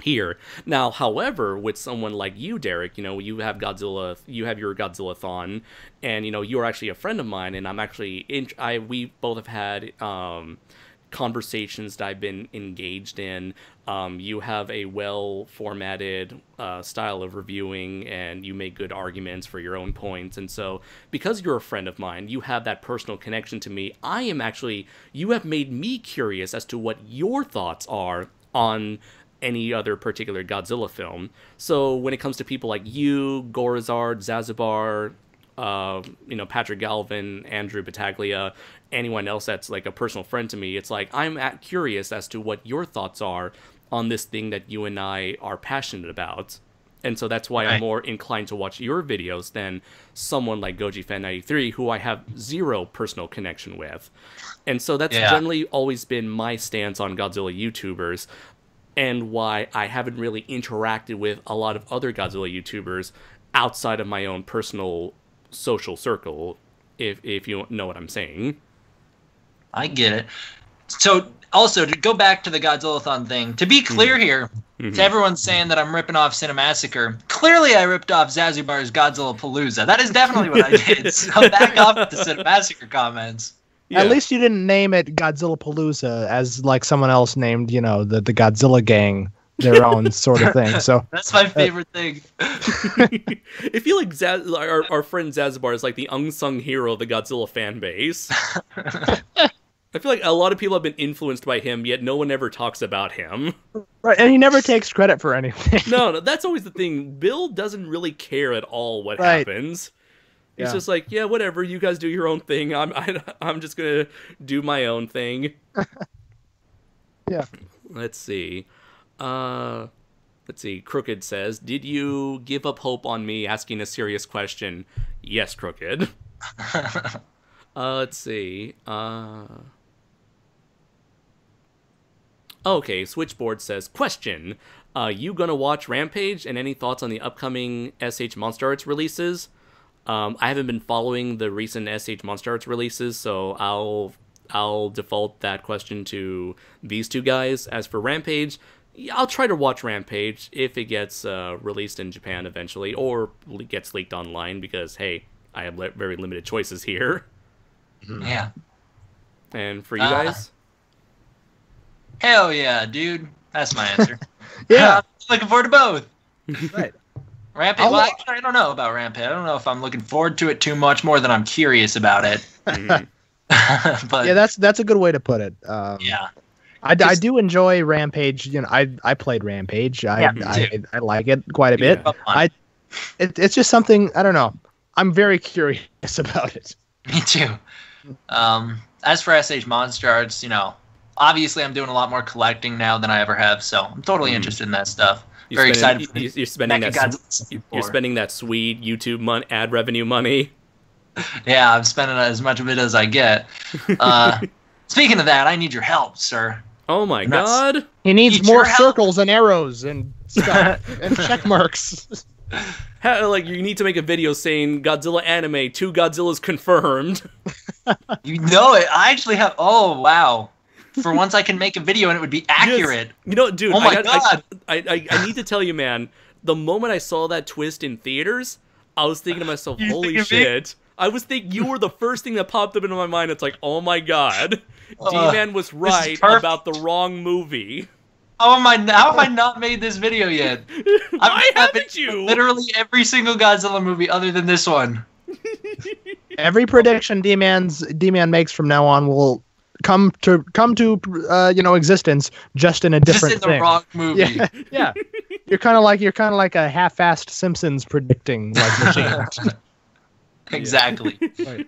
here? Now, however, with someone like you, Derek, you know, you have your Godzilla-thon, and you know, you're actually a friend of mine, and I'm actually we both have had conversations that I've been engaged in. You have a well-formatted style of reviewing, and you make good arguments for your own points. And so, because you're a friend of mine, you have that personal connection to me. You have made me curious as to what your thoughts are on any other particular Godzilla film. So when it comes to people like you, Gorizard, Zazubar, Patrick Galvin, Andrew Battaglia, anyone else that's like a personal friend to me, it's like I'm curious as to what your thoughts are on this thing that you and I are passionate about. And so that's why I'm more inclined to watch your videos than someone like Goji Fan 93, who I have zero personal connection with. And so that's generally always been my stance on Godzilla YouTubers, and why I haven't really interacted with a lot of other Godzilla YouTubers outside of my own personal social circle, if you know what I'm saying. I get it. So, also, to go back to the Godzilla-thon thing, to be clear here, to everyone saying that I'm ripping off Cinemassacre, clearly I ripped off Zazubar's Godzilla Palooza. That is definitely what I did. So back off the Cinemassacre comments. Yeah. At least you didn't name it Godzilla Palooza as like someone else named, you know, the Godzilla Gang, their own sort of thing. So that's my favorite thing. I feel like our friend Zazubar is like the unsung hero of the Godzilla fan base. I feel like a lot of people have been influenced by him, yet no one ever talks about him. Right, and he never takes credit for anything. No, that's always the thing. Bill doesn't really care at all what happens. He's just like, yeah, whatever. You guys do your own thing. I'm just gonna do my own thing. Yeah. Let's see. Crooked says, "Did you give up hope on me asking a serious question?" Yes, Crooked. Let's see. Okay, Switchboard says, question. You gonna watch Rampage, and any thoughts on the upcoming SH Monster Arts releases? I haven't been following the recent SH Monster Arts releases, so I'll default that question to these two guys. As for Rampage, I'll try to watch Rampage if it gets released in Japan eventually, or gets leaked online, because, hey, I have very limited choices here. Yeah. And for you guys? Hell yeah, dude. That's my answer. Yeah. Looking forward to both. Right. Rampage. Well, actually, I don't know about Rampage. I don't know if I'm looking forward to it too much more than I'm curious about it. But yeah, that's a good way to put it. yeah, I do enjoy Rampage. You know, I played Rampage. I like it quite a bit. It's just something, I don't know. I'm very curious about it. Me too. As for SH Monster Arts, obviously I'm doing a lot more collecting now than I ever have, so I'm totally interested in that stuff. Very excited. You're spending that sweet YouTube ad revenue money. Yeah, I'm spending as much of it as I get. Speaking of that, I need your help, sir. Oh my god! He needs more circles and arrows and stuff and check marks. You need to make a video saying Godzilla anime, 2 Godzillas confirmed. You know it. I actually have. Oh wow! For once, I can make a video and it would be accurate. Dude. Oh my god! I need to tell you, man. The moment I saw that twist in theaters, I was thinking to myself, "Holy shit!" I was thinking you were the first thing that popped up into my mind. It's like, oh my god, D-Man was right about the wrong movie. How have I not made this video yet? Why haven't you? Literally every single Godzilla movie other than this one. Every prediction D-Man makes from now on will come to existence just in a different just in the wrong movie. Yeah. You're kind of like a half-assed Simpsons predicting machine. Exactly. Right.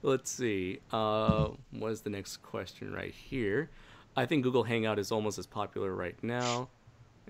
Let's see. What is the next question right here? I think Google Hangout is almost as popular right now.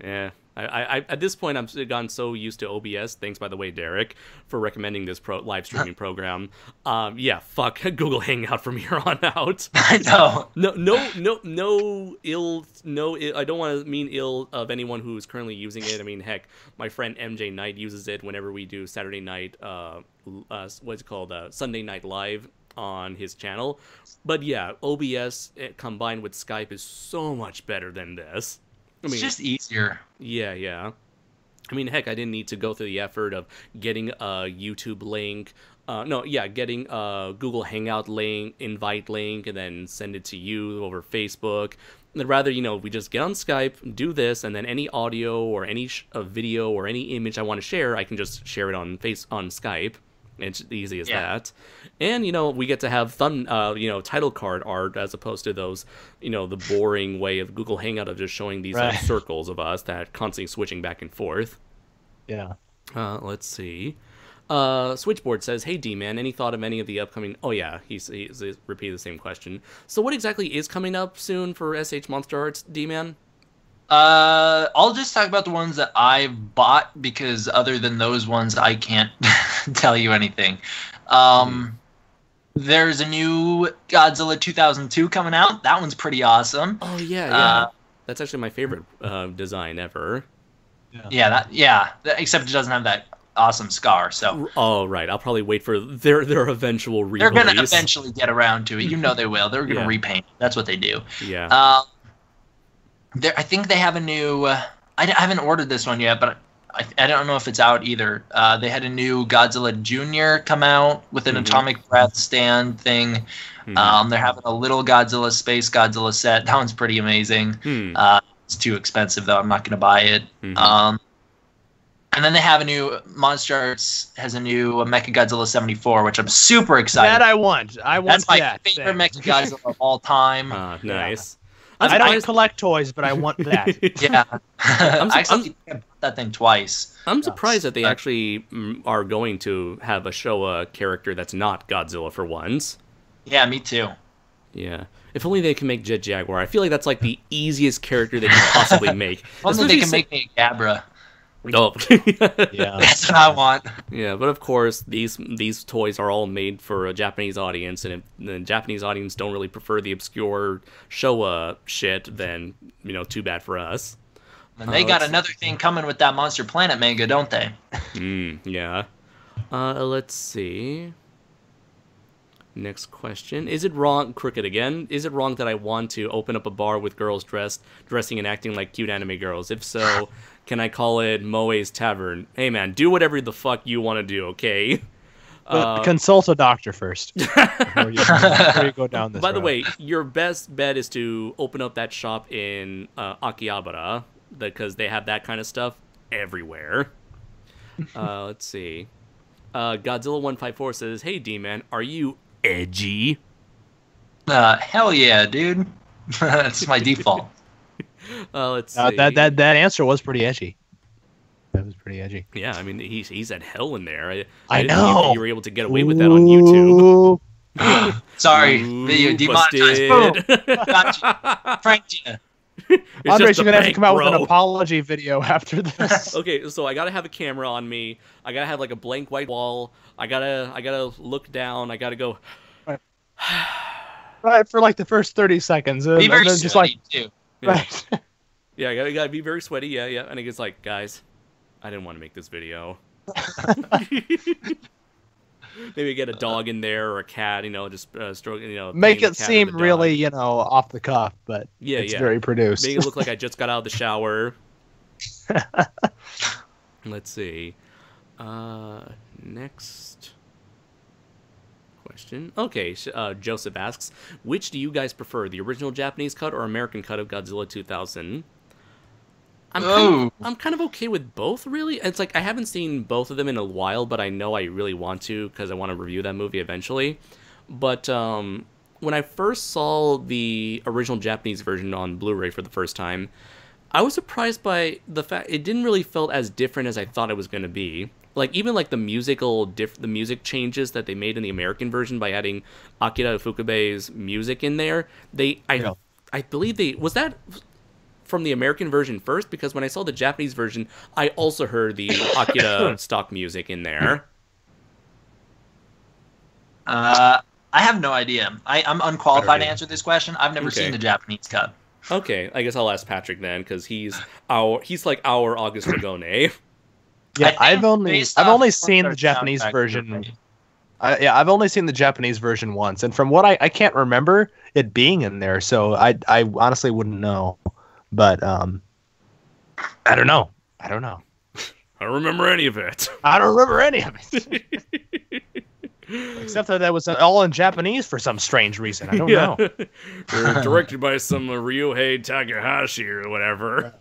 Yeah. I at this point, I've gotten so used to OBS. Thanks, by the way, Derek, for recommending this live streaming program. Yeah, fuck Google Hangout from here on out. I know. No ill. I don't want to mean ill of anyone who's currently using it. I mean, heck, my friend MJ Knight uses it whenever we do Saturday night. What's it called? Sunday Night Live on his channel. But yeah, OBS combined with Skype is so much better than this. It's just easier. Yeah. I mean, heck, I didn't need to go through the effort of getting a YouTube link. Getting a Google Hangout link, invite link, and then send it to you over Facebook. And rather, we just get on Skype, do this, and then any audio or any video or any image I want to share, I can just share it on Skype. It's easy as that. And, we get to have title card art as opposed to those, the boring way of Google Hangout of just showing these circles of us that constantly switching back and forth. Yeah. Let's see. Switchboard says, "Hey D-Man, any thought of any of the upcoming..." Oh yeah, he's repeated the same question. So what exactly is coming up soon for SH Monster Arts, D-Man? I'll just talk about the ones that I've bought, because other than those ones, I can't tell you anything. There's a new Godzilla 2002 coming out. That one's pretty awesome. Oh yeah. That's actually my favorite design ever. Except it doesn't have that awesome scar. So. Oh right, I'll probably wait for their eventual release. They're gonna eventually get around to it. They will. They're gonna repaint it. That's what they do. Yeah. I think they have a new. I haven't ordered this one yet, but I don't know if it's out either. They had a new Godzilla Jr. come out with an atomic breath stand thing. They're having a little Space Godzilla set. That one's pretty amazing. It's too expensive though. I'm not going to buy it. And then they have a new Monster Arts has a new Mechagodzilla 74, which I'm super excited. That I want. That's my favorite Mechagodzilla of all time. Nice. I don't collect toys, but I want that. Yeah. I bought that thing twice. I'm surprised that they actually are going to have a Showa character that's not Godzilla for once. Yeah, me too. Yeah. If only they can make Jet Jaguar. I feel like that's like the easiest character they can possibly make. Only they can make me a Gabra. Oh. Yeah. That's what I want. Yeah, but of course, these toys are all made for a Japanese audience, and if the Japanese audience don't really prefer the obscure Showa shit, then, too bad for us. And they got another thing coming with that Monster Planet manga, don't they? Yeah. Let's see. Next question. Is it wrong, Crooked again, is it wrong that I want to open up a bar with girls dressing and acting like cute anime girls? If so, can I call it Moe's Tavern? Hey man, do whatever the fuck you want to do, okay? Consult a doctor first before you go down this By the road. way, your best bet is to open up that shop in Akihabara, because they have that kind of stuff everywhere. Let's see. Godzilla154 says, "Hey D-Man, are you edgy?" Hell yeah, dude. That's my default. Let's see. That answer was pretty edgy. That was pretty edgy. Yeah, I mean he's at hell in there. I didn't know. think you were able to get away with that on YouTube. Ooh. Sorry, Ooh, video demonetized. Boom. busted. Gotcha. Pranked you. It's Andres, just a you're gonna have to prank, come out with bro. an apology video after this. Okay, so I gotta have a camera on me. I gotta have like a blank white wall. I gotta look down. I gotta go. Right, for like the first 30 seconds. Be very and then just like, sweaty, too. Yeah, right. yeah, I gotta be very sweaty. Yeah, yeah. And it gets like, guys, I didn't want to make this video. Maybe get a dog in there or a cat, just stroke, Make playing it the cat or seem the dog. really, off the cuff, but Yeah, it's yeah. very produced. Make it look like I just got out of the shower. Let's see. Next question. Okay, Joseph asks, which do you guys prefer, the original Japanese cut or American cut of Godzilla 2000? I'm kind of okay with both, really. It's like I haven't seen both of them in a while, but I know I really want to because I want to review that movie eventually. But when I first saw the original Japanese version on Blu-ray for the first time, I was surprised by the fact it didn't really felt as different as I thought it was going to be. Like even like the music changes that they made in the American version by adding Akira Ifukube's music in there. I believe was that from the American version first, because when I saw the Japanese version, I also heard the Akira stock music in there. I have no idea. I'm unqualified to answer this question. I've never Okay. seen the Japanese cut. Okay, I guess I'll ask Patrick then, because he's like our August Ragone. Yeah, I I've think only based I've off only of seen their the Japanese soundtrack, version. you're right. I've only seen the Japanese version once, and from what I can't remember it being in there, so I honestly wouldn't know. But I don't know. I don't remember any of it. I don't remember any of it. Except that was all in Japanese for some strange reason. I don't know. They're directed by some Ryohei Takahashi or whatever.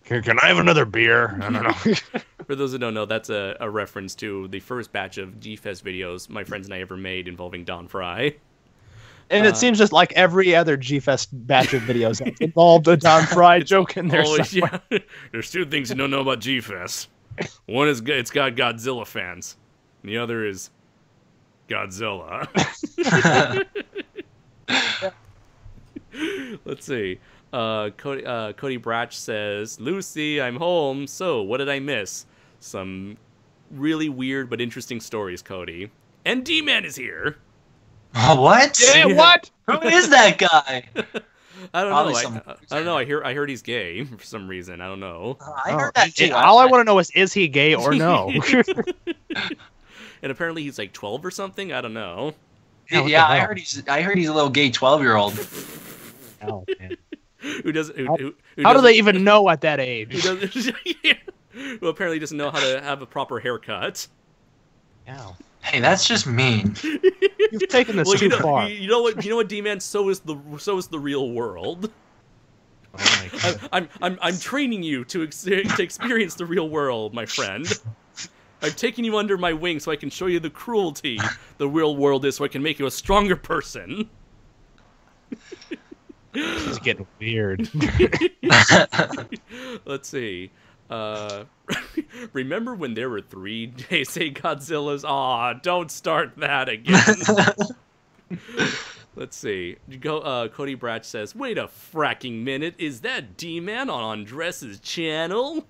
Can I have another beer? I don't know. For those who don't know, that's a reference to the first batch of G-Fest videos my friends and I ever made involving Don Fry. And it seems just like every other G-Fest batch of videos that's involved a Don Fry joke in there Always, somewhere. yeah. There's two things you don't know about G-Fest. One is it's got Godzilla fans. And the other is Godzilla. Let's see. Cody Bratch says, Lucy, I'm home. So, what did I miss? Some really weird but interesting stories, Cody. And D-Man is here. What? Yeah, what? Who is that guy? I don't Probably know. some- I don't know. I heard he's gay for some reason. I don't know. I heard that too. All I want to know is he gay or no? And apparently he's like 12 or something. I don't know. what the Yeah, I hell? heard he's a little gay 12-year-old. Oh, man. Who doesn't? Who How do doesn't- they even know at that Who age? doesn't? Yeah. Who apparently doesn't know how to have a proper haircut. Ow. Hey, that's just mean. You've taken this Well, too far. you know what, D-Man. So is the real world. Oh my God. I'm training you to experience the real world, my friend. I'm taking you under my wing so I can show you the cruelty the real world is, so I can make you a stronger person. This is getting weird. Let's see. Remember when there were 3 Heisei Godzillas? Aw, don't start that again. Let's see. Cody Bratch says, wait a fracking minute. Is that D-Man on Andres' channel?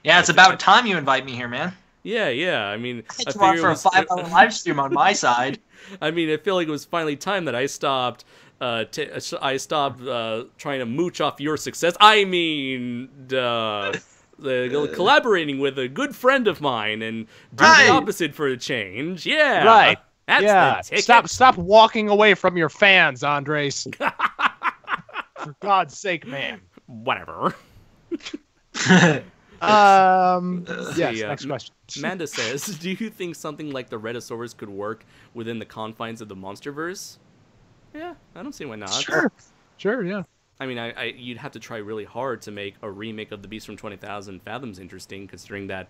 Yeah, it's about time you invite me here, man. Yeah. I mean, I hit you up for a 5-hour live stream on my side. I mean, I feel like it was finally time that I stopped. I stopped trying to mooch off your success. I mean, collaborating with a good friend of mine and do Right. the opposite for a change. Yeah, Right. That's Yeah. the ticket. Stop walking away from your fans, Andres. For God's sake, man. Whatever. Yes, Yeah. next question. Amanda says, do you think something like the Rhedosaurus could work within the confines of the MonsterVerse? Yeah, I don't see why not. Sure, yeah. I mean, you'd have to try really hard to make a remake of The Beast from 20,000 Fathoms interesting, considering that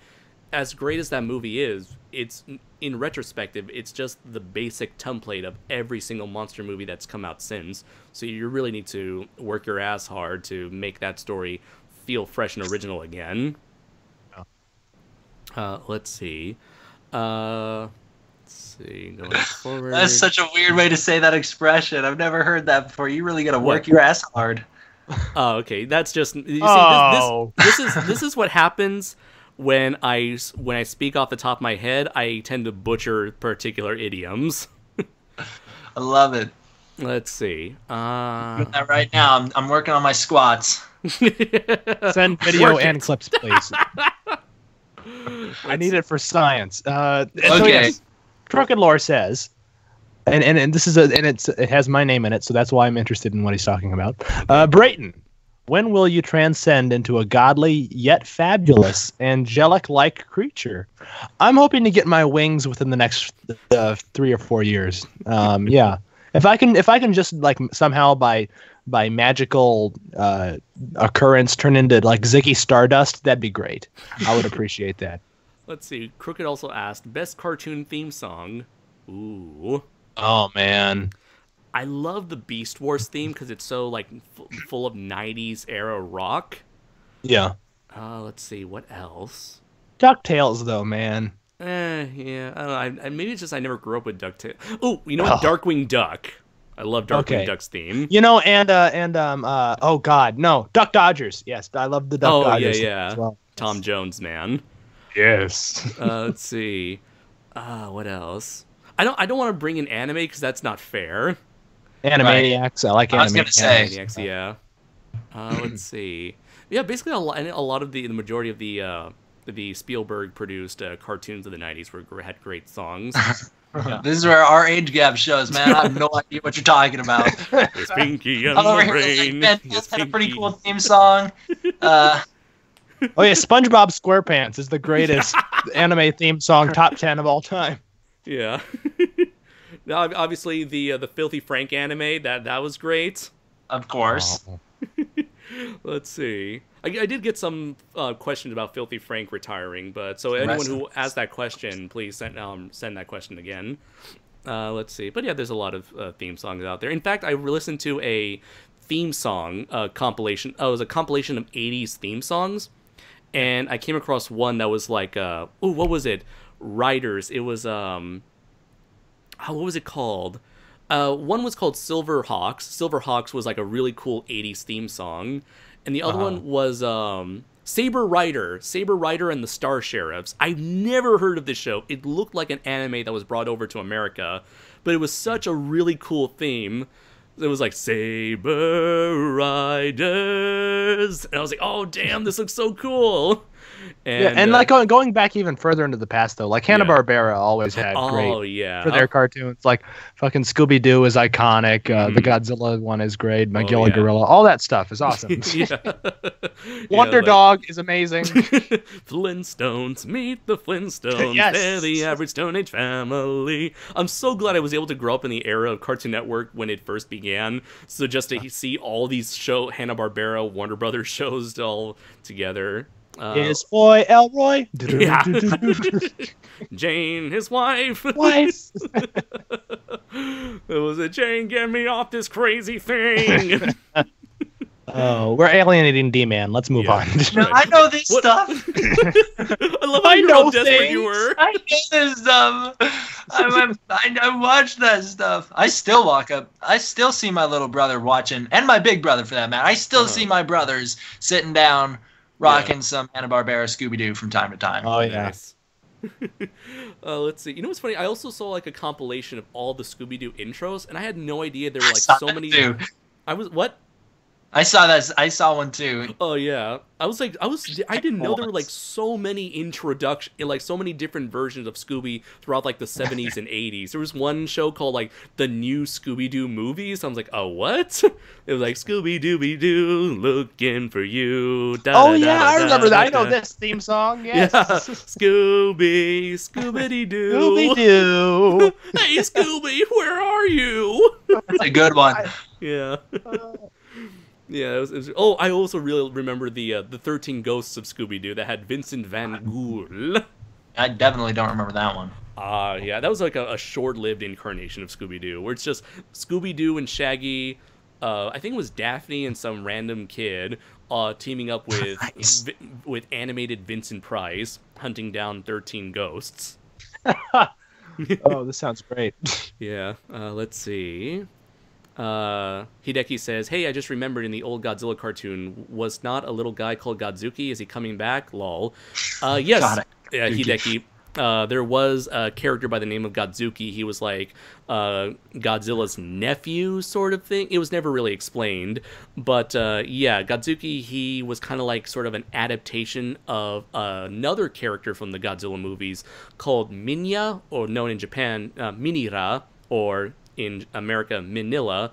as great as that movie is, it's in retrospective, it's just the basic template of every single monster movie that's come out since. So you really need to work your ass hard to make that story feel fresh and original again. Let's see. Going forward. That's such a weird way to say that expression. I've never heard that before. You really got to work your ass hard. Oh, okay. That's just. You see, Oh. this is what happens when I speak off the top of my head. I tend to butcher particular idioms. I love it. Let's see. Doing that right now. I'm working on my squats. Send video and clips, please. I need it for science. So Okay. yes, Crooked Lore says, and this is it has my name in it, so that's why I'm interested in what he's talking about. Brayton, when will you transcend into a godly yet fabulous, angelic-like creature? I'm hoping to get my wings within the next 3 or 4 years. Yeah, if I can just like somehow by magical occurrence turn into like Ziggy Stardust, that'd be great. I would appreciate that. Let's see. Crooked also asked best cartoon theme song. Ooh. Oh man. I love the Beast Wars theme because it's so like full of 90s era rock. Yeah. Let's see, what else? DuckTales though, man. Yeah. I don't know. Maybe it's just I never grew up with DuckTales. Oh, you know what? Darkwing Duck. I love Darkwing Duck's theme. You know, and oh god, no, Duck Dodgers. Yes, I love the Duck Dodgers yeah. as well. Tom Jones, man. Yes. Let's see. What else? I don't want to bring in anime because that's not fair. Animaniacs. I like Animaniacs. I was gonna say. Animaniacs, yeah. Let's see. Yeah, basically a lot of the majority of the Spielberg produced cartoons of the 90s had great songs. This is where our age gap shows, man. I have no idea what you're talking about. It's Pinky and I'm over the here Brain. like, man, that's had a pretty cool theme song. Oh yeah, SpongeBob SquarePants is the greatest anime theme song, top 10 of all time. Yeah. Now, obviously, the Filthy Frank anime that was great. Of course. Oh. Let's see. I did get some questions about Filthy Frank retiring, but so anyone who asked that question, please send that question again. Let's see. But yeah, there's a lot of theme songs out there. In fact, I listened to a theme song compilation. Oh, it was a compilation of 80s theme songs, and I came across one that was like, what was it? Riders. It was what was it called? One was called Silver Hawks. Silver Hawks was like a really cool 80s theme song. And the other one was Saber Rider and the Star Sheriffs. I've never heard of this show. It looked like an anime that was brought over to America, but it was such a really cool theme. It was like Saber Riders, and I was like, "Oh damn, this looks so cool!" And like going back even further into the past though, like Hanna-Barbera always had great for their cartoons. Like fucking Scooby-Doo is iconic. The Godzilla one is great. Magilla Gorilla, all that stuff is awesome. Wonder Dog is amazing. Flintstones, meet the Flintstones. Yes. They're the average Stone Age family. I'm so glad I was able to grow up in the era of Cartoon Network when it first began. So just to see all these Hanna-Barbera, Warner Brothers shows all together. His boy Elroy. Yeah. Jane, his wife. It was a Jane, get me off this crazy thing. Oh, we're alienating D-Man. Let's move on. No, I know this stuff. I love how you're all desperate you were. I know this stuff. I watched that stuff. I still walk up. I still see my little brother watching, and my big brother for that matter. I still see my brothers sitting down, rocking some Hanna-Barbera Scooby-Doo from time to time. Oh, yeah. Nice. Let's see. You know what's funny? I also saw like a compilation of all the Scooby-Doo intros, and I had no idea there were like so many. Too. What? I saw that. I saw one too. Oh yeah. I didn't know there were like so many like so many different versions of Scooby throughout like the 70s and 80s. There was one show called like the New Scooby-Doo Movies. I was like, oh what? It was like Scooby-Dooby-Doo looking for you. I remember that. I know this theme song. Yes. Yeah. Scooby-Doo. Scooby-Doo. Hey Scooby, where are you? That's a good one. Yeah. Yeah, it was, I also really remember the 13 Ghosts of Scooby-Doo that had Vincent Van Ghoul. I definitely don't remember that one. Yeah, that was like a short-lived incarnation of Scooby-Doo, where it's just Scooby-Doo and Shaggy, I think it was Daphne and some random kid, teaming up with Nice. with animated Vincent Price, hunting down 13 ghosts. Oh, this sounds great. Yeah, let's see. Hideki says, "Hey, I just remembered in the old Godzilla cartoon, was not a little guy called Godzuki? Is he coming back? Lol." Yes, Got it. yeah, Hideki. There was a character by the name of Godzuki. He was like Godzilla's nephew, sort of thing. It was never really explained, but yeah, Godzuki. He was kind of like sort of an adaptation of another character from the Godzilla movies called Minya, or known in Japan Minira, or in America Minilla.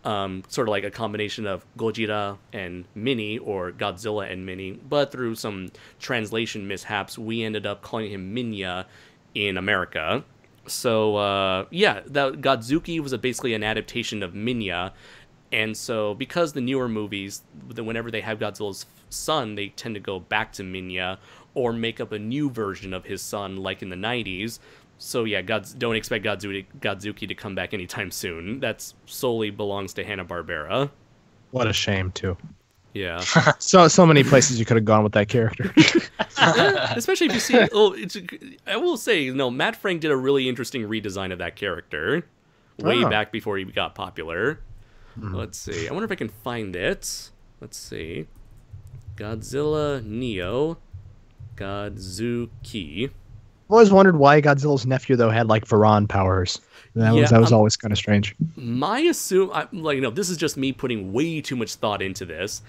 Sort of like a combination of Gojira and Mini, or Godzilla and Mini, but through some translation mishaps, we ended up calling him Minya in America. So, yeah, that Godzuki was basically an adaptation of Minya, and so because the newer movies, whenever they have Godzilla's son, they tend to go back to Minya, or make up a new version of his son, like in the 90s. So yeah, don't expect Godzuki to come back anytime soon. That solely belongs to Hanna-Barbera. What a shame, too. Yeah. So many places you could have gone with that character. Especially if you see... I will say, Matt Frank did a really interesting redesign of that character. Way back before he got popular. Let's see. I wonder if I can find it. Let's see. Godzilla Neo Godzuki. I've always wondered why Godzilla's nephew, though, had, like, Varan powers. That was always kind of strange. This is just me putting way too much thought into this.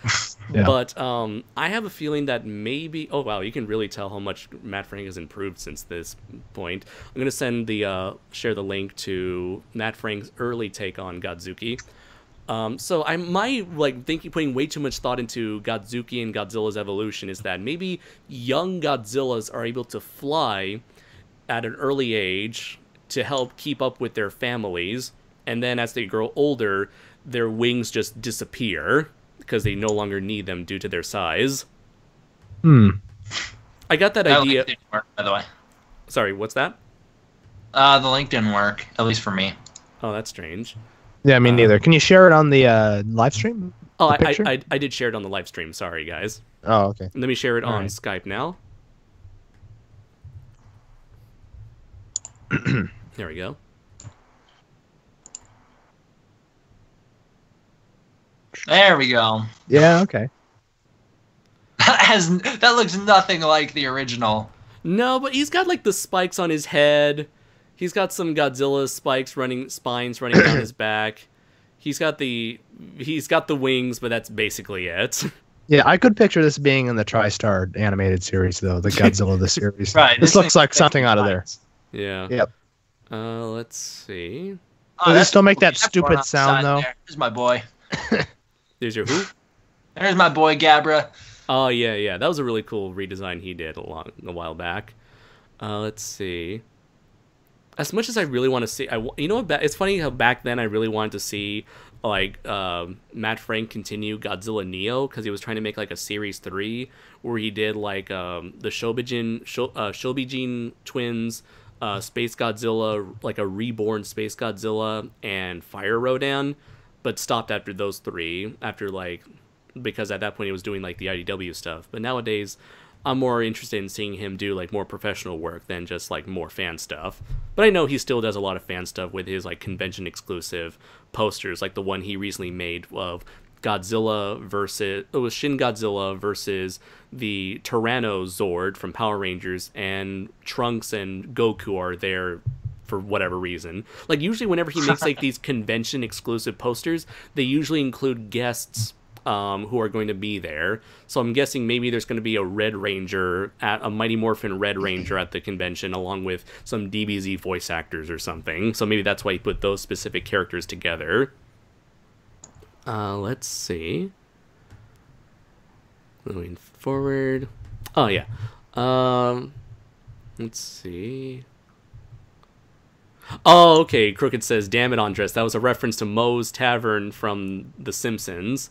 Yeah. But I have a feeling that maybe... Oh, wow, you can really tell how much Matt Frank has improved since this point. I'm going to share the link to Matt Frank's early take on Godzuki. So putting way too much thought into Godzuki and Godzilla's evolution is that maybe young Godzillas are able to fly at an early age to help keep up with their families, and then as they grow older, their wings just disappear because they no longer need them due to their size. I got that idea. Link didn't work, by the way. Sorry, what's that? The link didn't work, at least for me. Oh, that's strange. Yeah, me neither. Can you share it on the live stream? Oh, The I did share it on the live stream. Sorry, guys. Oh, okay. Let me share it on right. Skype now. There we go. There we go. Yeah, okay. That looks nothing like the original. No, but he's got like the spikes on his head. He's got some Godzilla spines running down his back. He's got the wings, but that's basically it. Yeah, I could picture this being in the TriStar animated series, though, the Godzilla the series. Right. This looks like something out of there. Yeah. Yep. Let's see. Does it still make that that's stupid going on the sound, side though? there. There's my boy. There's your who? There's my boy Gabra. Oh yeah. That was a really cool redesign he did a while back. Let's see. As much as I really want to see, it's funny how back then I really wanted to see like Matt Frank continue Godzilla Neo, because he was trying to make like a series 3 where he did like the Shobijin twins, Space Godzilla, like a reborn Space Godzilla, and Fire Rodan, but stopped after those 3 because at that point he was doing like the IDW stuff. But nowadays I'm more interested in seeing him do like more professional work than just like more fan stuff. But I know he still does a lot of fan stuff with his like convention exclusive posters, like the one he recently made of Godzilla Shin Godzilla versus the Tyranno Zord from Power Rangers, and Trunks and Goku are there for whatever reason. Like usually whenever he makes like these convention exclusive posters, they usually include guests who are going to be there. So I'm guessing maybe there's going to be a Red Ranger, a Mighty Morphin Red Ranger at the convention, along with some DBZ voice actors or something. So maybe that's why he put those specific characters together. Let's see. Moving forward. Oh, yeah. Let's see. Oh, okay. Crooked says, "Damn it, Andres. That was a reference to Moe's Tavern from The Simpsons."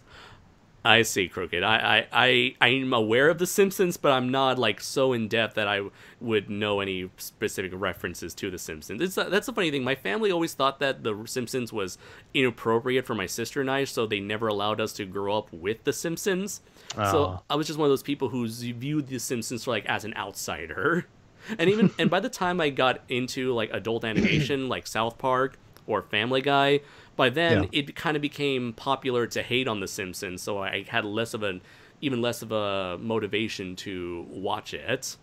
I see, Crooked. I'm aware of The Simpsons, but I'm not like so in depth that I would know any specific references to The Simpsons. That's the funny thing. My family always thought that The Simpsons was inappropriate for my sister and I, so they never allowed us to grow up with The Simpsons. So I was just one of those people who viewed The Simpsons like as an outsider. And by the time I got into like adult animation, like South Park or Family Guy, by then it kind of became popular to hate on The Simpsons, so I had even less of a motivation to watch it.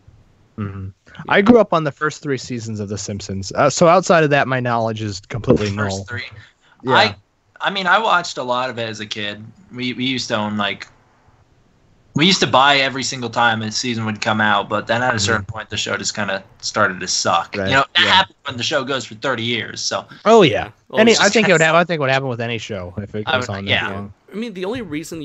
Mm-hmm. I grew up on the first 3 seasons of The Simpsons, so outside of that, my knowledge is completely null. First 3. Yeah. I mean, I watched a lot of it as a kid. We used to own we used to buy every single time a season would come out, but then at a certain point, the show just kind of started to suck. Right. You know, that happens when the show goes for 30 years. So. Oh yeah. I think it would happen. I think it would happen with any show if it goes on. Yeah. I mean, the only reason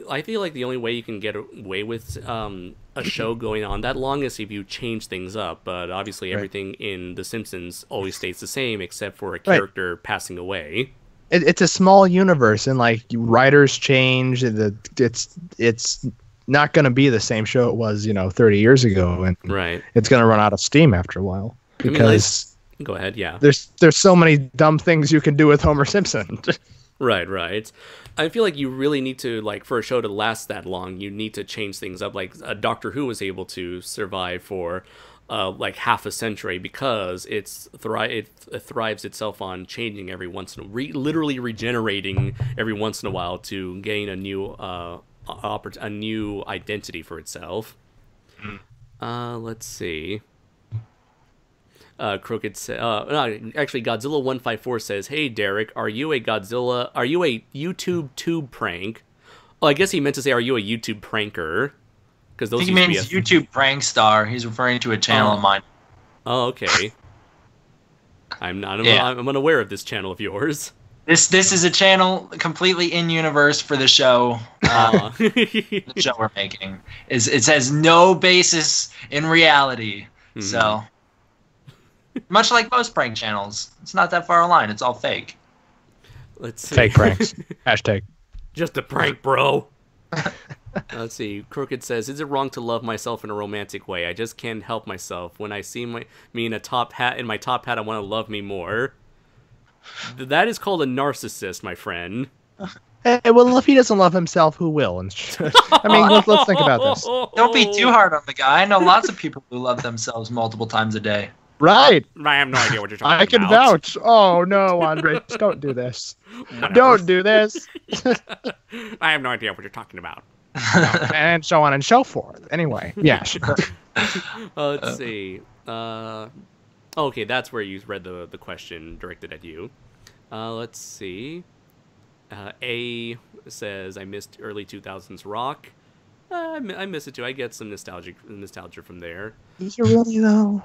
I feel like the only way you can get away with a show going on that long is if you change things up. But obviously, everything in The Simpsons always stays the same except for a character passing away. It's a small universe, and like writers change. It's not going to be the same show it was, 30 years ago, and it's going to run out of steam after a while because go ahead, yeah. There's so many dumb things you can do with Homer Simpson. Right. I feel like you really need to, like, for a show to last that long, you need to change things up. Like, Doctor Who was able to survive for like half a century because it thrives itself on changing every once in a literally regenerating every once in a while to gain a new identity for itself. Let's see. Crooked said, actually, Godzilla 154 says, "Hey Derek, are you a YouTube tube prank?" Oh, I guess he meant to say, "Are you a YouTube pranker?" Because those he means YouTube prank star. He's referring to a channel of mine. Oh, okay. I'm unaware of this channel of yours. This is a channel completely in universe for the show. The show we're making it has no basis in reality. So much like most prank channels, it's not that far online. It's all fake. Let's see. Fake pranks. Hashtag. Just a prank, bro. Let's see. Crooked says, "Is it wrong to love myself in a romantic way? I just can't help myself. When I see me in my top hat, I want to love me more." That is called a narcissist, my friend. Hey, well, if he doesn't love himself, who will? I mean, let's think about this. Don't be too hard on the guy. I know lots of people who love themselves multiple times a day. Right. I have no idea what you're talking about. I can vouch. Oh, no, Andre. Don't do this. Don't do this. I have no idea what you're talking about. And so on and so forth. Anyway, yeah, sure. Let's see. Okay, that's where you read the question directed at you. Let's see. A says, "I missed early 2000s rock." I miss it too. I get some nostalgia from there. Is it really though?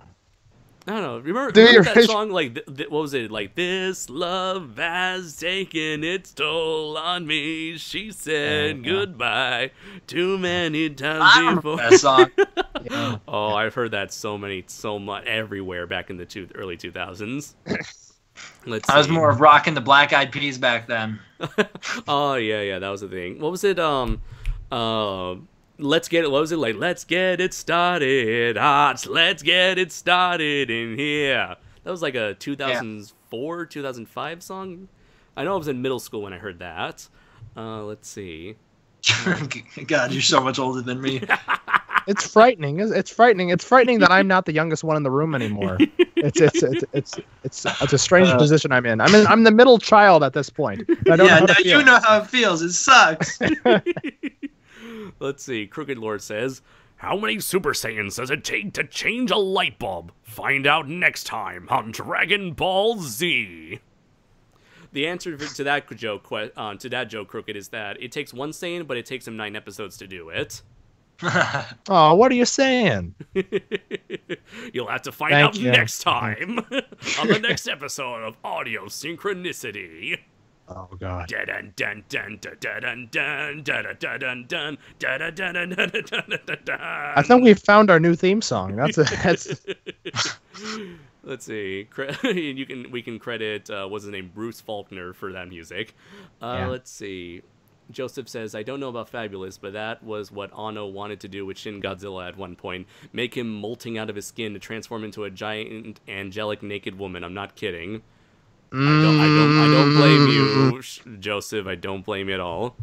I don't know. Remember that song? Like, what was it? Like, "This love has taken its toll on me. She said goodbye too many times before." That song. Yeah. Oh, I've heard that so much everywhere back in the early 2000s. I was more of rocking the Black Eyed Peas back then. Oh yeah, that was the thing. What was it? Let's get it. What was it like? "Let's get it started, let's get it started in here." That was like a 2004, 2005 song. I know I was in middle school when I heard that. Let's see. God, you're so much older than me. It's frightening. It's frightening. It's frightening that I'm not the youngest one in the room anymore. It's a strange position I'm in. I'm the middle child at this point. I don't know how to feel. You know how it feels. It sucks. Let's see. Crooked Lord says, "How many Super Saiyans does it take to change a light bulb? Find out next time on Dragon Ball Z." The answer to that joke, Crooked, is that it takes one Saiyan, but it takes him 9 episodes to do it. Oh, what are you saying? You'll have to find out next time on the next episode of Audio Synchronicity. Oh God. I think we found our new theme song. That's Let's see. We can credit what's his name, Bruce Faulkner, for that music. Let's see. Joseph says, I don't know about Fabulous, but that was what Anno wanted to do with Shin Godzilla at one point. Make him molting out of his skin to transform into a giant, angelic, naked woman. I'm not kidding. I don't blame you, Joseph. I don't blame you at all.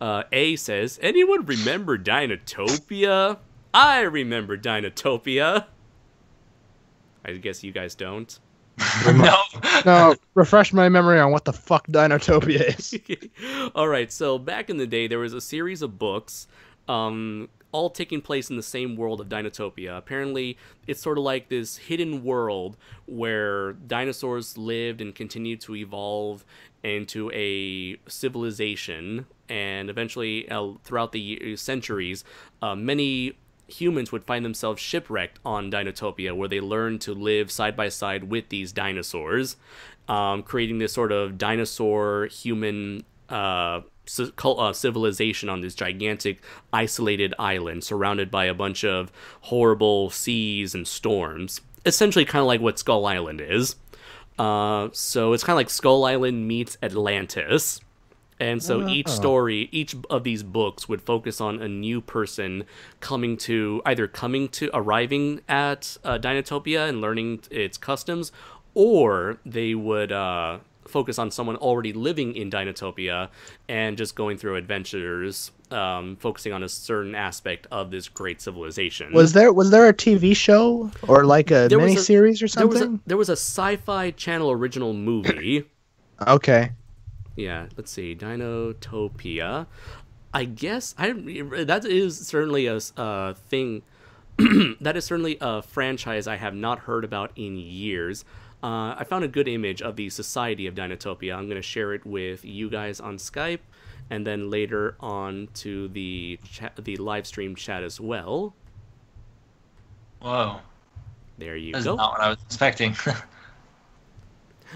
A says, anyone remember Dinotopia? I remember Dinotopia. I guess you guys don't. No, refresh my memory on what the fuck Dinotopia is. All right, so back in the day, there was a series of books, all taking place in the same world of Dinotopia. Apparently, it's sort of like this hidden world where dinosaurs lived and continued to evolve into a civilization, and eventually, throughout the centuries, many humans would find themselves shipwrecked on Dinotopia, where they learned to live side by side with these dinosaurs, creating this sort of dinosaur-human civilization on this gigantic isolated island surrounded by a bunch of horrible seas and storms. Essentially kind of like what Skull Island is. So it's kind of like Skull Island meets Atlantis. And so each of these books would focus on a new person arriving at Dinotopia and learning its customs, or they would focus on someone already living in Dinotopia and just going through adventures, focusing on a certain aspect of this great civilization. Was there a TV show or like a miniseries or something? There was a Sci-Fi Channel original movie. Okay. Yeah, let's see, Dinotopia. I guess that is certainly a thing. That is certainly a franchise I have not heard about in years. I found a good image of the Society of Dinotopia. I'm going to share it with you guys on Skype, and then later on to the live stream chat as well. Whoa. There you That's go. not what I was expecting.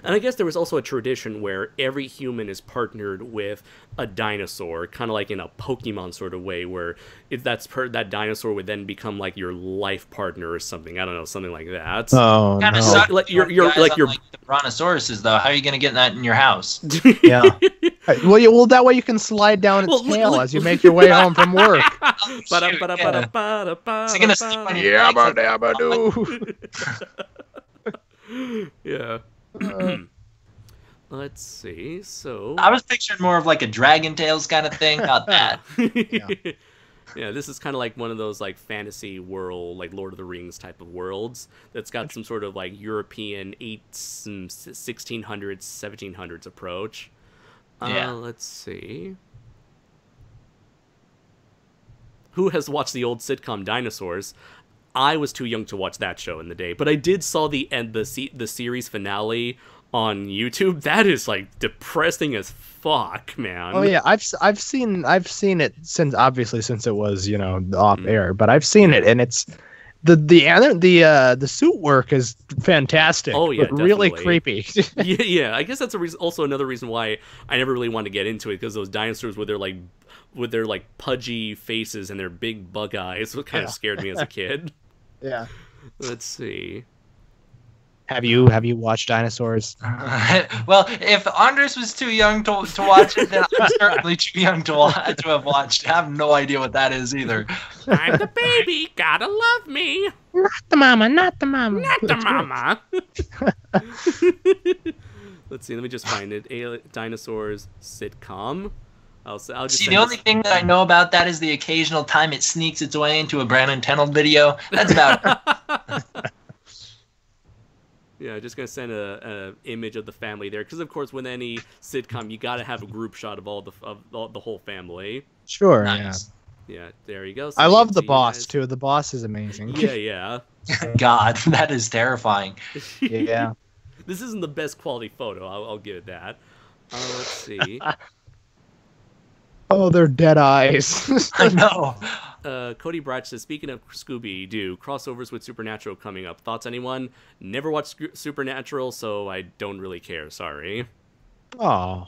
And I guess there was also a tradition where every human is partnered with a dinosaur, kind of like in a Pokemon sort of way, where if that dinosaur would then become like your life partner or something. I don't know, something like that. Oh, Kind of no. sucks. Like Like the brontosauruses, though. How are you going to get that in your house? Yeah. Well, that way you can slide down its tail as you make your way home from work. Is it going to sleep on your legs? Yabba-dabba-doo. Yeah. Let's see. So I was picturing more of like a Dragon Tales kind of thing, not that. Yeah, this is kind of like one of those like fantasy world, like Lord of the Rings type of worlds that's got some sort of like European 1600s, 1700s approach. Yeah. Let's see. Who has watched the old sitcom Dinosaurs? I was too young to watch that show in the day, but I did saw the series finale on YouTube. That is like depressing as fuck, man. Oh yeah, I've seen it since it was off air, but I've seen it, and it's the suit work is fantastic. Oh yeah, but really definitely. creepy. Yeah. I guess that's also another reason why I never really wanted to get into it, because those dinosaurs with their pudgy faces and their big bug eyes kind of scared me as a kid. Yeah. Let's see. Have you watched Dinosaurs? Well, if Andres was too young to watch it, then I'm certainly too young to have watched it. I have no idea what that is either. I'm the baby, gotta love me. Not the mama, not the mama. Not the mama. Let's see, let me just find it. Dinosaurs sitcom. I'll just See, the only thing that I know about that is the occasional time it sneaks its way into a Brandon Tenold video. That's about it. Yeah, just gonna send a image of the family there, because of course, with any sitcom, you gotta have a group shot of the whole family. Sure. Nice. Yeah, there you go. So I you love can the see you boss guys. too. The boss is amazing. Yeah. God, that is terrifying. Yeah. This isn't the best quality photo. I'll give it that. Let's see. Oh, they're dead eyes. I know. Cody Bratch says, speaking of Scooby-Doo, crossovers with Supernatural coming up. Thoughts, anyone? Never watched Supernatural, so I don't really care. Sorry. Oh.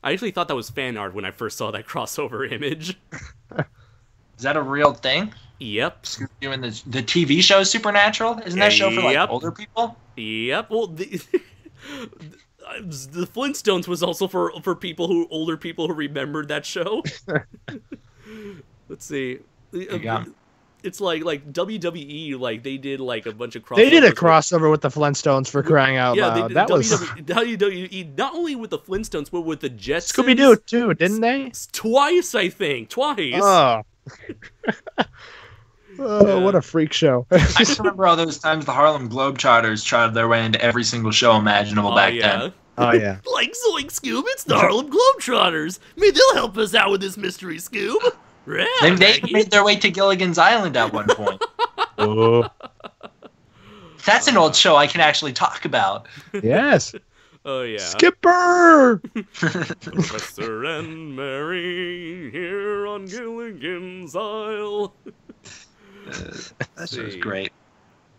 I actually thought that was fan art when I first saw that crossover image. Is that a real thing? Yep. Doing the TV show Supernatural? Isn't that show for like Yep. older people? Yep. Well, The Flintstones was also for older people who remembered that show. Let's see. Yeah. It's like WWE, like they did like a bunch of crossovers. They did a crossover with the Flintstones for crying out loud. They, that was WWE, not only with the Flintstones, but with the Jetsons. Scooby-Doo too, didn't they? Twice, I think. Twice. Oh. What a freak show. I just remember all those times the Harlem Globetrotters tried their way into every single show imaginable back then. Oh, yeah. Like Zoink Scoob, it's the Harlem Globetrotters. Maybe they'll help us out with this mystery, Scoob. Yeah, They made their way to Gilligan's Island at one point. Oh. That's an old show I can actually talk about. Yes. Oh, yeah. Skipper! Professor and Mary here on Gilligan's Isle. That show's great.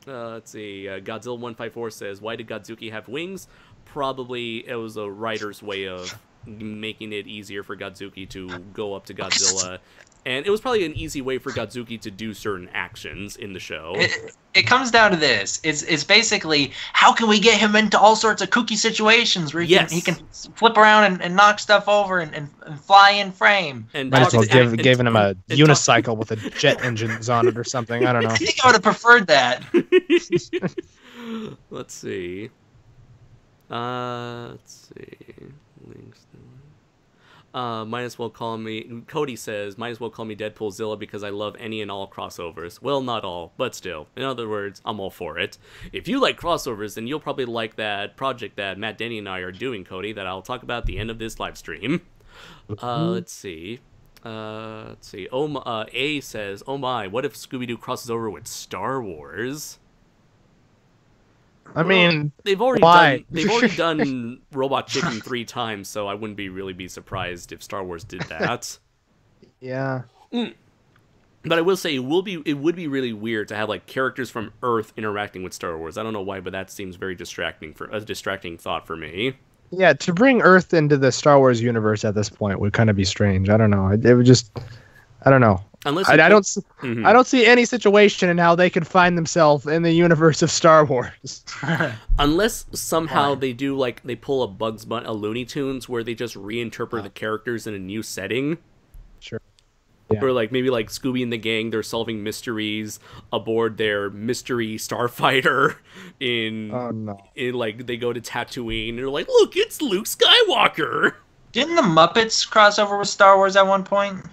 Let's see. Godzilla 154 says, why did Godzuki have wings? Probably it was a writer's way of making it easier for Godzuki to go up to Godzilla. And it was probably an easy way for Godzuki to do certain actions in the show. It comes down to this. It's basically, how can we get him into all sorts of kooky situations where he can flip around and knock stuff over and fly in frame. And Might as well giving him a unicycle with a jet engines on it or something. I don't know. I think I would have preferred that. Let's see. Links. Might as well call me. Cody says, might as well call me Deadpoolzilla because I love any and all crossovers. Well, not all, but still. In other words, I'm all for it. If you like crossovers, then you'll probably like that project that Matt, Denny, and I are doing, Cody, that I'll talk about at the end of this live stream. Let's see. A says, oh my, what if Scooby-Doo crosses over with Star Wars? I mean, they've already done Robot Chicken 3 times, so I wouldn't really be surprised if Star Wars did that. Yeah. But I will say it would be really weird to have like characters from Earth interacting with Star Wars. I don't know why, but that seems very distracting thought for me. Yeah, to bring Earth into the Star Wars universe at this point would kind of be strange. I don't know. It would just, I don't know. Unless I don't see any situation in how they could find themselves in the universe of Star Wars. Unless somehow they pull a Bugs Bunny, a Looney Tunes, where they just reinterpret the characters in a new setting. Sure. Yeah. Or maybe Scooby and the gang, they're solving mysteries aboard their mystery starfighter in they go to Tatooine and they're like, look, it's Luke Skywalker. Didn't the Muppets cross over with Star Wars at one point?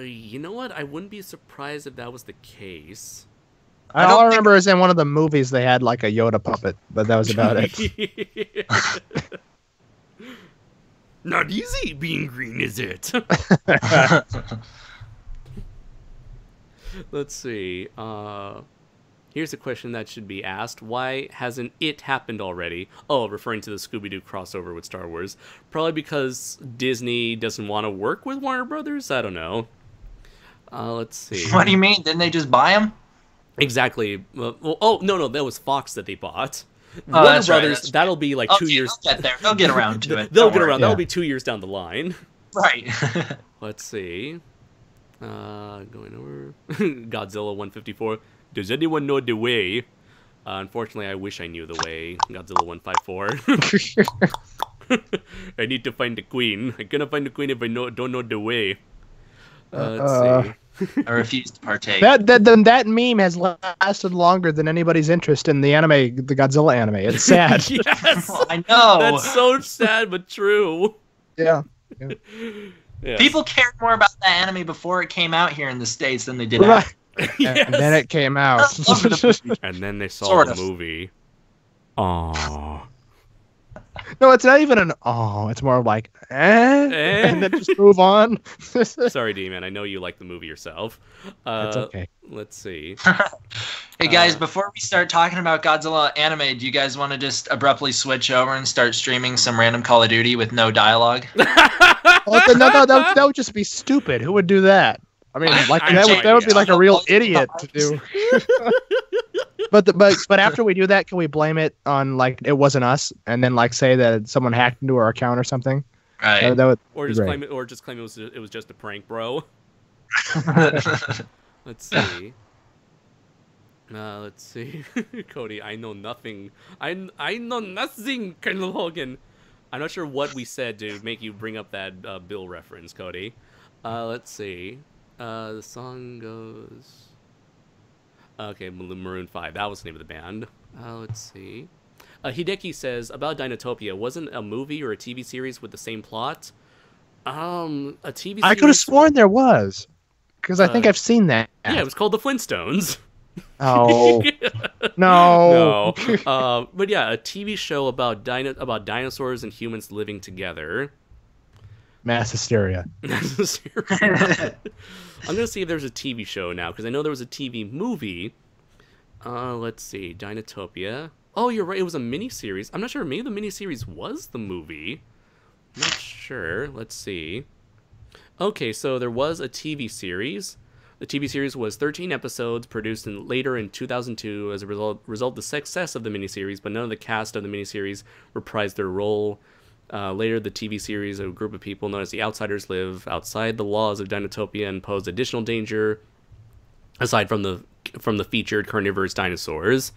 You know what? I wouldn't be surprised if that was the case. All I remember is in one of the movies they had like a Yoda puppet, but that was about it. Not easy being green, is it? Let's see. Here's a question that should be asked. Why hasn't it happened already? Oh, referring to the Scooby-Doo crossover with Star Wars. Probably because Disney doesn't want to work with Warner Brothers? I don't know. Let's see. What do you mean? Didn't they just buy them? Exactly. No, that was Fox that they bought. Warner Brothers, right. That'll be 2 years. They'll get there. They'll get around to it. They'll get around. That'll be 2 years down the line. Right. Let's see. Going over. Godzilla 154. Does anyone know the way? Unfortunately, I wish I knew the way. Godzilla 154. I need to find the queen. I cannot find the queen if I don't know the way. Let's see. I refuse to partake. That meme has lasted longer than anybody's interest in the anime, the Godzilla anime. It's sad. Yes, I know. That's so sad, but true. Yeah. Yes. People cared more about that anime before it came out here in the States than they did after. Yes. And then it came out. And then they saw the movie. Aww. No, it's not even an it's more like and then just move on. Sorry, D-Man, I know you like the movie yourself. That's okay. Let's see. Hey guys, before we start talking about Godzilla anime, do you guys want to just abruptly switch over and start streaming some random Call of Duty with no dialogue? No, that would just be stupid. Who would do that? I mean, that would be like a real idiot to do. But after we do that, can we blame it on it wasn't us, and then say that someone hacked into our account or something? Right. That would or just claim it was just a prank, bro. Let's see. Let's see. Cody, I know nothing. I know nothing, Colonel Hogan. I'm not sure what we said to make you bring up that Bill reference, Cody. Let's see. The song goes... Okay, Maroon 5. That was the name of the band. Let's see. Hideki says, about Dinotopia, wasn't a movie or a TV series with the same plot? A TV series... I could have sworn there was. Because I think I've seen that. Yeah, it was called The Flintstones. Oh. No. No. But yeah, a TV show about dinosaurs and humans living together. Mass hysteria. I'm going to see if there's a TV show now, because I know there was a TV movie. Let's see. Dinotopia. Oh, you're right. It was a miniseries. I'm not sure. Maybe the miniseries was the movie. Not sure. Let's see. Okay, so there was a TV series. The TV series was 13 episodes, produced later in 2002 as a result of the success of the miniseries, but none of the cast of the miniseries reprised their role. Later, the TV series, a group of people known as the Outsiders live outside the laws of Dinotopia and pose additional danger, aside from the featured carnivorous dinosaurs.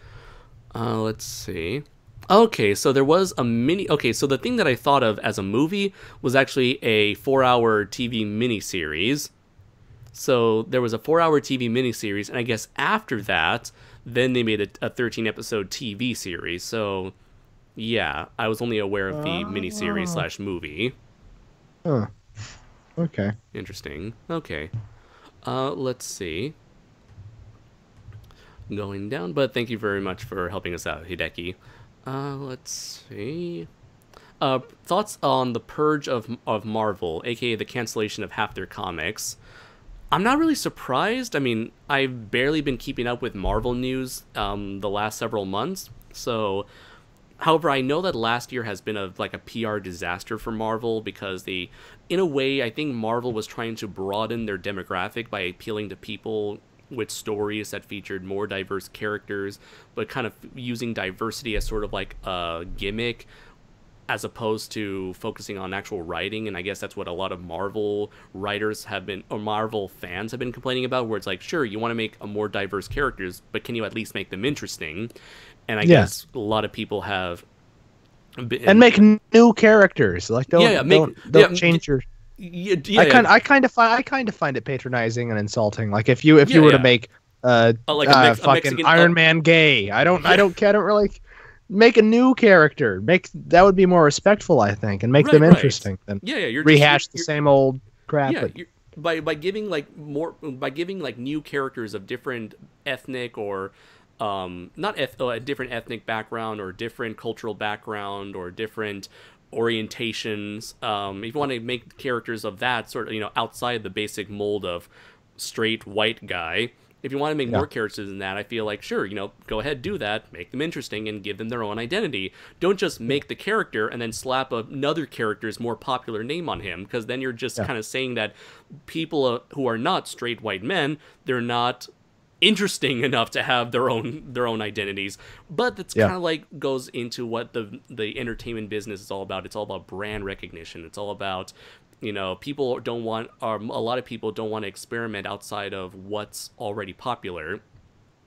Let's see. Okay, so there was a Okay, so the thing that I thought of as a movie was actually a 4-hour TV miniseries. So there was a 4-hour TV miniseries, and I guess after that, then they made a 13-episode TV series. So, yeah, I was only aware of the miniseries / movie. Huh. Okay. Interesting. Okay. Let's see. Going down, but thank you very much for helping us out, Hideki. Let's see. Thoughts on the purge of Marvel, aka the cancellation of half their comics. I'm not really surprised. I mean, I've barely been keeping up with Marvel news the last several months. So, however, I know that last year has been a PR disaster for Marvel because in a way, I think Marvel was trying to broaden their demographic by appealing to people with stories that featured more diverse characters, but kind of using diversity as sort of like a gimmick as opposed to focusing on actual writing. And I guess that's what a lot of Marvel writers have been, or Marvel fans have been complaining about, where it's like, sure, you want to make a more diverse characters, but can you at least make them interesting? And I guess a lot of people have and make new characters. Like don't change your... I kind of find it patronizing and insulting. Like if you were to make fucking Iron Man gay, I don't really make a new character. That would be more respectful, I think, and make them interesting than rehash the same old crap. Yeah, by giving new characters of different ethnic or a different ethnic background or different cultural background or different orientations. If you want to make characters of that sort of, outside the basic mold of straight white guy, if you want to make more characters than that, I feel like, sure, go ahead, do that, make them interesting and give them their own identity. Don't just make the character and then slap another character's more popular name on him, because then you're just kind of saying that people who are not straight white men, they're not interesting enough to have their own identities. But that's kind of like goes into what the entertainment business is all about. It's all about brand recognition. It's all about, people don't want, a lot of people don't want to experiment outside of what's already popular.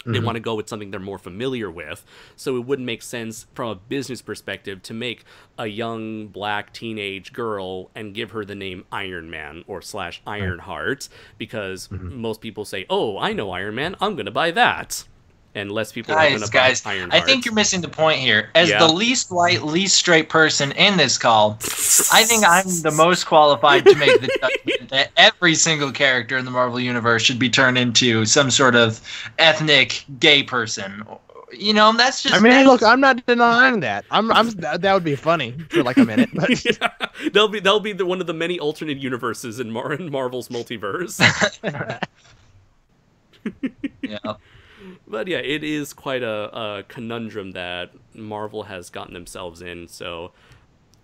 They want to go with something they're more familiar with. So it wouldn't make sense from a business perspective to make a young black teenage girl and give her the name Iron Man or / Ironheart, because most people say, oh, I know Iron Man, I'm going to buy that. And less people are going to buy Ironheart. I think you're missing the point here. As the least white, least straight person in this call, I think I'm the most qualified to make the judgment that every single character in the Marvel Universe should be turned into some sort of ethnic gay person. That's just... I mean, look, I'm not denying that. That would be funny for like a minute. But... That'll be one of the many alternate universes in Marvel's multiverse. Yeah. But yeah, it is quite a conundrum that Marvel has gotten themselves in, so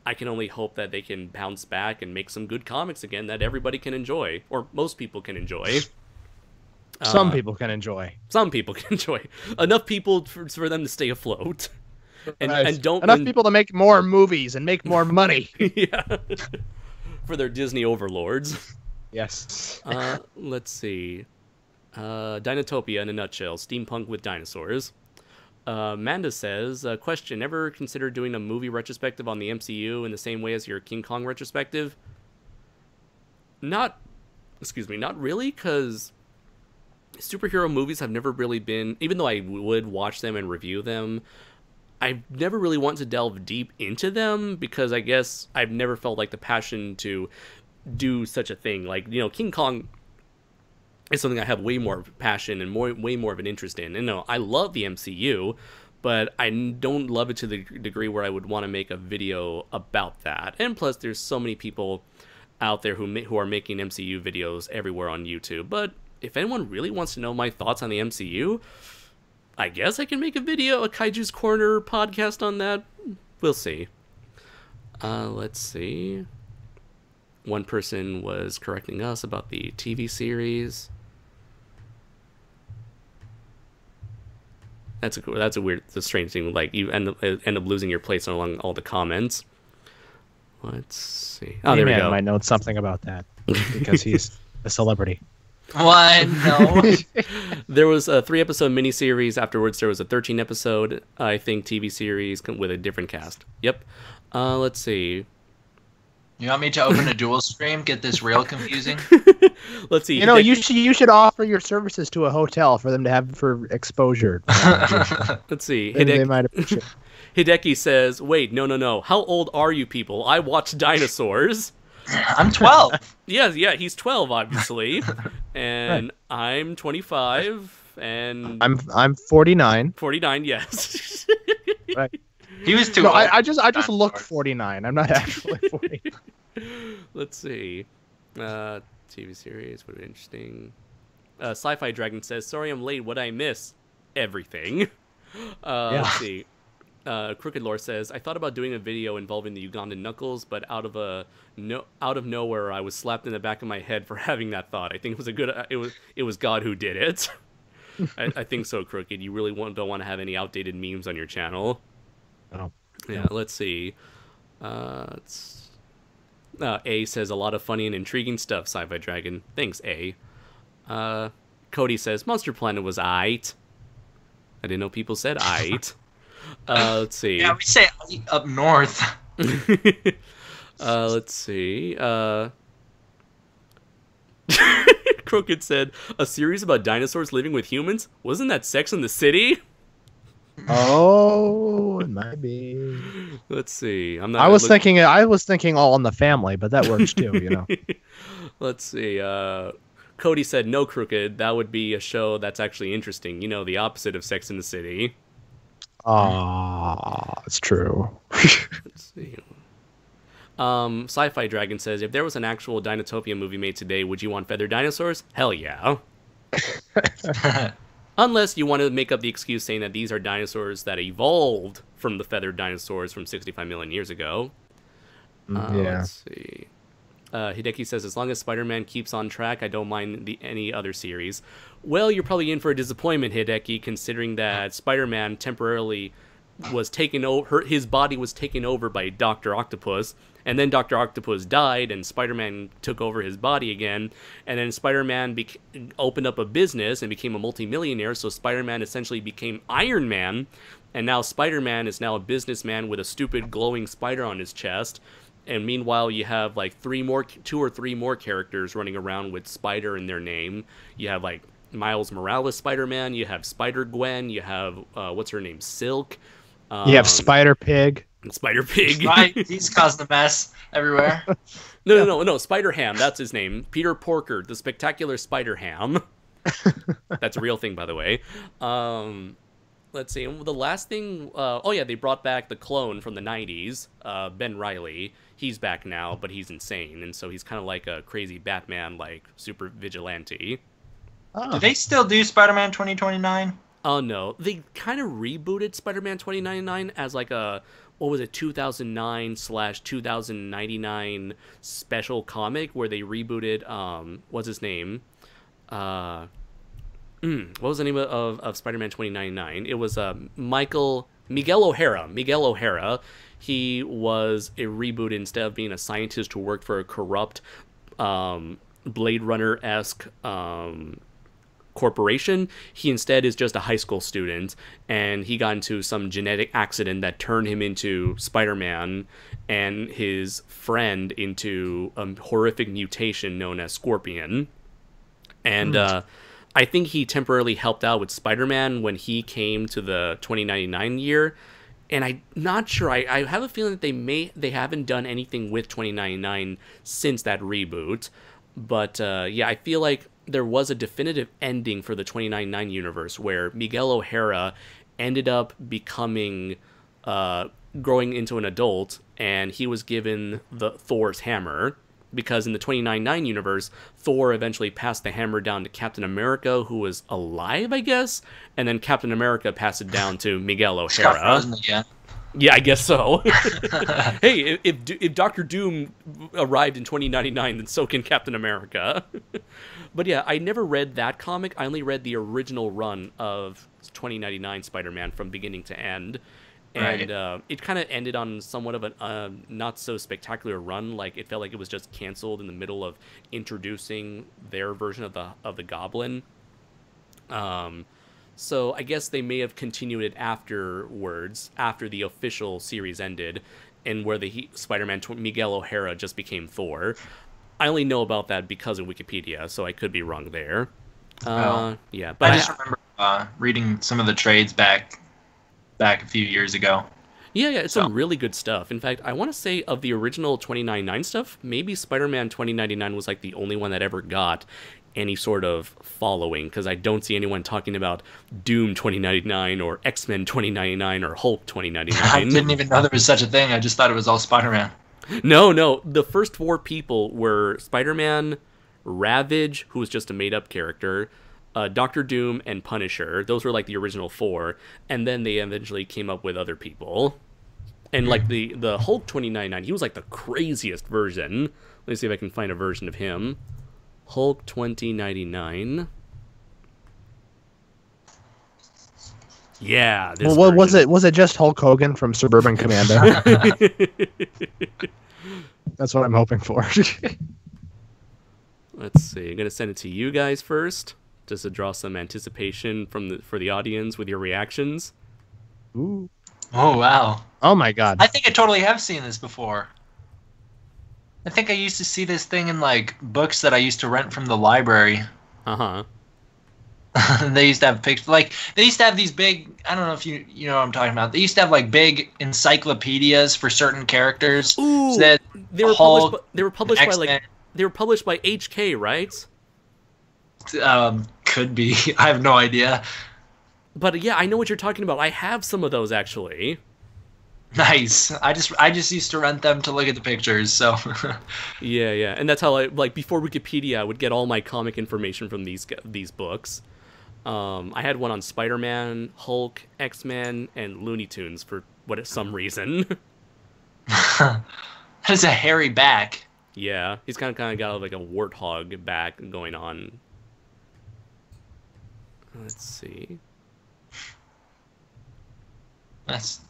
I can only hope that they can bounce back and make some good comics again that everybody can enjoy, or most people can enjoy. Some people can enjoy. Some people can enjoy. Enough people for them to stay afloat. And don't... Enough people to make more movies and make more money. Yeah. For their Disney overlords. Yes. Let's see. Dinotopia in a nutshell, steampunk with dinosaurs. Manda says, question, ever consider doing a movie retrospective on the MCU in the same way as your King Kong retrospective? Not really, because superhero movies have never really been, even though I would watch them and review them, I've never really wanted to delve deep into them, because I guess I've never felt like the passion to do such a thing. Like, King Kong is something I have way more passion and way more of an interest in. And I love the MCU, but I don't love it to the degree where I would want to make a video about that. And plus, there's so many people out there who are making MCU videos everywhere on YouTube. But if anyone really wants to know my thoughts on the MCU, I guess I can make a Kaiju's Corner podcast on that. We'll see. Let's see. One person was correcting us about the TV series. That's a strange thing. Like, you end up losing your place along all the comments. Let's see. Oh, there we go. Might know something about that because he's a celebrity. What? No. There was a 3-episode miniseries. Afterwards, there was a 13-episode, I think, TV series with a different cast. Yep. Let's see. You want me to open a dual stream? Get this real confusing? Let's see. You should offer your services to a hotel for them to have for exposure. Let's see. They might appreciate it. Hideki says, wait, no. How old are you people? I watch dinosaurs. I'm 12. Yeah, he's 12, obviously. And right. I'm 25, and... I'm 49. 49, yes. Right. He was too old. No, I just look 49. I'm not actually 40. Let's see. TV series, what interesting. Sci-Fi Dragon says, sorry I'm late, what'd I miss? Everything. Let's see. Crooked Lore says, I thought about doing a video involving the Ugandan Knuckles, but out of nowhere I was slapped in the back of my head for having that thought. I think it was God who did it. I think so, Crooked. You really don't want to have any outdated memes on your channel. Oh. Yeah, let's see. A says, a lot of funny and intriguing stuff, Sci-Fi Dragon. Thanks, A. Cody says, Monster Planet was aight. I didn't know people said aight. Let's see. Yeah, we say up north. Let's see. Crooked said, a series about dinosaurs living with humans? Wasn't that Sex and the City? Oh, it might be. Let's see. I was thinking All in the Family, but that works too, Let's see. Cody said, no, Crooked. That would be a show that's actually interesting. The opposite of Sex and the City. It's true. Let's see. Sci-Fi Dragon says, if there was an actual Dinotopia movie made today, would you want feathered dinosaurs? Hell yeah. Unless you want to make up the excuse saying that these are dinosaurs that evolved from the feathered dinosaurs from 65 million years ago. Yeah. Let's see. Hideki says, as long as Spider-Man keeps on track, I don't mind any other series. Well, you're probably in for a disappointment, Hideki, considering that Spider-Man temporarily was taken over, his body was taken over by Dr. Octopus, and then Dr. Octopus died, and Spider-Man took over his body again, and then Spider-Man opened up a business and became a multimillionaire, so Spider-Man essentially became Iron Man, and now Spider-Man is now a businessman with a stupid glowing spider on his chest. And meanwhile, you have like 2 or 3 more characters running around with Spider in their name. You have like Miles Morales Spider-Man. You have Spider-Gwen. You have what's her name, Silk. You have Spider-Pig. Spider-Pig. Right, he's caused a mess everywhere. No. Spider-Ham. That's his name. Peter Porker, the Spectacular Spider-Ham. That's a real thing, by the way. Let's see. The last thing... they brought back the clone from the 90s, Ben Reilly. He's back now, but he's insane, and so he's kind of like a crazy Batman, like, super vigilante. Oh. Do they still do Spider-Man 2029? Oh, no. They kind of rebooted Spider-Man 2099 as like a... What was it, 2009/2099 special comic where they rebooted, what's his name? What was the name of Spider-Man 2099? It was Miguel O'Hara. Miguel O'Hara. He was a reboot instead of being a scientist who worked for a corrupt Blade Runner-esque corporation. He instead is just a high school student, and he got into some genetic accident that turned him into Spider-Man and his friend into a horrific mutation known as Scorpion. And I think he temporarily helped out with Spider-Man when he came to the 2099 year. And I'm not sure. I have a feeling that they haven't done anything with 2099 since that reboot. But yeah, I feel like there was a definitive ending for the 2099 universe where Miguel O'Hara ended up becoming, growing into an adult, and he was given the Thor's hammer. Because in the 2099 universe, Thor eventually passed the hammer down to Captain America, who was alive, I guess, and then Captain America passed it down to Miguel O'Hara. Yeah, I guess so. Hey, if Doctor Doom arrived in 2099, then so can Captain America. But yeah, I never read that comic. I only read the original run of 2099 Spider-Man from beginning to end. And it kind of ended on somewhat of a not so spectacular run. Like, it felt like it was just canceled in the middle of introducing their version of the Goblin. So I guess they may have continued it afterwards, after the official series ended, and where the Spider-Man Miguel O'Hara just became Thor. I only know about that because of Wikipedia, so I could be wrong there. Yeah, but I just remember reading some of the trades back a few years ago. Yeah, it's some really good stuff. In fact, I want to say of the original 2099 stuff, maybe Spider-Man 2099 was like the only one that ever got any sort of following, because I don't see anyone talking about Doom 2099 or X-Men 2099 or Hulk 2099. I didn't even know there was such a thing. I just thought it was all Spider-Man. No. The first 4 people were Spider-Man, Ravage, who was just a made-up character, Doctor Doom, and Punisher. Those were like the original 4, and then they eventually came up with other people. And like the Hulk 2099, he was like the craziest version. Let me see if I can find a version of him. Hulk 2099. Yeah. Well, what was it? Was it just Hulk Hogan from Suburban Commando? That's what I'm hoping for. Let's see. I'm gonna send it to you guys first, just to draw some anticipation for the audience with your reactions. Ooh. Oh, wow. Oh my god. I think I totally have seen this before. I think I used to see this thing in like books that I used to rent from the library. Uh-huh. They used to have pictures, like they used to have these big, I don't know if you know what I'm talking about. They used to have like big encyclopedias for certain characters. Ooh, so that they were Hulk, published by HK, right? Could be. I have no idea. But yeah, I know what you're talking about. I have some of those actually. Nice. I just used to rent them to look at the pictures. So. Yeah, and that's how before Wikipedia, I would get all my comic information from these books. I had one on Spider-Man, Hulk, X-Men, and Looney Tunes for some reason. That's a hairy back. Yeah, he's kind of got like a warthog back going on. Let's see. That's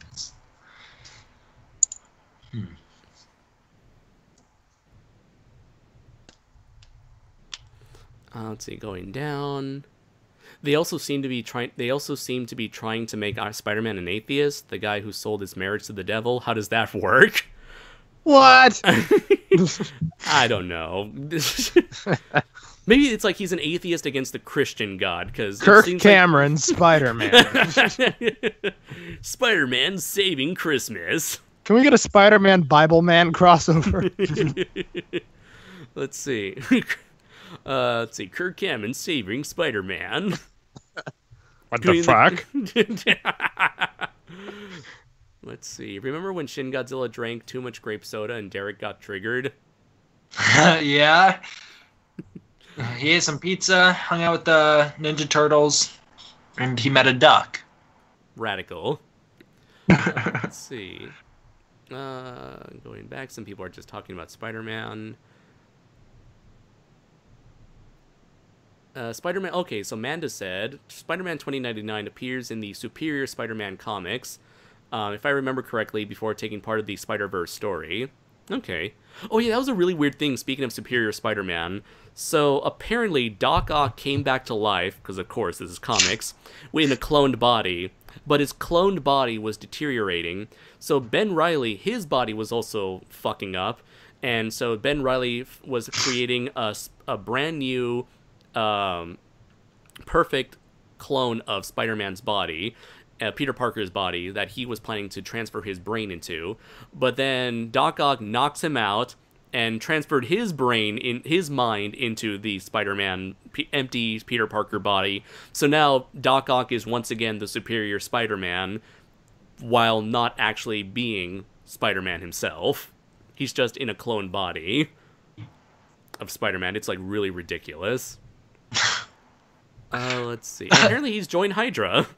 let's see, going down. They also seem to be trying to make Spider-Man an atheist. The guy who sold his marriage to the devil. How does that work? What? I don't know. Maybe it's like he's an atheist against the Christian God, because Kirk Cameron, Spider-Man. Spider-Man saving Christmas. Can we get a Spider-Man Bible Man crossover? Let's see. Kirk Cameron saving Spider-Man. What the fuck? Let's see. Remember when Shin Godzilla drank too much grape soda and Derek got triggered? Yeah. He ate some pizza, hung out with the Ninja Turtles, and he met a duck. Radical. Let's see. Going back, some people are just talking about Spider-Man. Spider-Man. Okay, so Manda said Spider-Man 2099 appears in the Superior Spider-Man comics, if I remember correctly, before taking part of the Spider-Verse story. Okay. Oh yeah, that was a really weird thing. Speaking of Superior Spider-Man, so apparently Doc Ock came back to life because, of course, this is comics, in a cloned body. But his cloned body was deteriorating. So Ben Reilly, his body was also fucking up, and so Ben Reilly was creating a brand new, perfect clone of Spider-Man's body. Peter Parker's body that he was planning to transfer his brain into, but then Doc Ock knocks him out and transferred his brain in his mind into the Spider-Man empty Peter Parker body. So now Doc Ock is once again the superior Spider-Man, while not actually being Spider-Man himself. He's just in a clone body of Spider-Man. It's like really ridiculous. Let's see. Apparently he's joined Hydra.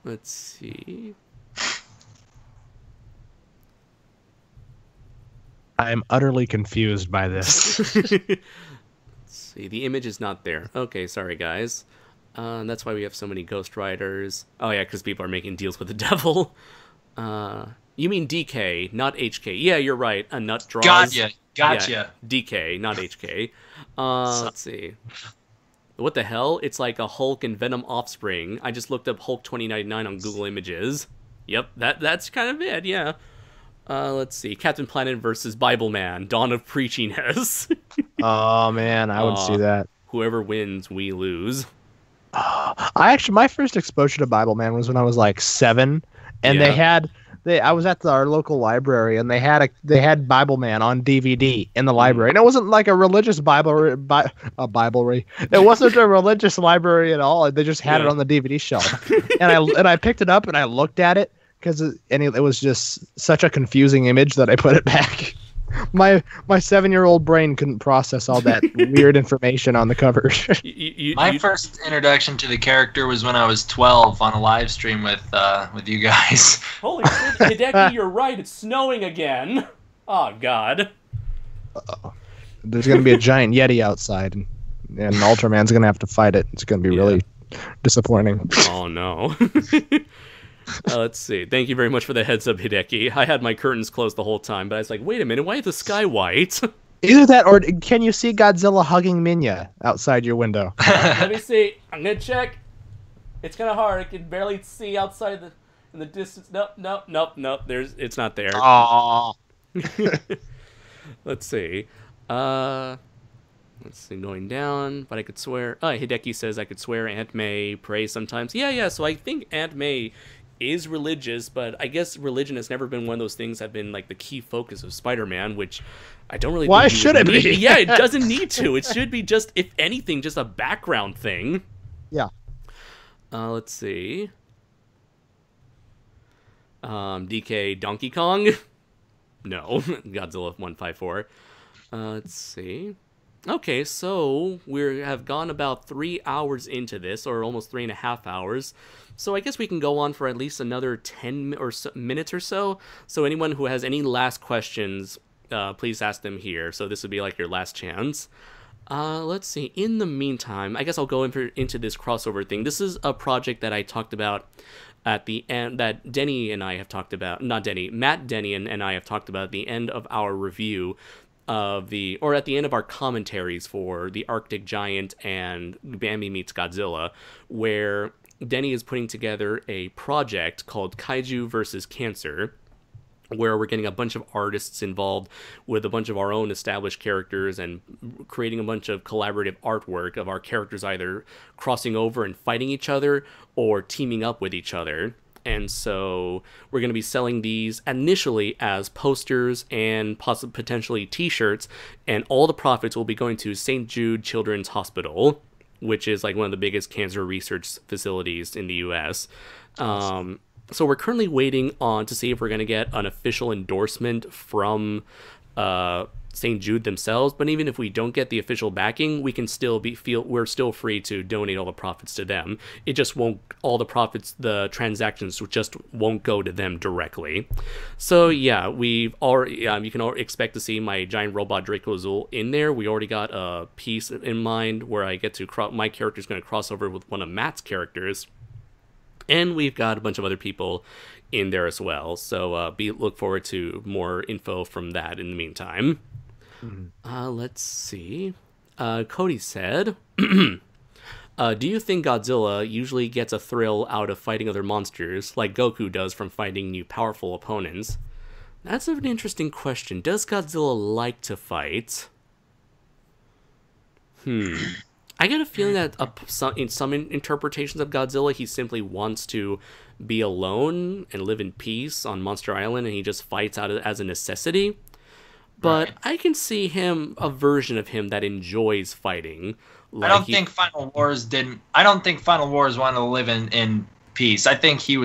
Let's see. I am utterly confused by this. Let's see. The image is not there. Okay, sorry guys. That's why we have so many Ghost Riders. Oh yeah, because people are making deals with the devil. You mean DK, not HK. Yeah, you're right. A nut draws. Gotcha. Yeah, DK, not HK. Let's see. What the hell? It's like a Hulk and Venom offspring. I just looked up Hulk 2099 on Google Images. Yep, that's kind of it, yeah. Let's see. Captain Planet versus Bible Man. Dawn of Preachiness. Oh, man, I would see that. Whoever wins, we lose. My first exposure to Bible Man was when I was like 7, and I was at our local library, and they had Bible Man on DVD in the library, and it wasn't like a religious Biblery. It wasn't a religious library at all. They just had it on the DVD shelf, and I picked it up and I looked at it it was just such a confusing image that I put it back. My 7-year-old brain couldn't process all that weird information on the cover. My first introduction to the character was when I was 12 on a live stream with you guys. Holy shit, Hideki, you're right. It's snowing again. Oh, God. Uh-oh. There's going to be a giant Yeti outside, and Ultraman's going to have to fight it. It's going to be really disappointing. Oh, no. Let's see. Thank you very much for the heads up, Hideki. I had my curtains closed the whole time, but I was like, wait a minute, why is the sky white? Either that, or can you see Godzilla hugging Minya outside your window? Let me see. I'm going to check. It's kind of hard. I can barely see outside in the distance. Nope. It's not there. Aww. Let's see. Let's see, going down, but I could swear. Hideki says I could swear Aunt May prays sometimes. Yeah, so I think Aunt May is religious, but I guess religion has never been one of those things that have been like the key focus of Spider-Man, which I don't really Why should it be? Yeah, it doesn't need to. It should be just, if anything, just a background thing. Yeah. Let's see. DK Donkey Kong? No. Godzilla 154. Let's see. Okay, so we have gone about 3 hours into this, or almost 3.5 hours. So I guess we can go on for at least another 10 or so minutes or so. So anyone who has any last questions, please ask them here. So this would be like your last chance. Let's see. In the meantime, I guess I'll go into this crossover thing. This is a project that I talked about at the end, that Denny and I have talked about. Not Denny, Matt Denny and I have talked about at the end of our review at the end of our commentaries for The Arctic Giant and Bambi Meets Godzilla, where Denny is putting together a project called Kaiju vs. Cancer, where we're getting a bunch of artists involved with a bunch of our own established characters and creating a bunch of collaborative artwork of our characters either crossing over and fighting each other or teaming up with each other. And so we're going to be selling these initially as posters and potentially t-shirts, and all the profits will be going to St. Jude Children's Hospital, which is like one of the biggest cancer research facilities in the U.S. So we're currently waiting on to see if we're going to get an official endorsement from St. Jude themselves. But even if we don't get the official backing, we can still we're still free to donate all the profits to them. It just won't, all the profits, the transactions just won't go to them directly. So yeah, we've already, you can expect to see my giant robot Draco Azul in there. We already got a piece in mind where I get to my character's going to cross over with one of Matt's characters. And we've got a bunch of other people in there as well. So look forward to more info from that in the meantime. Let's see. Cody said, do you think Godzilla usually gets a thrill out of fighting other monsters, like Goku does from fighting new powerful opponents? That's an interesting question. Does Godzilla like to fight? I get a feeling that in some interpretations of Godzilla, he simply wants to be alone and live in peace on Monster Island, and he just fights out as a necessity. But Right. I can see a version of him that enjoys fighting. I don't think Final Wars wanted to live in peace. I think he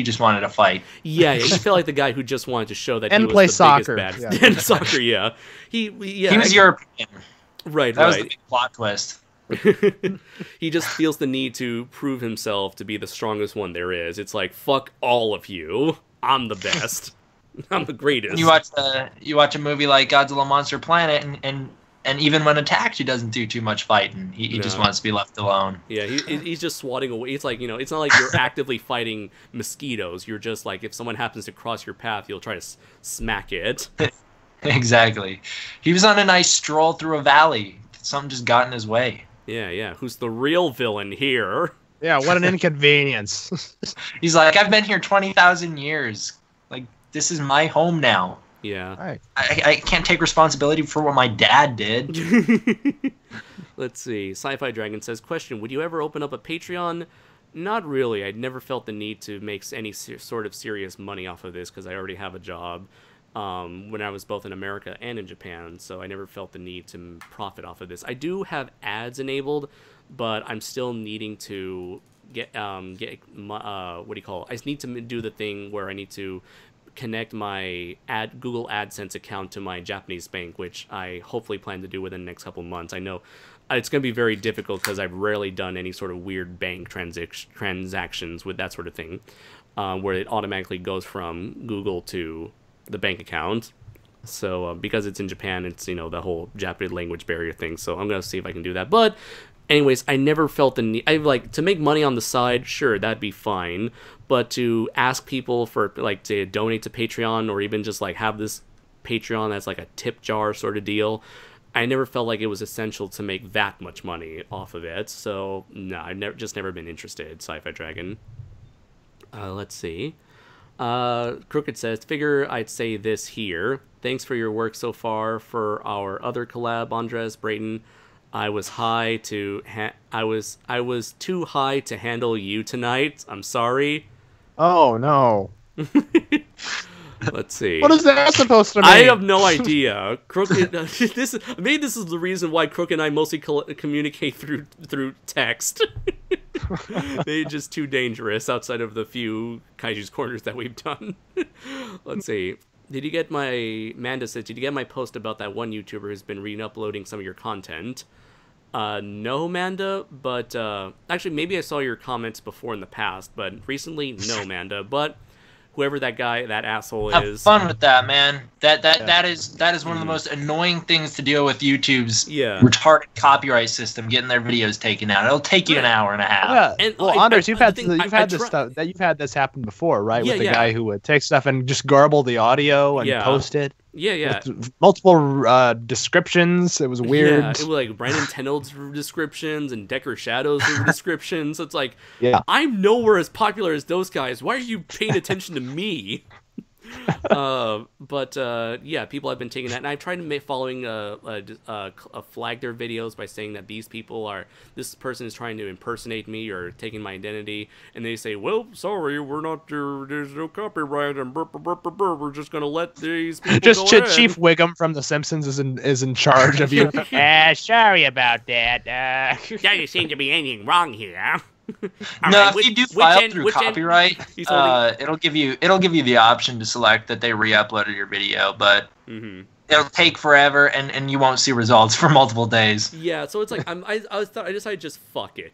just wanted to fight. Yeah, he felt like the guy who just wanted to show that And he was play the soccer. biggest bad. Yeah. And soccer, yeah. He was European. Right, That was the right. big plot twist. He just feels the need to prove himself to be the strongest one there is. It's like, fuck all of you. I'm the best. I'm the greatest. You watch a movie like Godzilla Monster Planet, and even when attacked, he doesn't do too much fighting. He just No. wants to be left alone. Yeah, he's just swatting away. It's like, it's not like you're actively fighting mosquitoes. You're just like, if someone happens to cross your path, you'll try to smack it. Exactly. He was on a nice stroll through a valley. Something just got in his way. Yeah. Who's the real villain here? Yeah, what an inconvenience. He's like, I've been here 20,000 years. Like, this is my home now. Yeah. All right. I can't take responsibility for what my dad did. Let's see. Sci-Fi Dragon says, question, would you ever open up a Patreon? Not really. I'd never felt the need to make any sort of serious money off of this because I already have a job when I was both in America and in Japan, so I never felt the need to profit off of this. I do have ads enabled, but I'm still needing to get what do you call it? I need to do the thing where I need to connect my Google AdSense account to my Japanese bank, which I hopefully plan to do within the next couple of months. I know it's going to be very difficult because I've rarely done any sort of weird bank transactions with that sort of thing, where it automatically goes from Google to the bank account. So because it's in Japan, it's the whole Japanese language barrier thing. So I'm going to see if I can do that. But anyways, I never felt the need. I like to make money on the side. Sure, that'd be fine. But to ask people for to donate to Patreon, or even just have this Patreon as a tip jar sort of deal, I never felt like it was essential to make that much money off of it. So no, I've never been interested. Sci-Fi Dragon. Let's see. Crooked says, figure I'd say this here. Thanks for your work so far. For our other collab, Andres Brayton, I was too high to handle you tonight. I'm sorry. Oh no. Let's see. What is that supposed to mean? I have no idea. Crooked. This is the reason why Crook and I mostly communicate through text. They're just too dangerous outside of the few Kaiju's Corners that we've done. Let's see. Manda says, did you get my post about that one YouTuber who's been re-uploading some of your content? No, Manda, but actually maybe I saw your comments before in the past, but recently, no, Manda. But whoever that asshole Have is, fun with that, man. That is one of the most annoying things to deal with YouTube's retarded copyright system, getting their videos taken out. It'll take you an hour and a half. Yeah. And Well, Anders, you've had this happen before, right? Yeah, With the yeah. guy who would take stuff and just garble the audio and Yeah. post it. yeah. With multiple descriptions. It was weird. Yeah, it was like Brandon Tenold's descriptions and Decker Shadow's descriptions. It's like, Yeah. I'm nowhere as popular as those guys. Why are you paying attention to me? But people have been taking that, and I've tried to flag their videos by saying that this person is trying to impersonate me or taking my identity, and they say, well, sorry, we're not, there's no copyright, and we're just gonna let these people Just go ahead. Chief Wiggum from The Simpsons is in charge of you. Sorry about that. Doesn't seem to be anything wrong here. No, if you do file through which end- copyright, He's holding- it'll give you the option to select that they re-uploaded your video, but it'll take forever, and you won't see results for multiple days. Yeah, so it's like I decided just fuck it,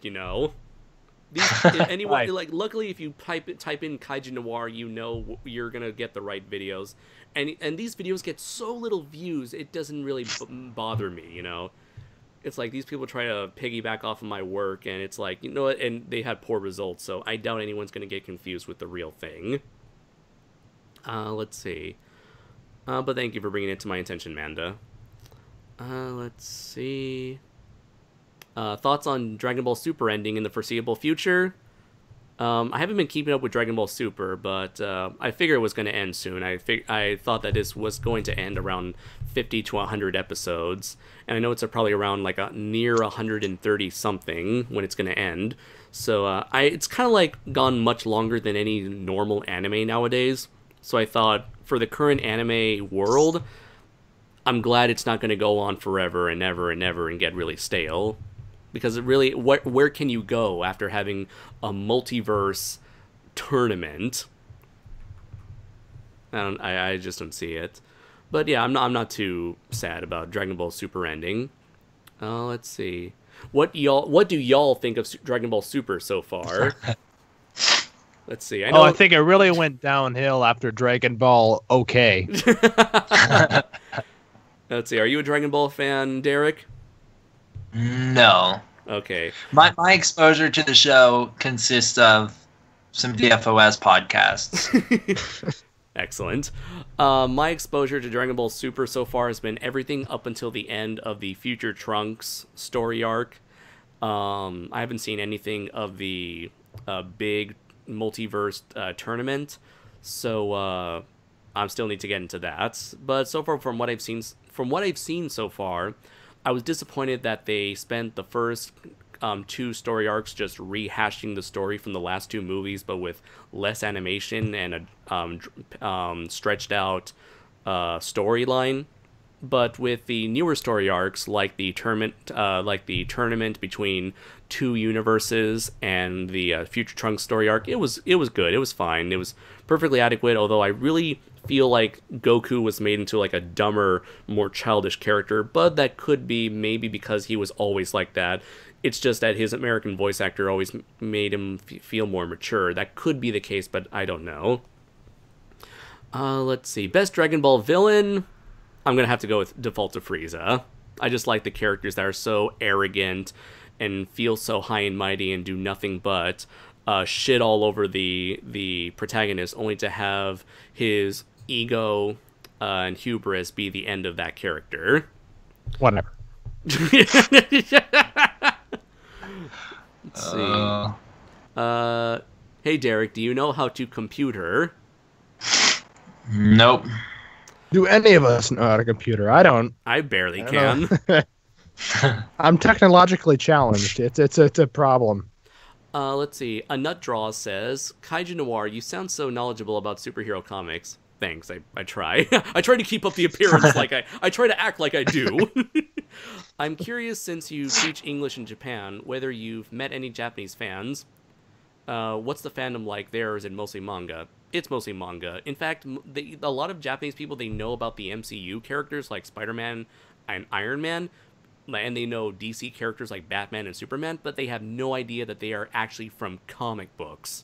Anyone luckily if you type in Kaiju Noir, you're gonna get the right videos, and these videos get so little views, it doesn't really bother me, It's like these people try to piggyback off of my work, and it's like, you know what, and they had poor results, so I doubt anyone's going to get confused with the real thing. Let's see. But thank you for bringing it to my attention, Manda. Let's see. Thoughts on Dragon Ball Super ending in the foreseeable future? I haven't been keeping up with Dragon Ball Super, but I figured it was going to end soon. I thought that this was going to end around 50 to 100 episodes, and I know it's probably around like near 130 something when it's going to end. So it's kind of like gone much longer than any normal anime nowadays. So I thought for the current anime world, I'm glad it's not going to go on forever and ever and ever and get really stale. Because it really, where can you go after having a multiverse tournament? I just don't see it. But yeah, I'm not too sad about Dragon Ball Super ending. Let's see. What do y'all think of Dragon Ball Super so far? Let's see. I think it really went downhill after Dragon Ball OK. Let's see. Are you a Dragon Ball fan, Derek? No. Okay. My exposure to the show consists of some DFOS podcasts. Excellent. My exposure to Dragon Ball Super so far has been everything up until the end of the Future Trunks story arc. I haven't seen anything of the big multiverse tournament, so I still need to get into that. But so far, from what I've seen so far, I was disappointed that they spent the first 2 story arcs just rehashing the story from the last 2 movies, but with less animation and a stretched out storyline. But with the newer story arcs, like the tournament between 2 universes and the Future Trunks story arc, it was good. It was fine. It was perfectly adequate. Although I really feel like Goku was made into like a dumber, more childish character, but that could be maybe because he was always like that. It's just that his American voice actor always made him feel more mature. That could be the case, but I don't know. Let's see. Best Dragon Ball villain? I'm going to have to go with default to Frieza. I just like the characters that are so arrogant and feel so high and mighty and do nothing but shit all over the protagonist, only to have his ego and hubris be the end of that character. Whatever. Let's see. Hey, Derek, do you know how to computer? Nope. Do any of us know how to computer? I don't. I barely can. I'm technologically challenged. It's a problem. Let's see. A Nut Draw says, Kaiju Noir, you sound so knowledgeable about superhero comics. Thanks, I try. I try to keep up the appearance I try to act like I do. I'm curious, since you teach English in Japan, whether you've met any Japanese fans. What's the fandom like there, or is it mostly manga? It's mostly manga. In fact, a lot of Japanese people, they know about the MCU characters like Spider-Man and Iron Man, and they know DC characters like Batman and Superman, but they have no idea that they are actually from comic books.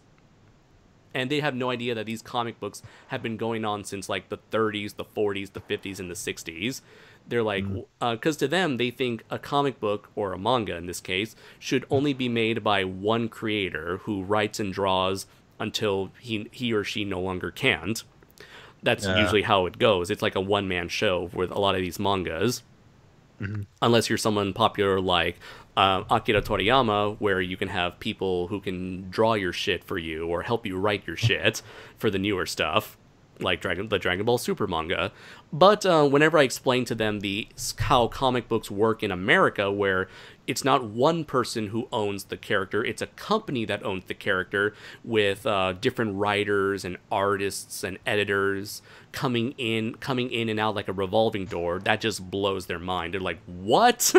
And they have no idea that these comic books have been going on since like the 30s, the 40s, the 50s, and the 60s. They're like, because to them, they think a comic book, or a manga in this case, should only be made by one creator who writes and draws until he or she no longer can't. That's usually how it goes. It's like a one-man show with a lot of these mangas. Mm-hmm. Unless you're someone popular like Akira Toriyama, where you can have people who can draw your shit for you or help you write your shit for the newer stuff, like the Dragon Ball Super manga. But whenever I explain to them how comic books work in America, where it's not one person who owns the character, it's a company that owns the character, with different writers and artists and editors coming in and out like a revolving door, that just blows their mind. They're like, what?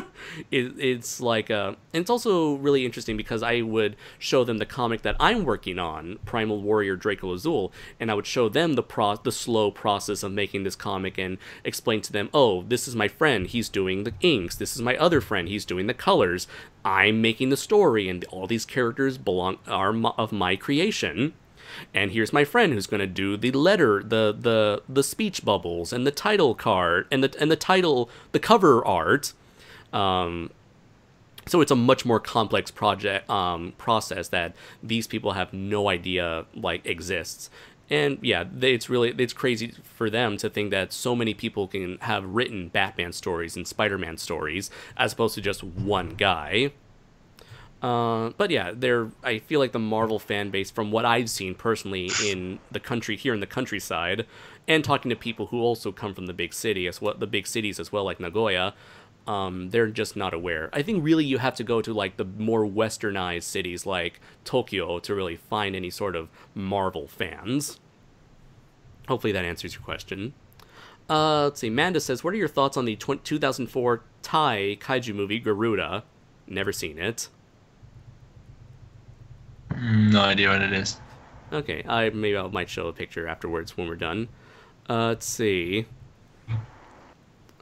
It's like and it's also really interesting because I would show them the comic that I'm working on, Primal Warrior Draco Azul, and I would show them the slow process of making this comic and explain to them, oh, this is my friend, he's doing the inks, this is my other friend, he's doing the colors, I'm making the story, and all these characters are of my creation. And here's my friend who's going to do the letter, the speech bubbles, and the title card, and the title, the cover art. So it's a much more complex process that these people have no idea like exists. And yeah, it's crazy for them to think that so many people can have written Batman stories and Spider-Man stories as opposed to just one guy. But yeah, I feel like the Marvel fan base, from what I've seen personally in the countryside, and talking to people who also come from the big cities as well, like Nagoya, they're just not aware. I think really you have to go to like the more westernized cities like Tokyo to really find any sort of Marvel fans. Hopefully that answers your question. Let's see. Manda says, what are your thoughts on the 2004 Thai kaiju movie Garuda? Never seen it. No idea what it is. Okay, maybe I might show a picture afterwards when we're done. Let's see.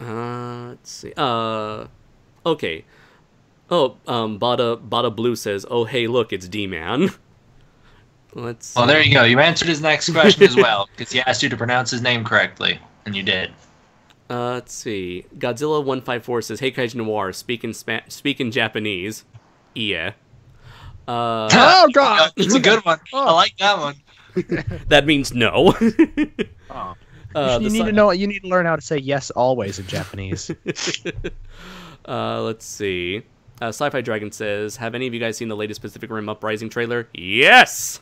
Okay. Oh, Bada Blue says, "Oh, hey, look, it's D-Man." Let's see. Well, there you go. You answered his next question as well, because he asked you to pronounce his name correctly, and you did. Let's see. Godzilla 154 says, "Hey, Kaiju Noir, speak in Japanese." Yeah. Oh God, it's a good one. I like that one. That means no. Oh. You need to learn how to say yes always in Japanese. Let's see. Sci-Fi Dragon says, have any of you guys seen the latest Pacific Rim Uprising trailer? Yes!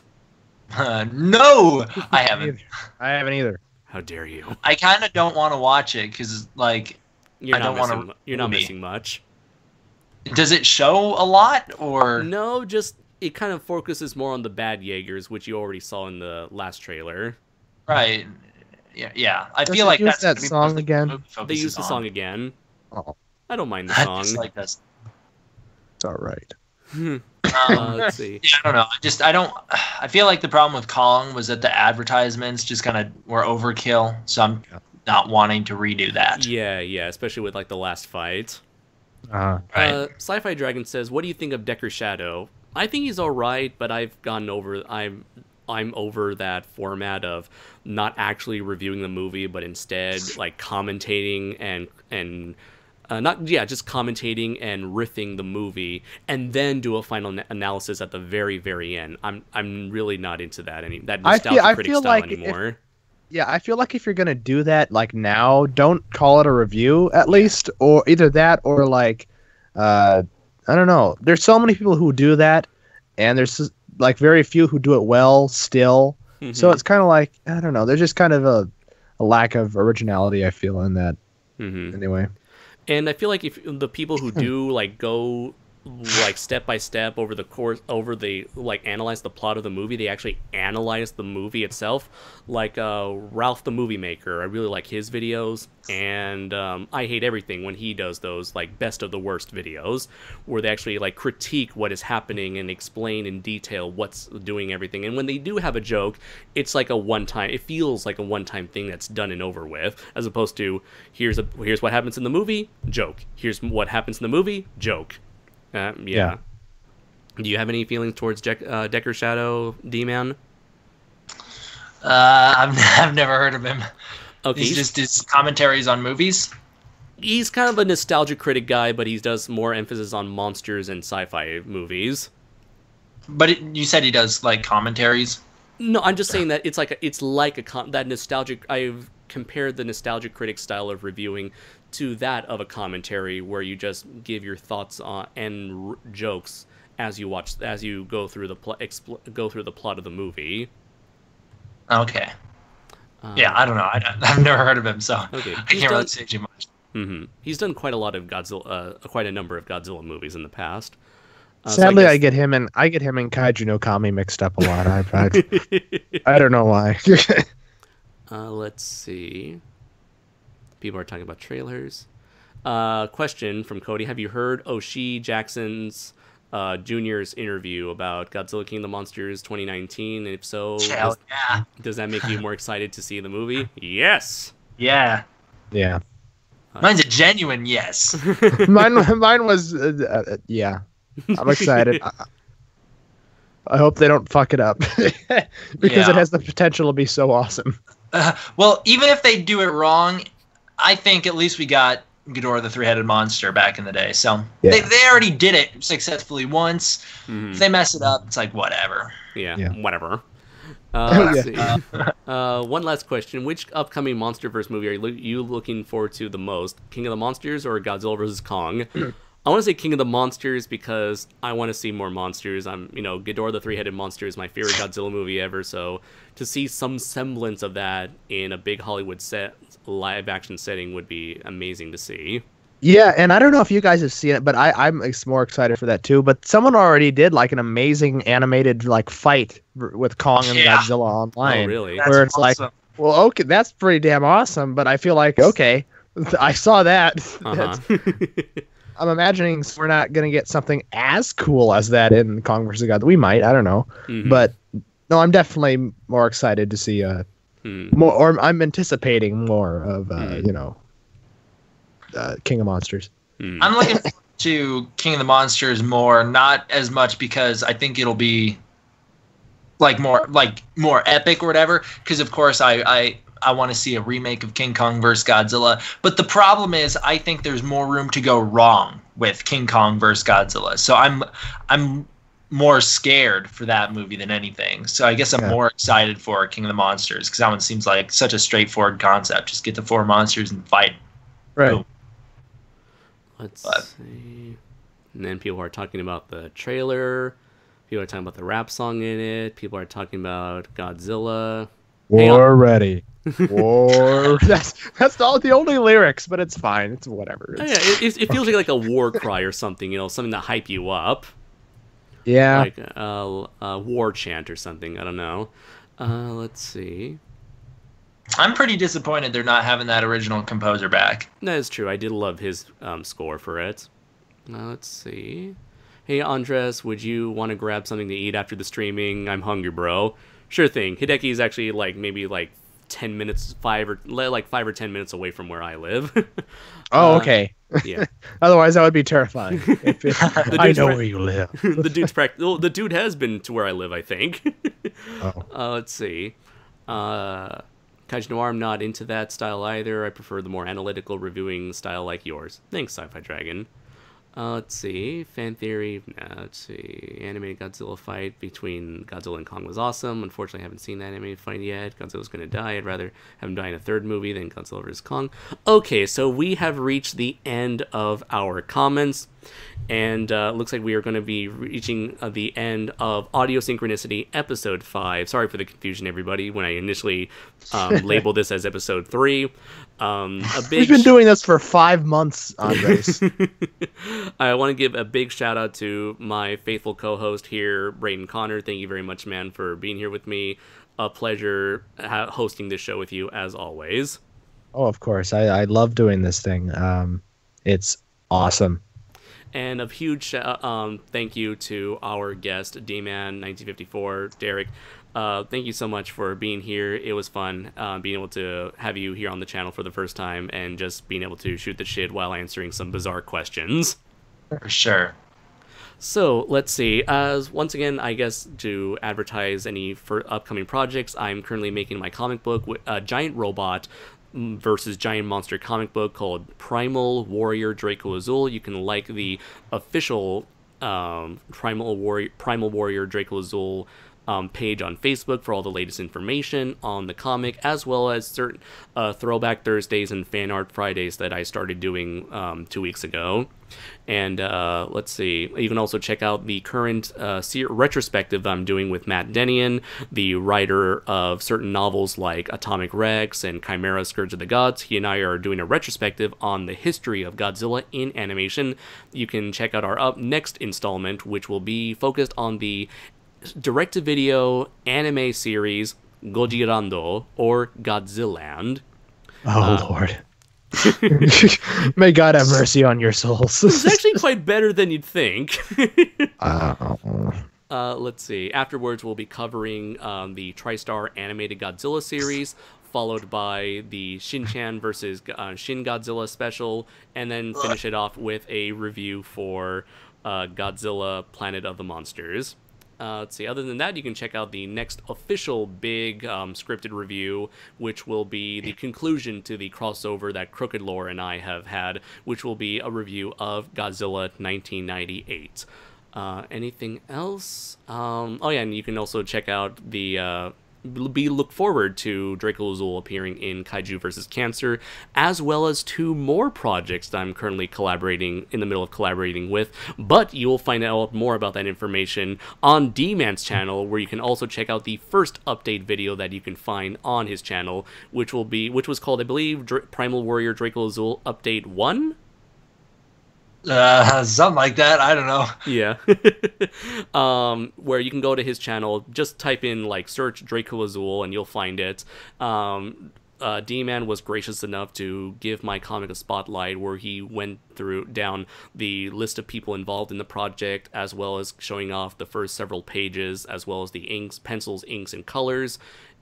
No! I haven't. I haven't either. How dare you? I kind of don't want to watch it, because, like, you're not missing much. Does it show a lot, or...? No, just, it kind of focuses more on the bad Jaegers, which you already saw in the last trailer. Right. Yeah. I feel like that's that song again. They used the song again. Oh, I don't mind the song. Like this. It's all right. Let's see. Yeah, I don't know. I feel like the problem with Kong was that the advertisements just kind of were overkill. So I'm not wanting to redo that. Yeah, especially with like the last fight. Right. Sci-Fi Dragon says, "What do you think of Decker Shadow?" I think he's all right, but I'm over that format of not actually reviewing the movie, but instead like commentating just commentating and riffing the movie, and then do a final analysis at the very, very end. I'm really not into that nostalgia critic style anymore. I feel like if you're gonna do that, like now, don't call it a review at least, or either that or like, I don't know. There's so many people who do that, and there's like very few who do it well still. Mm-hmm. So it's kind of like, I don't know. There's just kind of a lack of originality, I feel, in that. Mm-hmm. Anyway. And I feel like if the people who do like go like step by step over analyze the plot of the movie, they actually analyze the movie itself. Like Ralph the Movie Maker, I really like his videos, and I Hate Everything when he does those like best of the worst videos where they actually like critique what is happening and explain in detail what's doing everything. And when they do have a joke, it's like it feels like a one-time thing that's done and over with, as opposed to here's what happens in the movie, joke. Here's what happens in the movie, joke. Yeah. Do you have any feelings towards Decker Shadow, D-Man? I've never heard of him. Okay, he's just his commentaries on movies. He's kind of a nostalgia critic guy, but he does more emphasis on monsters and sci-fi movies. But you said he does like commentaries. No, I'm just saying that it's like that nostalgic. I've compared the nostalgic critic style of reviewing to that of a commentary, where you just give your thoughts on and jokes as you go through the plot of the movie. Okay. Yeah, I don't know. I've never heard of him, so okay. I can't really say too much. Mm-hmm. He's done quite a number of Godzilla movies in the past. Sadly, I get him and Kaiju no Kami mixed up a lot. I don't know why. Let's see. People are talking about trailers. Question from Cody: have you heard O'Shea Jackson's Jr.'s interview about Godzilla King of the Monsters 2019? And if so, does that make you more excited to see the movie? Yes. Yeah. Yeah. Mine's a genuine yes. mine was yeah. I'm excited. I hope they don't fuck it up because it has the potential to be so awesome. Well, even if they do it wrong, I think at least we got Ghidorah the Three-Headed Monster back in the day. So Yeah. they already did it successfully once. Mhm. If they mess it up, it's like whatever. Yeah, Yeah. whatever. Yeah. Let's see. One last question. Which upcoming MonsterVerse movie are you looking forward to the most? King of the Monsters or Godzilla vs. Kong? I want to say King of the Monsters because I want to see more monsters. Ghidorah the Three-Headed Monster is my favorite Godzilla movie ever, so to see some semblance of that in a big Hollywood live-action setting would be amazing to see. Yeah, and I don't know if you guys have seen it, but I'm more excited for that too. But someone already did like an amazing animated like fight with Kong and Yeah. Godzilla online. Oh, really? That's Where it's like, awesome. well, okay, that's pretty damn awesome. But I feel like, okay, I saw that. Uh-huh. I'm imagining we're not gonna get something as cool as that in Kong vs. Godzilla. We might, I don't know, Mhm. but no, I'm definitely more excited to see more, or I'm anticipating more of King of Monsters. I'm looking forward to King of the Monsters more, not as much because I think it'll be more epic or whatever. Because of course I want to see a remake of King Kong vs. Godzilla. But the problem is I think there's more room to go wrong with King Kong vs. Godzilla. So I'm more scared for that movie than anything. So I guess I'm more excited for King of the Monsters because that one seems like such a straightforward concept. Just get the 4 monsters and fight. Right. Boom. Let's see. And then people are talking about the trailer. People are talking about the rap song in it. People are talking about Godzilla. War ready. War. That's all the only lyrics, but it's fine. It's whatever. Oh, yeah, it feels like a war cry or something. Something to hype you up. Yeah. Like a war chant or something. I don't know. Let's see. I'm pretty disappointed they're not having that original composer back. That is true. I did love his score for it. Let's see. Hey, Andres, would you want to grab something to eat after the streaming? I'm hungry, bro. Sure thing. Hideki is actually maybe 10 minutes, 5 or 10 minutes away from where I live. Oh, okay. Yeah. Otherwise, that would be terrifying. I know right. where you live. The dude has been to where I live, I think. Oh. Let's see. Kaiju Noir, I'm not into that style either. I prefer the more analytical reviewing style like yours. Thanks, Sci-Fi Dragon. Let's see. Fan theory. Let's see. Animated Godzilla fight between Godzilla and Kong was awesome. Unfortunately, I haven't seen that animated fight yet. Godzilla's going to die. I'd rather have him die in a third movie than Godzilla vs. Kong. Okay, so we have reached the end of our comments. And looks like we are going to be reaching the end of Audio Synchronicity Episode 5. Sorry for the confusion, everybody, when I initially labeled this as Episode 3. We've been doing this for 5 months, Andres. I want to give a big shout out to my faithful co-host here, Brayden Connor. Thank you very much, man, for being here with me. A pleasure hosting this show with you, as always. Oh, of course. I love doing this thing. It's awesome. And a huge thank you to our guest, D-Man1954, Derek. Thank you so much for being here. It was fun being able to have you here on the channel for the first time and just being able to shoot the shit while answering some bizarre questions. For sure. So let's see. Once again, I guess to advertise any upcoming projects, I'm currently making my comic book with a giant robot versus giant monster comic book called Primal Warrior Draco Azul. You can like the official Primal Warrior Draco Azul page on Facebook for all the latest information on the comic, as well as certain Throwback Thursdays and Fan Art Fridays that I started doing 2 weeks ago. And let's see, you can also check out the current retrospective I'm doing with Matt Denian, the writer of certain novels like Atomic Rex and Chimera Scourge of the Gods. He and I are doing a retrospective on the history of Godzilla in animation. You can check out our next installment, which will be focused on the direct-to-video anime series Gojirando, or Godziland. Oh, Lord. May God have mercy on your souls. It's actually quite better than you'd think. Oh. Let's see. Afterwards, we'll be covering the TriStar animated Godzilla series, followed by the Shin-Chan versus Shin Godzilla special, and then finish it off with a review for Godzilla Planet of the Monsters. let's see. Other than that, you can check out the next official big scripted review, which will be the conclusion to the crossover that Crooked Lore and I have had, which will be a review of Godzilla 1998. Anything else? Oh yeah, and you can also check out the look forward to Draco Azul appearing in Kaiju vs. Cancer, as well as 2 more projects that I'm currently in the middle of collaborating with. But you will find out more about that information on D-Man's channel, where you can also check out the first update video that you can find on his channel, which was called, I believe, Primal Warrior Draco Azul Update 1? Something like that. I don't know. Yeah. Where you can go to his channel, just type in, like, search Draco Azul, and you'll find it. D-Man was gracious enough to give my comic a spotlight, where he went down the list of people involved in the project, as well as showing off the first several pages, as well as the inks, pencils, inks, and colors.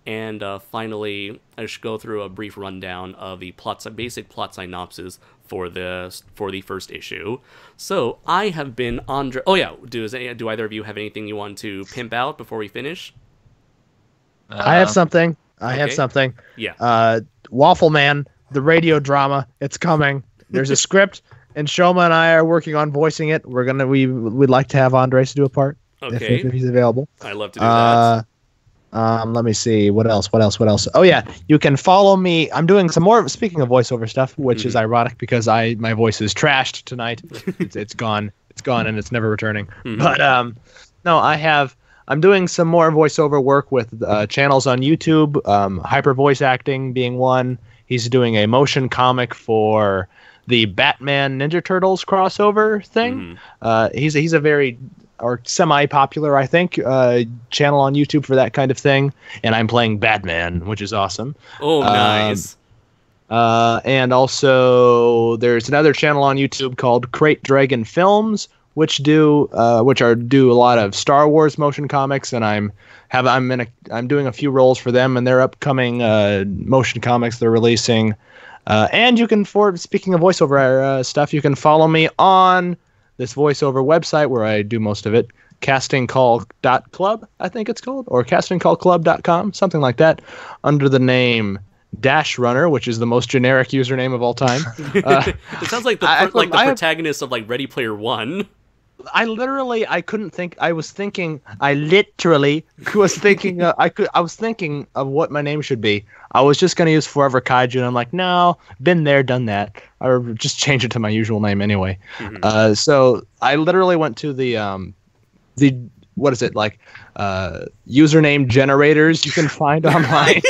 And finally, I should go through a brief rundown of the basic plot synopsis for the first issue. So I have been Andre. Oh yeah, do either of you have anything you want to pimp out before we finish? I have something. I have something. Yeah. Waffle Man, the radio drama. It's coming. There's a script, and Shoma and I are working on voicing it. We'd like to have Andres do a part. Okay. If he's available. I'd love to do that. Let me see. What else? Oh yeah, you can follow me. I'm doing some more, speaking of voiceover stuff, which is ironic because my voice is trashed tonight. It's gone. It's gone and it's never returning. But no, I'm doing some more voiceover work with channels on YouTube, Hyper Voice Acting being one. He's doing a motion comic for the Batman Ninja Turtles crossover thing. He's a very semi-popular, I think, channel on YouTube for that kind of thing. And I'm playing Batman, which is awesome. Oh, nice. And also, there's another channel on YouTube called Crate Dragon Films, which do a lot of Star Wars motion comics, and I'm doing a few roles for them in their upcoming motion comics they're releasing. And you can, speaking of voiceover stuff, you can follow me on this voiceover website where I do most of it, castingcall.club, I think it's called, or castingcallclub.com, something like that, under the name Dash Runner, which is the most generic username of all time. It sounds like the protagonist of like Ready Player One. I literally was thinking of what my name should be. I was just going to use Forever Kaiju, and I'm like, no, been there, done that. Or just change it to my usual name anyway. So I literally went to the what is it, like username generators you can find online.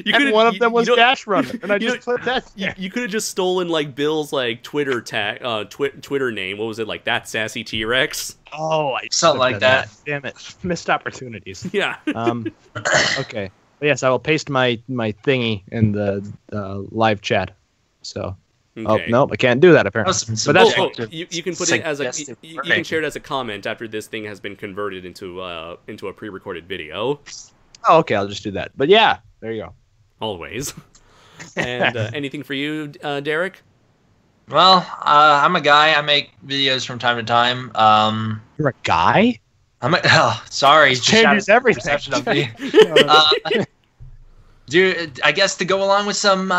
And one of them was Dash Runner, and I just put that. You could have just stolen like Bill's like Twitter tag, Twitter name. What was it, like That Sassy T-Rex? Oh, something like that. Damn it, missed opportunities. Yeah. Okay. But yes, I will paste my thingy in the live chat. So. Okay. Oh no, I can't do that apparently. But that's you can put it as you can share it as a comment after this thing has been converted into a pre-recorded video. Oh, okay, I'll just do that. But yeah, there you go. Always. And anything for you, Derek? Well, I'm a guy. I make videos from time to time. You're a guy? Sorry. It changes everything. Perception of me. Dude, I guess to go along with some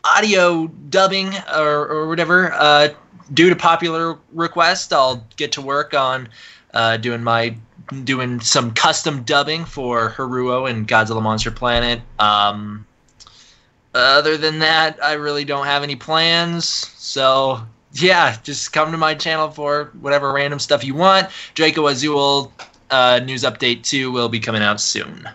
audio dubbing or whatever, due to popular request, I'll get to work on doing some custom dubbing for Haruo and Godzilla Monster Planet. Other than that, I really don't have any plans. So yeah, just come to my channel for whatever random stuff you want. Draco Azul news update 2 will be coming out soon.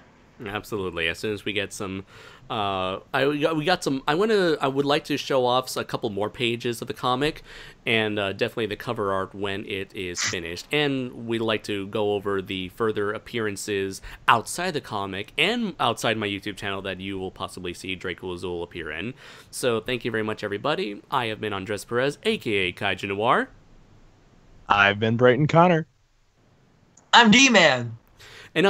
Absolutely. As soon as we get some, we got some. I would like to show off a couple more pages of the comic, and definitely the cover art when it is finished. And we'd like to go over the further appearances outside the comic and outside my YouTube channel that you will possibly see Draco Azul appear in. So thank you very much, everybody. I have been Andres Perez, aka Kaiju Noir. I've been Brayton Connor. I'm D-Man. And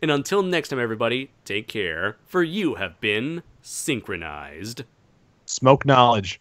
until next time, everybody, take care, for you have been synchronized. Smoke knowledge.